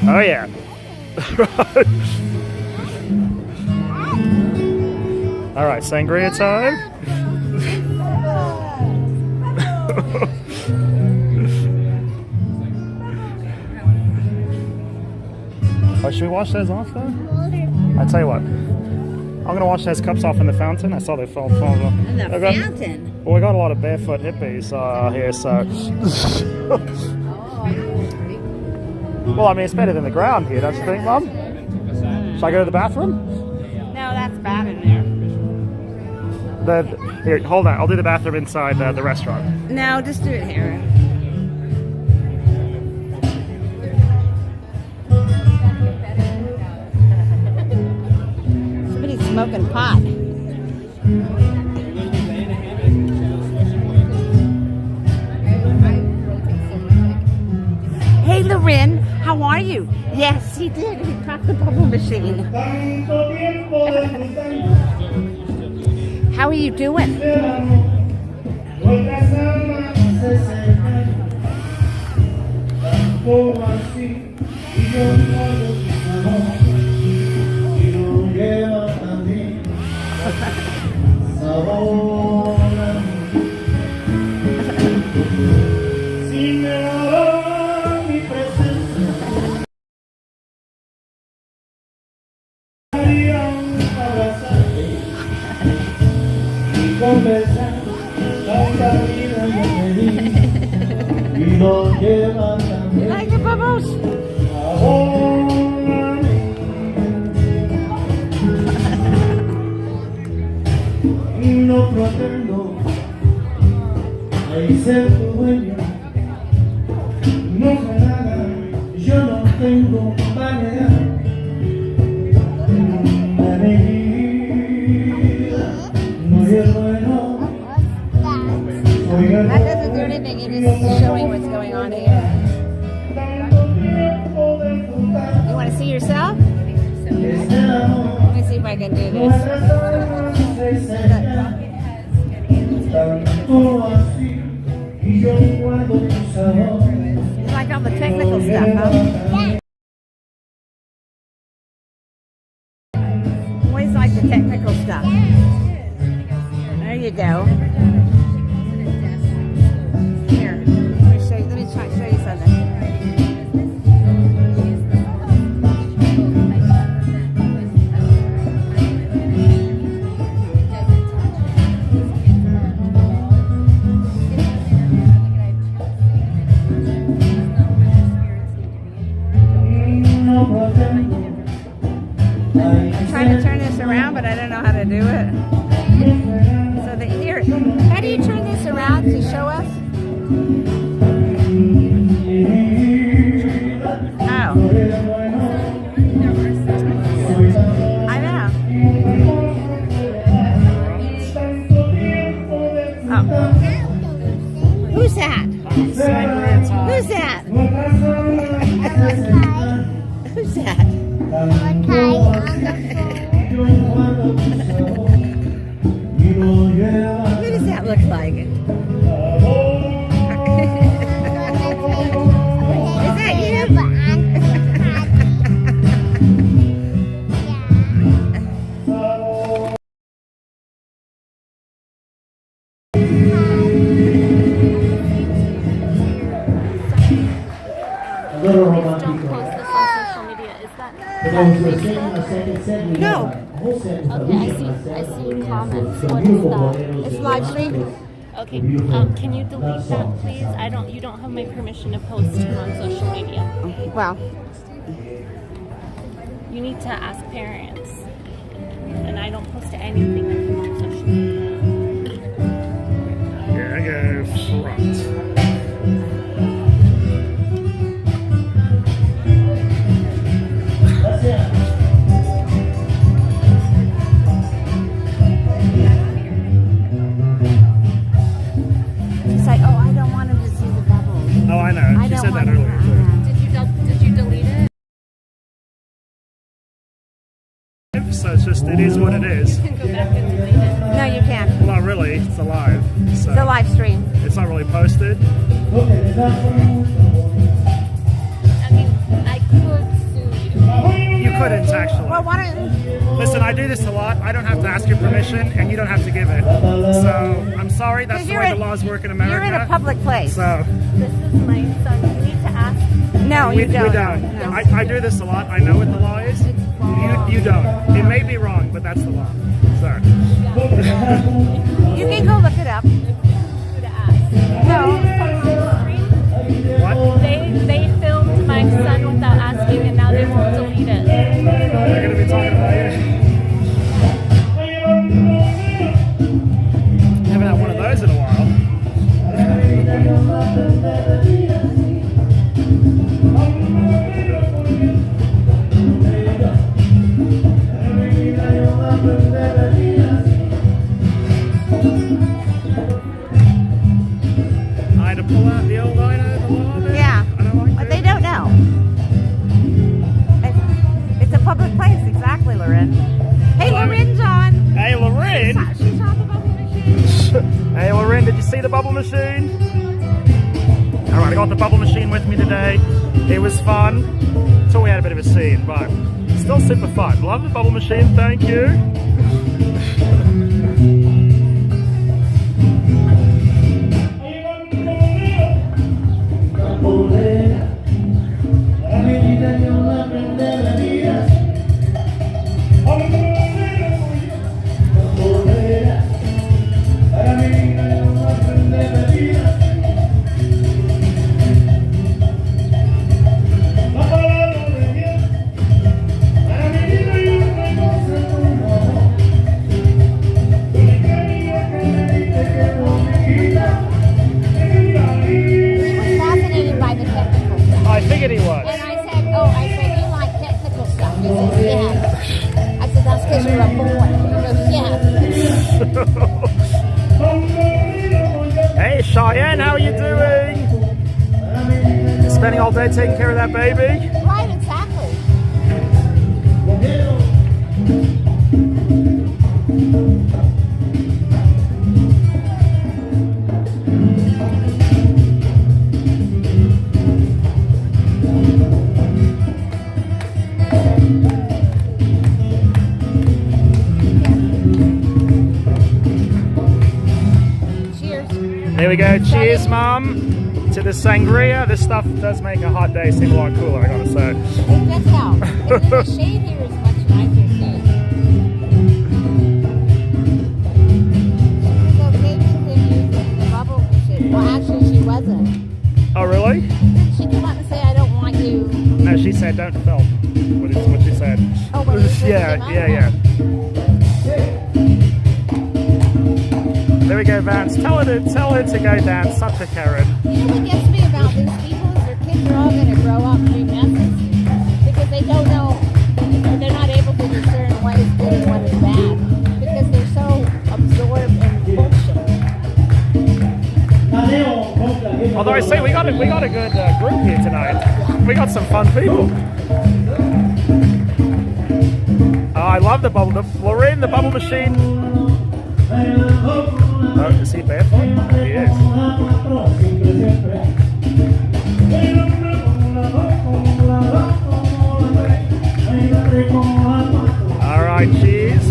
Oh yeah. All right, Sangria time. Oh, should we wash those off though? I tell you what, I'm gonna wash those cups off in the fountain. I saw they fell. In the fountain. Well, we got a lot of barefoot hippies here, so. Well, I mean, it's better than the ground here, don't you think, Mum? Should I go to the bathroom? No, that's bad in there. Here, hold on. I'll do the bathroom inside the restaurant. No, just do it here. Somebody's smoking pot. Hey, Loren, how are you? Yes, he did. He caught the bubble machine. How are you doing? You like the bubbles? No pretendo ser tu dueño, no sé nada, yo no tengo manera de mi vida, no es bueno. That doesn't do anything, you're just showing what's going on here. You want to see yourself? Let me see if I can do this. You like all the technical stuff, huh? Always like the technical stuff. There you go. Here, let me show you something. I'm trying to turn this around, but I don't know how to do it. So here, how do you turn this around to show us? Oh. I know. Oh. Who's that? Who's that? Who's that? What does that look like? Is that you? No. Okay, I see comments. What is that? It's live stream. Okay, can you delete that, please? You don't have my permission to post him on social media. Well, You need to ask parents. And I don't post anything of him on social media. Here I go, front. she's like, oh, I don't want him to see the bubbles. Oh, I know. She said that earlier too. Did you delete it? So it's just, it is what it is. You can go back and delete it. No, you can't. Well, not really. It's alive. So It's a live stream. it's not really posted. I mean, I could sue you. You couldn't actually. Well, why don't Listen, I do this a lot. I don't have to ask your permission, and you don't have to give it. So I'm sorry. That's the way the laws work in America. You're in a public place. So This is my son. You need to ask. No, you We don't. don't. No. I do this a lot. I know what the law is. You don't. It may be wrong, but that's the law. So. You can go look it up. No. What? They filmed my son without asking, and now they won't delete it. They're going to be talking about you. Haven't had one of those in a while. I had to pull out the old I know the law there. Yeah. I don't like But doing they don't know. It's a public place, exactly, Loren. Hey, Loren, John. Hey, Lorraine. She saw the bubble machine. Hey, Lorraine, did you see the bubble machine? All right, I got the bubble machine with me today. It was fun. So we had a bit of a scene, but still super fun. Love the bubble machine. Thank you. He was fascinated by the technical stuff. I figured he was. And I said, you like technical stuff? He says, yes. I said, that's because you're a boy. He goes, yes. Hey, Cheyenne, how are you doing? You spending all day taking care of that baby? Right, exactly. Cheers. There we go. Cheers, Mum, to the sangria. This stuff does make a hot day seem a lot cooler, I gotta say. It does help. And the shade here is much nicer shade. She was okay with him using the bubble machine. Well, actually, she wasn't. Oh, really? Didn't she come up and say, I don't want you? No, she said don't film. What she said. Oh, when you first Yeah, came out? yeah. There we go, Vance. Tell her to go dance. Such a Karen. You know what gets me about these people is their kids are all going to grow up and be messes because they don't know, or they're not able to discern what is good and what is bad because they're so absorbed in bullshit. Although I say we got a good group here tonight. We got some fun people. Oh, I love the bubble. Lorraine, the bubble machine. Oh, is he barefoot? He is. All right, cheers.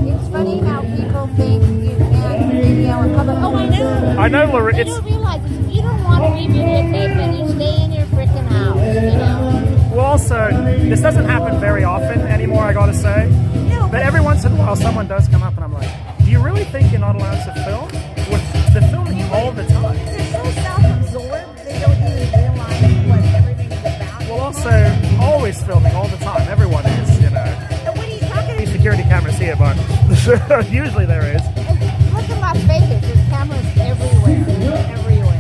It's funny how people think you can't video in public. Oh, I know. I know, Lorraine. They It's don't realize if you don't want to be videotaped, then you stay in your freaking house, you know? well, also this doesn't happen very often anymore. I gotta say. But every once in a while, someone does come up, and I'm like, "Do you really think you're not allowed to film?" They're filming all the time. They're so self-absorbed, they don't even realize what everything is about. Well, also always filming all the time. Everyone is, you know. And what are you talking These security cameras here, but usually there is. Look at Las Vegas. There's cameras everywhere. Everywhere.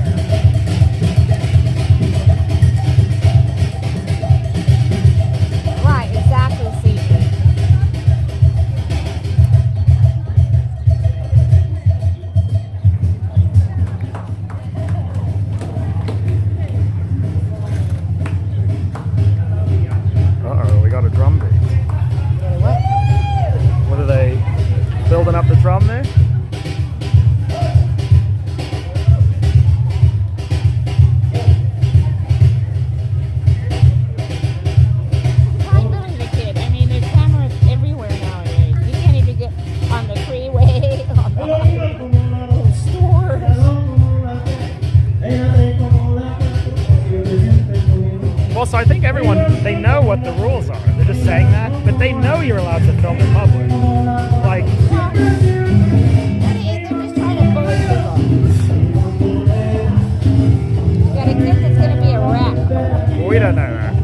Right, exactly, see. Uh-oh, we got a drum beat. What are they building up the drum there? Also, I think everyone, they know what the rules are. They're just saying that, but they know you're allowed to film in public. Like, They're just trying to bully people. You got a kid that's going to be a wreck. we don't know that.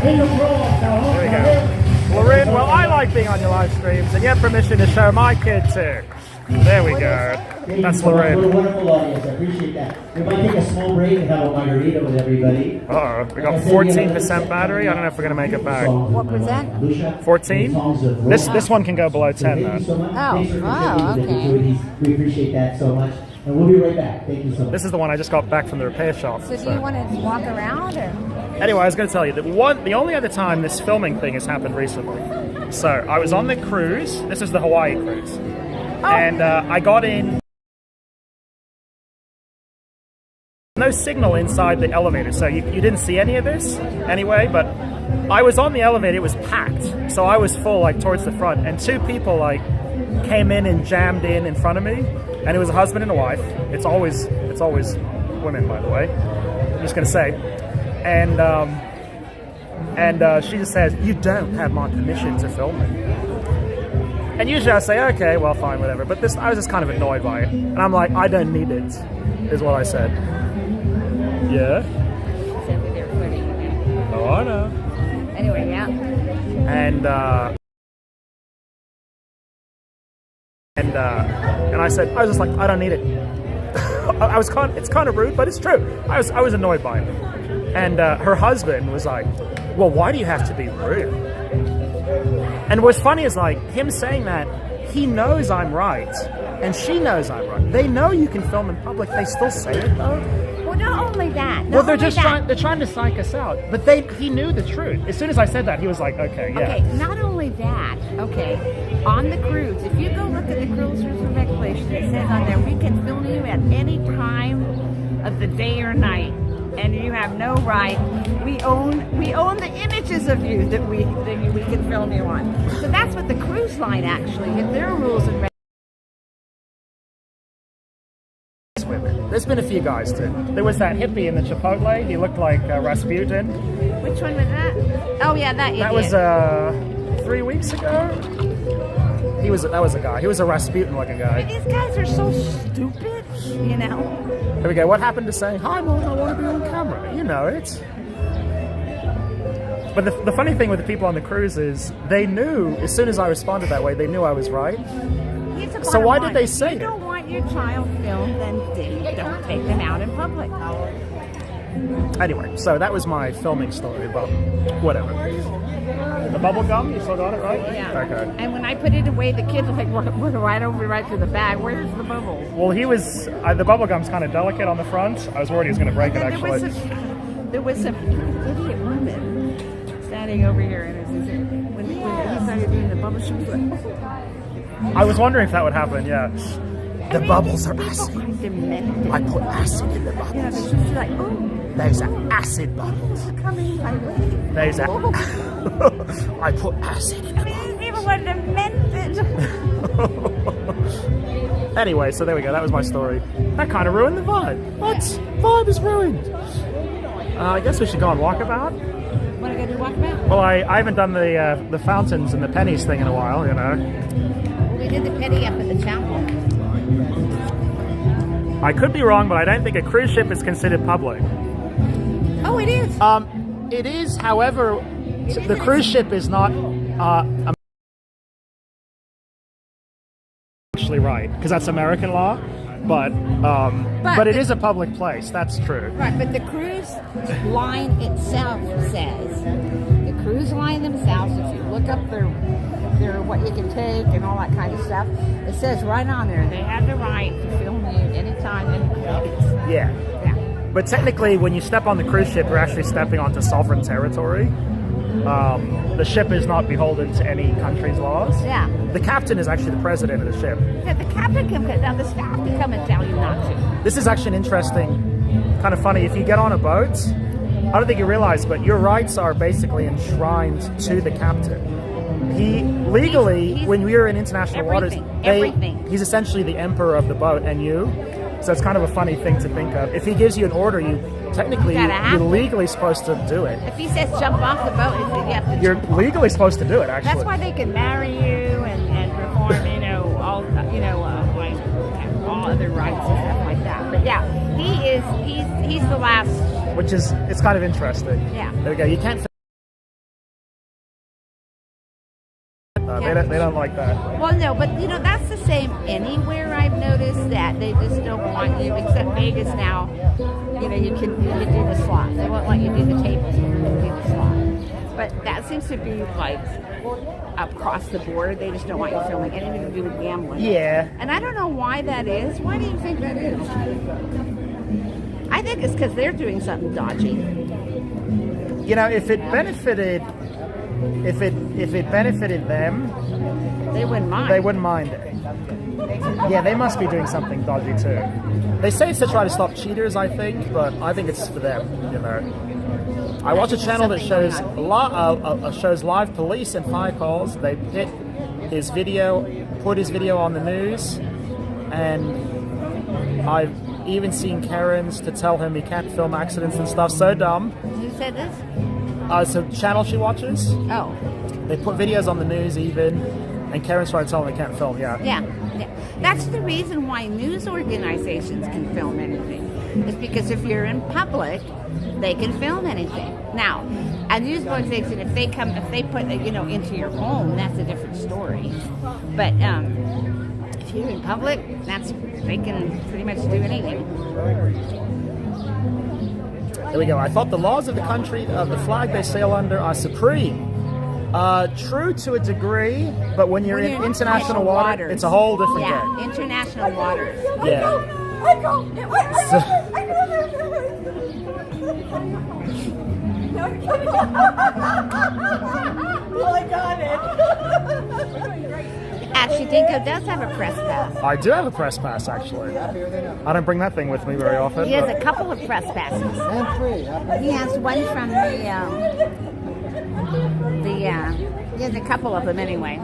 There we go. Lorraine, well, I like being on your live streams, and you have permission to show my kid too. There we go. That's What a Lorraine. wonderful audience. I appreciate that. We might take a small break and have a margarita with everybody. Uh-oh, we got 14% battery. I don't know if we're going to make it back. What percent? 14? This one can go below 10 Thank you so though. much. Oh, Thanks for wow, contributing to the activities. We appreciate that so much. And we'll be right back. Thank you so much. This is the one I just got back from the repair shop. So do you want to walk around or? Anyway, I was going to tell you that the only other time this filming thing has happened recently. So I was on the cruise. This is the Hawaii cruise, and I got in. No signal inside the elevator, so you didn't see any of this anyway. But I was on the elevator; it was packed, so I was full, like towards the front, and two people like came in and jammed in front of me, and it was a husband and a wife. It's always women, by the way. I'm just going to say. And she just says, "You don't have my permission to film it." And usually I say, "Okay, well, fine, whatever." But I was just kind of annoyed by it, and I'm like, "I don't need it," is what I said. Yeah. Oh, I know. Anyway, yeah. And I said, I was just like, "I don't need it." It's kind of rude, but it's true. I was annoyed by it. And her husband was like, "Well, why do you have to be rude?" And what's funny is like him saying that, he knows I'm right, and she knows I'm right. They know you can film in public. They still say it though. Well, not only that. Well, they're trying to psych us out. But he knew the truth. As soon as I said that, he was like, "Okay, yeah." Okay, not only that. Okay, on the cruise, if you go look at the cruise rules and regulations, it says on there we can film you at any time of the day or night. And you have no right. We own the images of you that we can film you on. So that's what the cruise line actually have their rules and Women. There's been a few guys too. There was that hippie in the Chipotle. He looked like Rasputin. Which one was that? Oh yeah, that idiot. That was 3 weeks ago. That was a guy. He was a Rasputin-looking guy. These guys are so stupid, you know. There we go. What happened to saying, "Hi, Mom, I want to be on camera"? You know it. But the funny thing with the people on the cruise is they knew, as soon as I responded that way, they knew I was right. So why did they say it? If you don't want your child filmed, then don't take them out in public. Anyway, so that was my filming story, but whatever. The bubble gum, you still got it, right? Yeah. Okay. And when I put it away, the kids like went right through the bag. Where's the bubble? Well, the bubble gum's kind of delicate on the front. I was worried he was going to break it, actually. There was some idiot woman standing over here, and when he started doing the bubble, she was like, I was wondering if that would happen, yeah. The bubbles are acid. I put acid in the bubbles. Yeah, but she's like, "Oh, those are acid bubbles. coming my way." Those are... I put acid in the bubbles. People were demented. Anyway, so there we go. That was my story. That kind of ruined the vibe. What? Vibe is ruined. I guess we should go on walkabout. What are you gonna do? Walk about? Well, I haven't done the fountains and the pennies thing in a while, you know. We did the penny up at the chapel. I could be wrong, but I don't think a cruise ship is considered public. Oh, it is. It is, however, the cruise ship is not actually right, because that's American law, but it is a public place. That's true. Right, but the cruise line itself says, the cruise line themselves, if you look up their what you can take and all that kind of stuff, it says right on there, they have the right to film you anytime, any place. Yeah. But technically, when you step on the cruise ship, you're actually stepping onto sovereign territory. The ship is not beholden to any country's laws. Yeah. The captain is actually the president of the ship. Yeah, the captain can, now the staff can come and tell you not to. This is actually an interesting kind of funny. If you get on a boat, I don't think you realize, but your rights are basically enshrined to the captain. He legally, He's when we're in international waters, everything. he's essentially the emperor of the boat, and you. So it's kind of a funny thing to think of. If he gives you an order, you're legally supposed to do it. If he says jump off the boat, you have to. You're legally supposed to do it. Actually, That's why they can marry you and perform, all like all other rights and stuff like that. But yeah, he's the last. which is it's kind of interesting. Yeah. There we go. You can't. They don't like that. Well, no, but that's the same anywhere. I've noticed that they just don't want you, except Vegas now. You can do the slot. They won't let you do the tables. You can do the slot. But that seems to be like across the board. They just don't want you filming anything to do with gambling. Yeah. And I don't know why that is. Why do you think that is? I think it's because they're doing something dodgy. If it benefited. If it benefited them, they wouldn't mind. They wouldn't mind it. Yeah, they must be doing something dodgy too. They say it's to try to stop cheaters, I think, but I think it's for them. I watch a channel that shows shows live police and fire calls. They put his video on the news, and I've even seen Karens to tell him he can't film accidents and stuff. So dumb. Who said this? It's a channel she watches. Oh. They put videos on the news even, and Karen's trying to tell them they can't film, yeah. Yeah. That's the reason why news organizations can film anything. It's because if you're in public, they can film anything. Now, a news organization, if they put into your home, that's a different story. But if you're in public, they can pretty much do anything. There we go. I thought the laws of the country, of the flag they sail under, are supreme. True to a degree, but when you're in international water, it's a whole different game. International waters. Yeah. Well, I got it. Actually, Dingo does have a press pass. I do have a press pass, actually. I don't bring that thing with me very often. He has a couple of press passes. He has one from he has a couple of them anyway.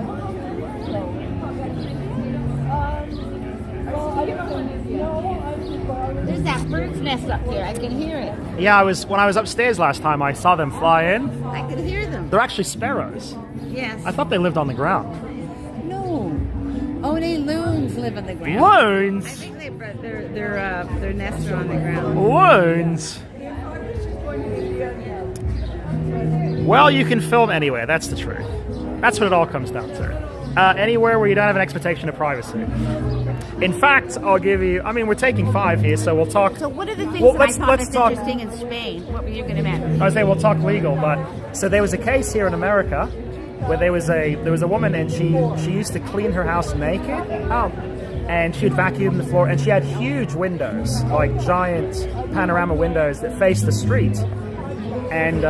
There's that bird's nest up here. I can hear it. Yeah, when I was upstairs last time, I saw them fly in. I could hear them. They're actually sparrows. Yes. I thought they lived on the ground. No. Only loons live on the ground. Loons? I think their nests are on the ground. Loons? Well, you can film anywhere. That's the truth. That's what it all comes down to. Anywhere where you don't have an expectation of privacy. In fact, I'll give you... I mean, we're taking 5 here, so we'll talk... So what are the things that I thought was interesting in Spain? What were you going to mention? I was saying we'll talk legal, but... So there was a case here in America where there was a woman, and she used to clean her house naked. Oh. And she'd vacuum the floor, and she had huge windows, like giant panorama windows that faced the street. And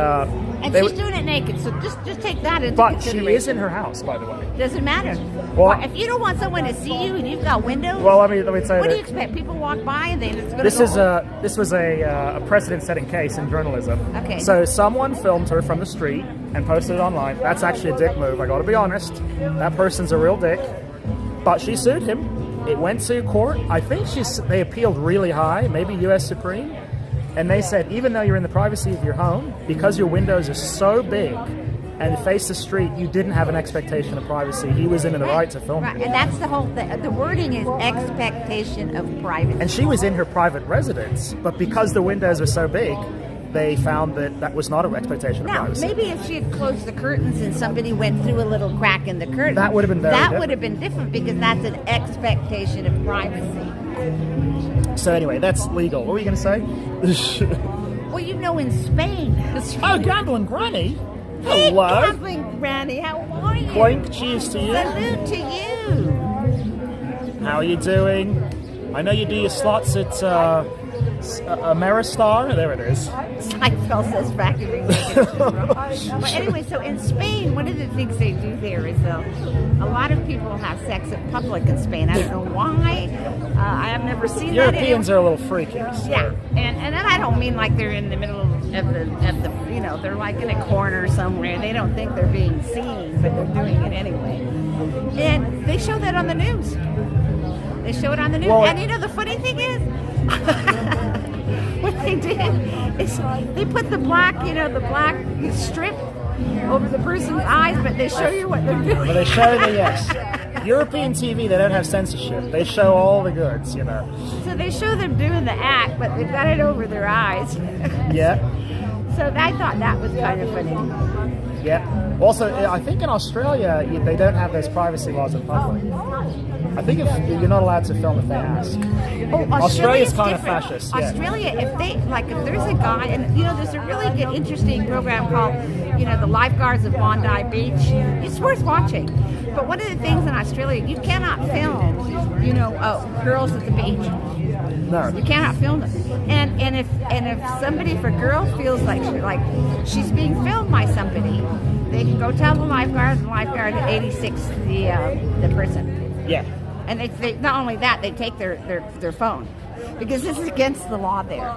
she's doing it naked, so just take that into consideration. But she is in her house, by the way. Doesn't matter. Well, if you don't want someone to see you and you've got windows, well, let me say what do you expect? People walk by and they just go. This was a precedent-setting case in journalism. Okay. So someone filmed her from the street and posted it online. That's actually a dick move. I got to be honest. That person's a real dick. But she sued him. It went to court. I think they appealed really high, maybe U.S. Supreme. And they said, even though you're in the privacy of your home, because your windows are so big and face the street, you didn't have an expectation of privacy. He was in the right to film it. And that's the whole thing. The wording is expectation of privacy. And she was in her private residence, but because the windows are so big, they found that was not an expectation of privacy. Maybe if she had closed the curtains and somebody went through a little crack in the curtain, that would have been would have been different because that's an expectation of privacy. So anyway, that's legal. What were you going to say? Well, in Spain. Oh, Gambling Granny. Hey, hello. Gambling Granny, how are you? Clink, cheers to you. Salute to you. How are you doing? I know you do your slots at Ameristar. There it is. Seinfeld says vacuuming. But anyway, so in Spain, one of the things they do there is a lot of people have sex in public in Spain. I don't know why. I have never seen Europeans that. are a little freaky. So. Yeah, and then I don't mean like they're in the middle of the they're like in a corner somewhere. They don't think they're being seen, but they're doing it anyway. And they show that on the news. They show it on the news. Well, and the funny thing is, what they did is they put the black strip over the person's eyes, but they show you what they're doing. But they show yes. European TV, they don't have censorship. They show all the goods, So they show them doing the act, but they've got it over their eyes. Yeah. So I thought that was kind of funny. Yeah. Also, I think in Australia, they don't have those privacy laws in public. I think if you're not allowed to film if they ask. Oh, Australia's kind of different. fascist. Yeah. Australia, if there's a guy, and there's a really good, interesting program called, the Lifeguards of Bondi Beach. It's worth watching. But one of the things in Australia, you cannot film, girls at the beach. No. You cannot film them. And if somebody, if a girl feels like she's being filmed by somebody, they can go tell the lifeguard, and the lifeguard 86 the person. Yeah. And they not only that, they take their phone, because this is against the law there.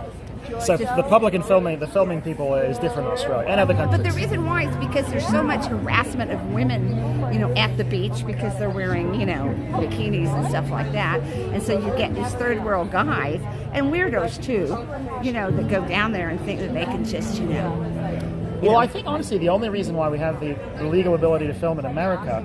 So the public and the filming people is different in Australia and other countries. But the reason why is because there's so much harassment of women, at the beach, because they're wearing, bikinis and stuff like that. And so you get these third world guys and weirdos too, that go down there and think that they can just, Well, I think honestly the only reason why we have the legal ability to film in America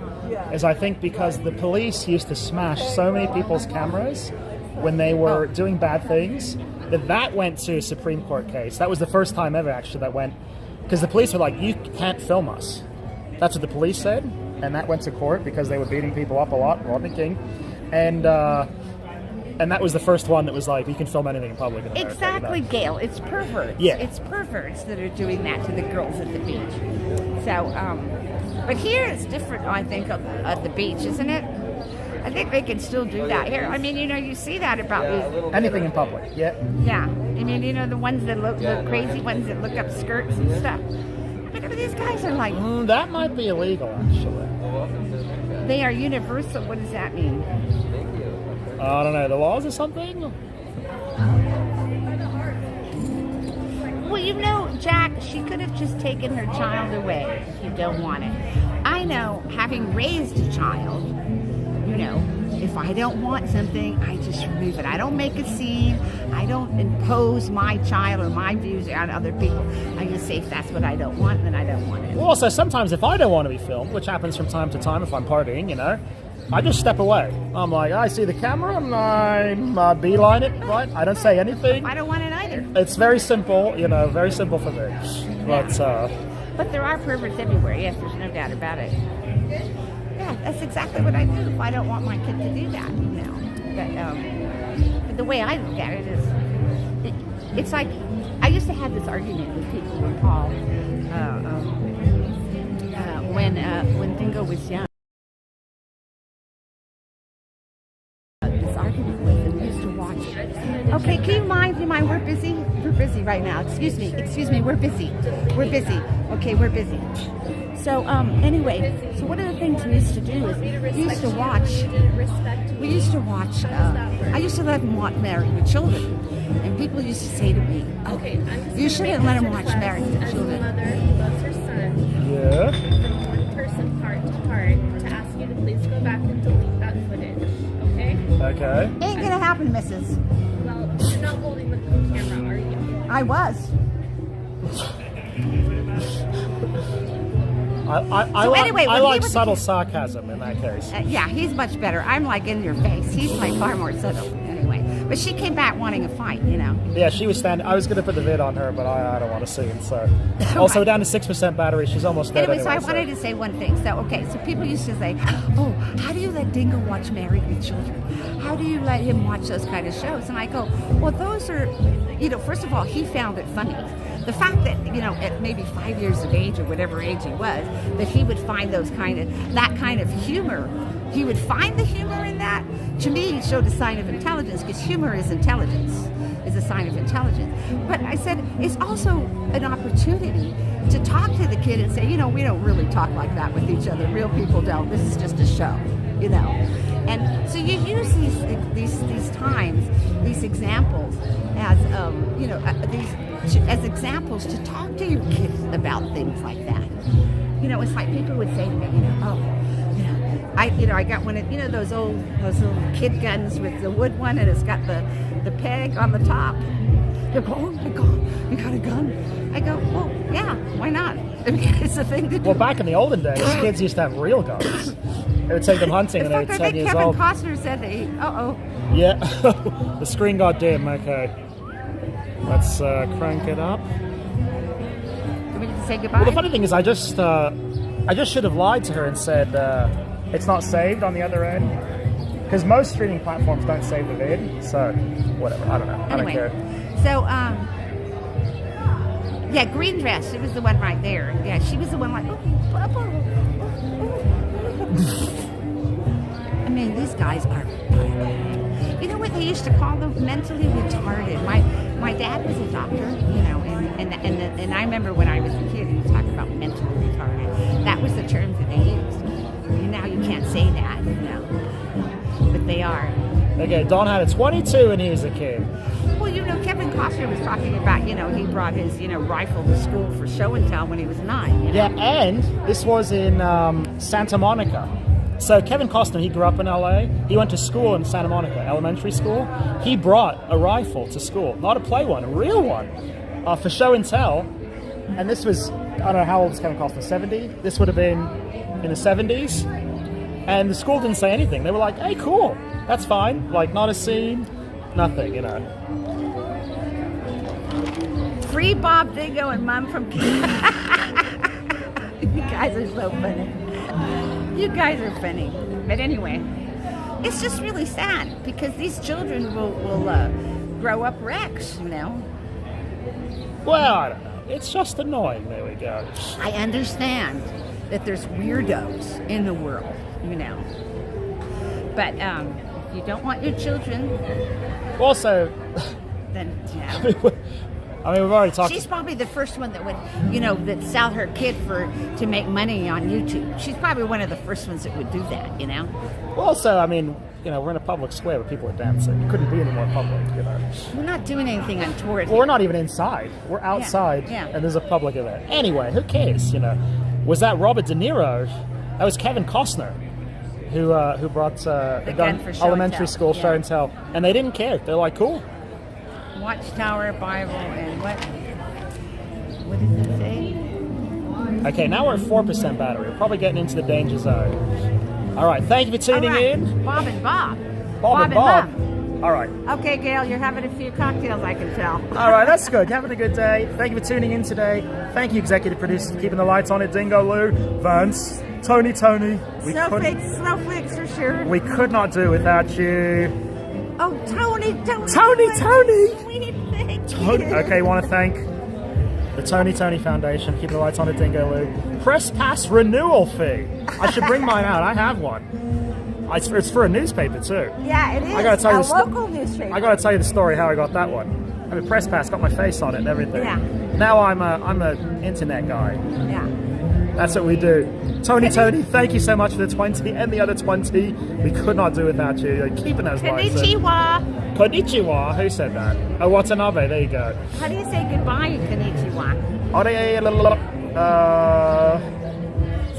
is I think because the police used to smash so many people's cameras when they were doing bad things that went to a Supreme Court case. That was the first time ever actually that went, because the police were like, you can't film us. That's what the police said, and that went to court because they were beating people up a lot, Rodney King, and that was the first one that was like, you can film anything in public in America. Exactly, Gail. It's perverts. Yeah. It's perverts that are doing that to the girls at the beach. So, but here it's different, I think, at the beach, isn't it? I think they can still do that here. I mean, you see that about these. Anything in public, yeah. Yeah. I mean, the ones that look, the crazy ones that look up skirts and stuff. But these guys are like. That might be illegal, actually. They are universal. What does that mean? I don't know, the laws or something? Well, Jack, she could have just taken her child away if you don't want it. I know, having raised a child, if I don't want something, I just remove it. I don't make a scene. I don't impose my child or my views on other people. I just say if that's what I don't want, then I don't want it. Well, also, sometimes if I don't want to be filmed, which happens from time to time if I'm partying, I just step away. I'm like, I see the camera, and I beeline it, right? I don't say anything. I don't want it either. It's very simple, very simple for me. But there are perverts everywhere. Yes, there's no doubt about it. Yeah, that's exactly what I do if I don't want my kid to do that, But the way I look at it is, it's like, I used to have this argument with people when Paul, when Dingo was young. This argument with him, we used to watch. Okay, can you mind? We're busy. We're busy right now. Excuse me. We're busy. Okay, we're busy. So anyway, so one of the things we used to do is we used to watch. I used to let him watch Married with Children, and people used to say to me, "Okay, you shouldn't let him watch Married with Children." Mother who loves her son. Yeah. From one person, part to part, to ask you to please go back and delete that footage. Okay? Okay. Ain't gonna happen, Mrs. Well, you're not holding the camera, are you? I was. I like subtle sarcasm in that case. Yeah, he's much better. I'm like in your face. He's like far more subtle. Anyway, but she came back wanting a fight, Yeah, she was standing. I was going to put the vid on her, but I don't want to see it. So, also down to 6% battery. She's almost dead. Anyway, so I wanted to say one thing. So, so people used to say, "Oh, how do you let Dingo watch Married with Children? How do you let him watch those kind of shows?" And I go, "Well, those are, first of all, he found it funny." The fact that, at maybe 5 years of age or whatever age he was, that he would find that kind of humor, he would find the humor in that, to me showed a sign of intelligence, because humor is intelligence. is a sign of intelligence. But I said, it's also an opportunity to talk to the kid and say, we don't really talk like that with each other. Real people don't. This is just a show, And so you use these times, these examples as, as examples to talk to your kids about things like that. It's like people would say to me, I got one of those little kid guns with the wood one, and it's got the peg on the top. They go, oh my God, you got a gun? I go, well, yeah, why not? It's a thing to do. Well, back in the olden days, kids used to have real guns. They would take them hunting, and they were 10 years old. I think Kevin Costner said that Yeah, the screen got dim. Okay, let's crank it up. Do we need to say goodbye? Well, the funny thing is, I just should have lied to her and said it's not saved on the other end, because most streaming platforms don't save the vid. So whatever, I don't know. I don't care. So yeah, green dress. It was the one right there. Yeah, she was the one like. I mean, these guys are. You know what they used to call them? Mentally retarded. My dad was a doctor, and I remember when I was a kid, he would talk about mentally retarded. That was the term that they used. And now you can't say that, but they are. Okay, Don had a 22 when he was a kid. Well, Kevin Costner was talking about, he brought his, rifle to school for show and tell when he was 9. Yeah, and this was in Santa Monica. So Kevin Costner, he grew up in LA. He went to school in Santa Monica, elementary school. He brought a rifle to school, not a play one, a real one, for show and tell. And this was, I don't know how old was Kevin Costner, 70? This would have been in the 70s. And the school didn't say anything. They were like, hey, cool, that's fine. Like, not a scene, nothing, Free Bob, Dingo, and Mom from You guys are so funny. You guys are funny. But anyway, it's just really sad because these children will grow up wrecks, Well, I don't know. It's just annoying. There we go. I understand that there's weirdos in the world, But if you don't want your children... Also... Then, I mean, we've already talked... She's probably the first one that would, that sell her kid to make money on YouTube. She's probably one of the first ones that would do that, Well, also, I mean, we're in a public square where people are dancing. It couldn't be any more public, We're not doing anything untoward. Well, we're not even inside. We're outside, and there's a public event. Anyway, who cares, Was that Robert De Niro? That was Kevin Costner, who brought the gun for elementary school show and tell. And they didn't care. They're like, cool. Watchtower, Bible, and what did it say? Okay, now we're at 4% battery. We're probably getting into the danger zone. All right, thank you for tuning in. Bob and Bob. Bob and Bob. All right. Okay, Gail, you're having a few cocktails, I can tell. All right, that's good. You're having a good day. Thank you for tuning in today. Thank you, executive producers, for keeping the lights on at Dingo, Lou, Vance, Tony. Snowflakes for sure. We could not do it without you. Oh, Tony. Okay, want to thank the Tony Foundation, keeping the lights on at Dingo Lou. Press pass renewal fee. I should bring mine out. I have one. It's for a newspaper too. Yeah, it is. I gotta tell you local newspaper. I gotta tell you the story how I got that one. I mean, press pass got my face on it and everything. Yeah. Now I'm a internet guy. Yeah. That's what we do. Tony, thank you so much for the 20 and the other 20. We could not do without you. You're keeping those lights. Konnichiwa. Konnichiwa. Who said that? Oh, Watanabe. There you go. How do you say goodbye in Konnichiwa?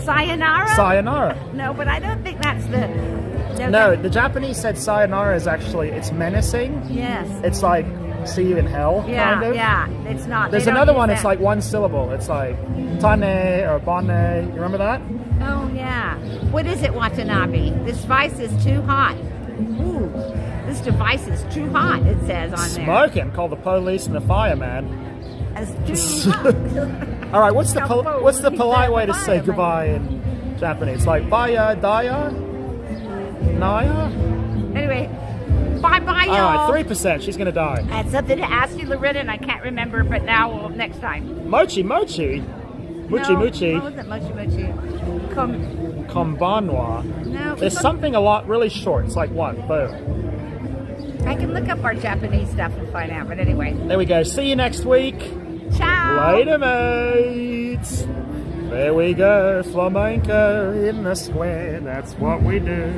Sayonara? Sayonara. No, but I don't think that's the... No, the Japanese said sayonara is actually, it's menacing. Yes. It's like, see you in hell, kind of. Yeah, it's not. There's another one, it's like one syllable. It's like tane or bane. You remember that? Oh, yeah. What is it, Watanabe? This device is too hot. Ooh, this device is too hot, it says on there. Smoking. Call the police and the fireman. It's too hot. All right, what's the polite way to say goodbye in Japanese? Like baya, daya, naya? Anyway, bye-bye, y'all. All right, 3%. She's going to die. I had something to ask you, Loretta, and I can't remember, but now, next time. Mochi. No, Mochi. what was it, mochi? Kombanwa. No. There's something really short. It's like one. Boom. I can look up our Japanese stuff and find out. But anyway, There we go. See you next week. ciao. Later, mates. There we go. Flamenco in the square. That's what we do.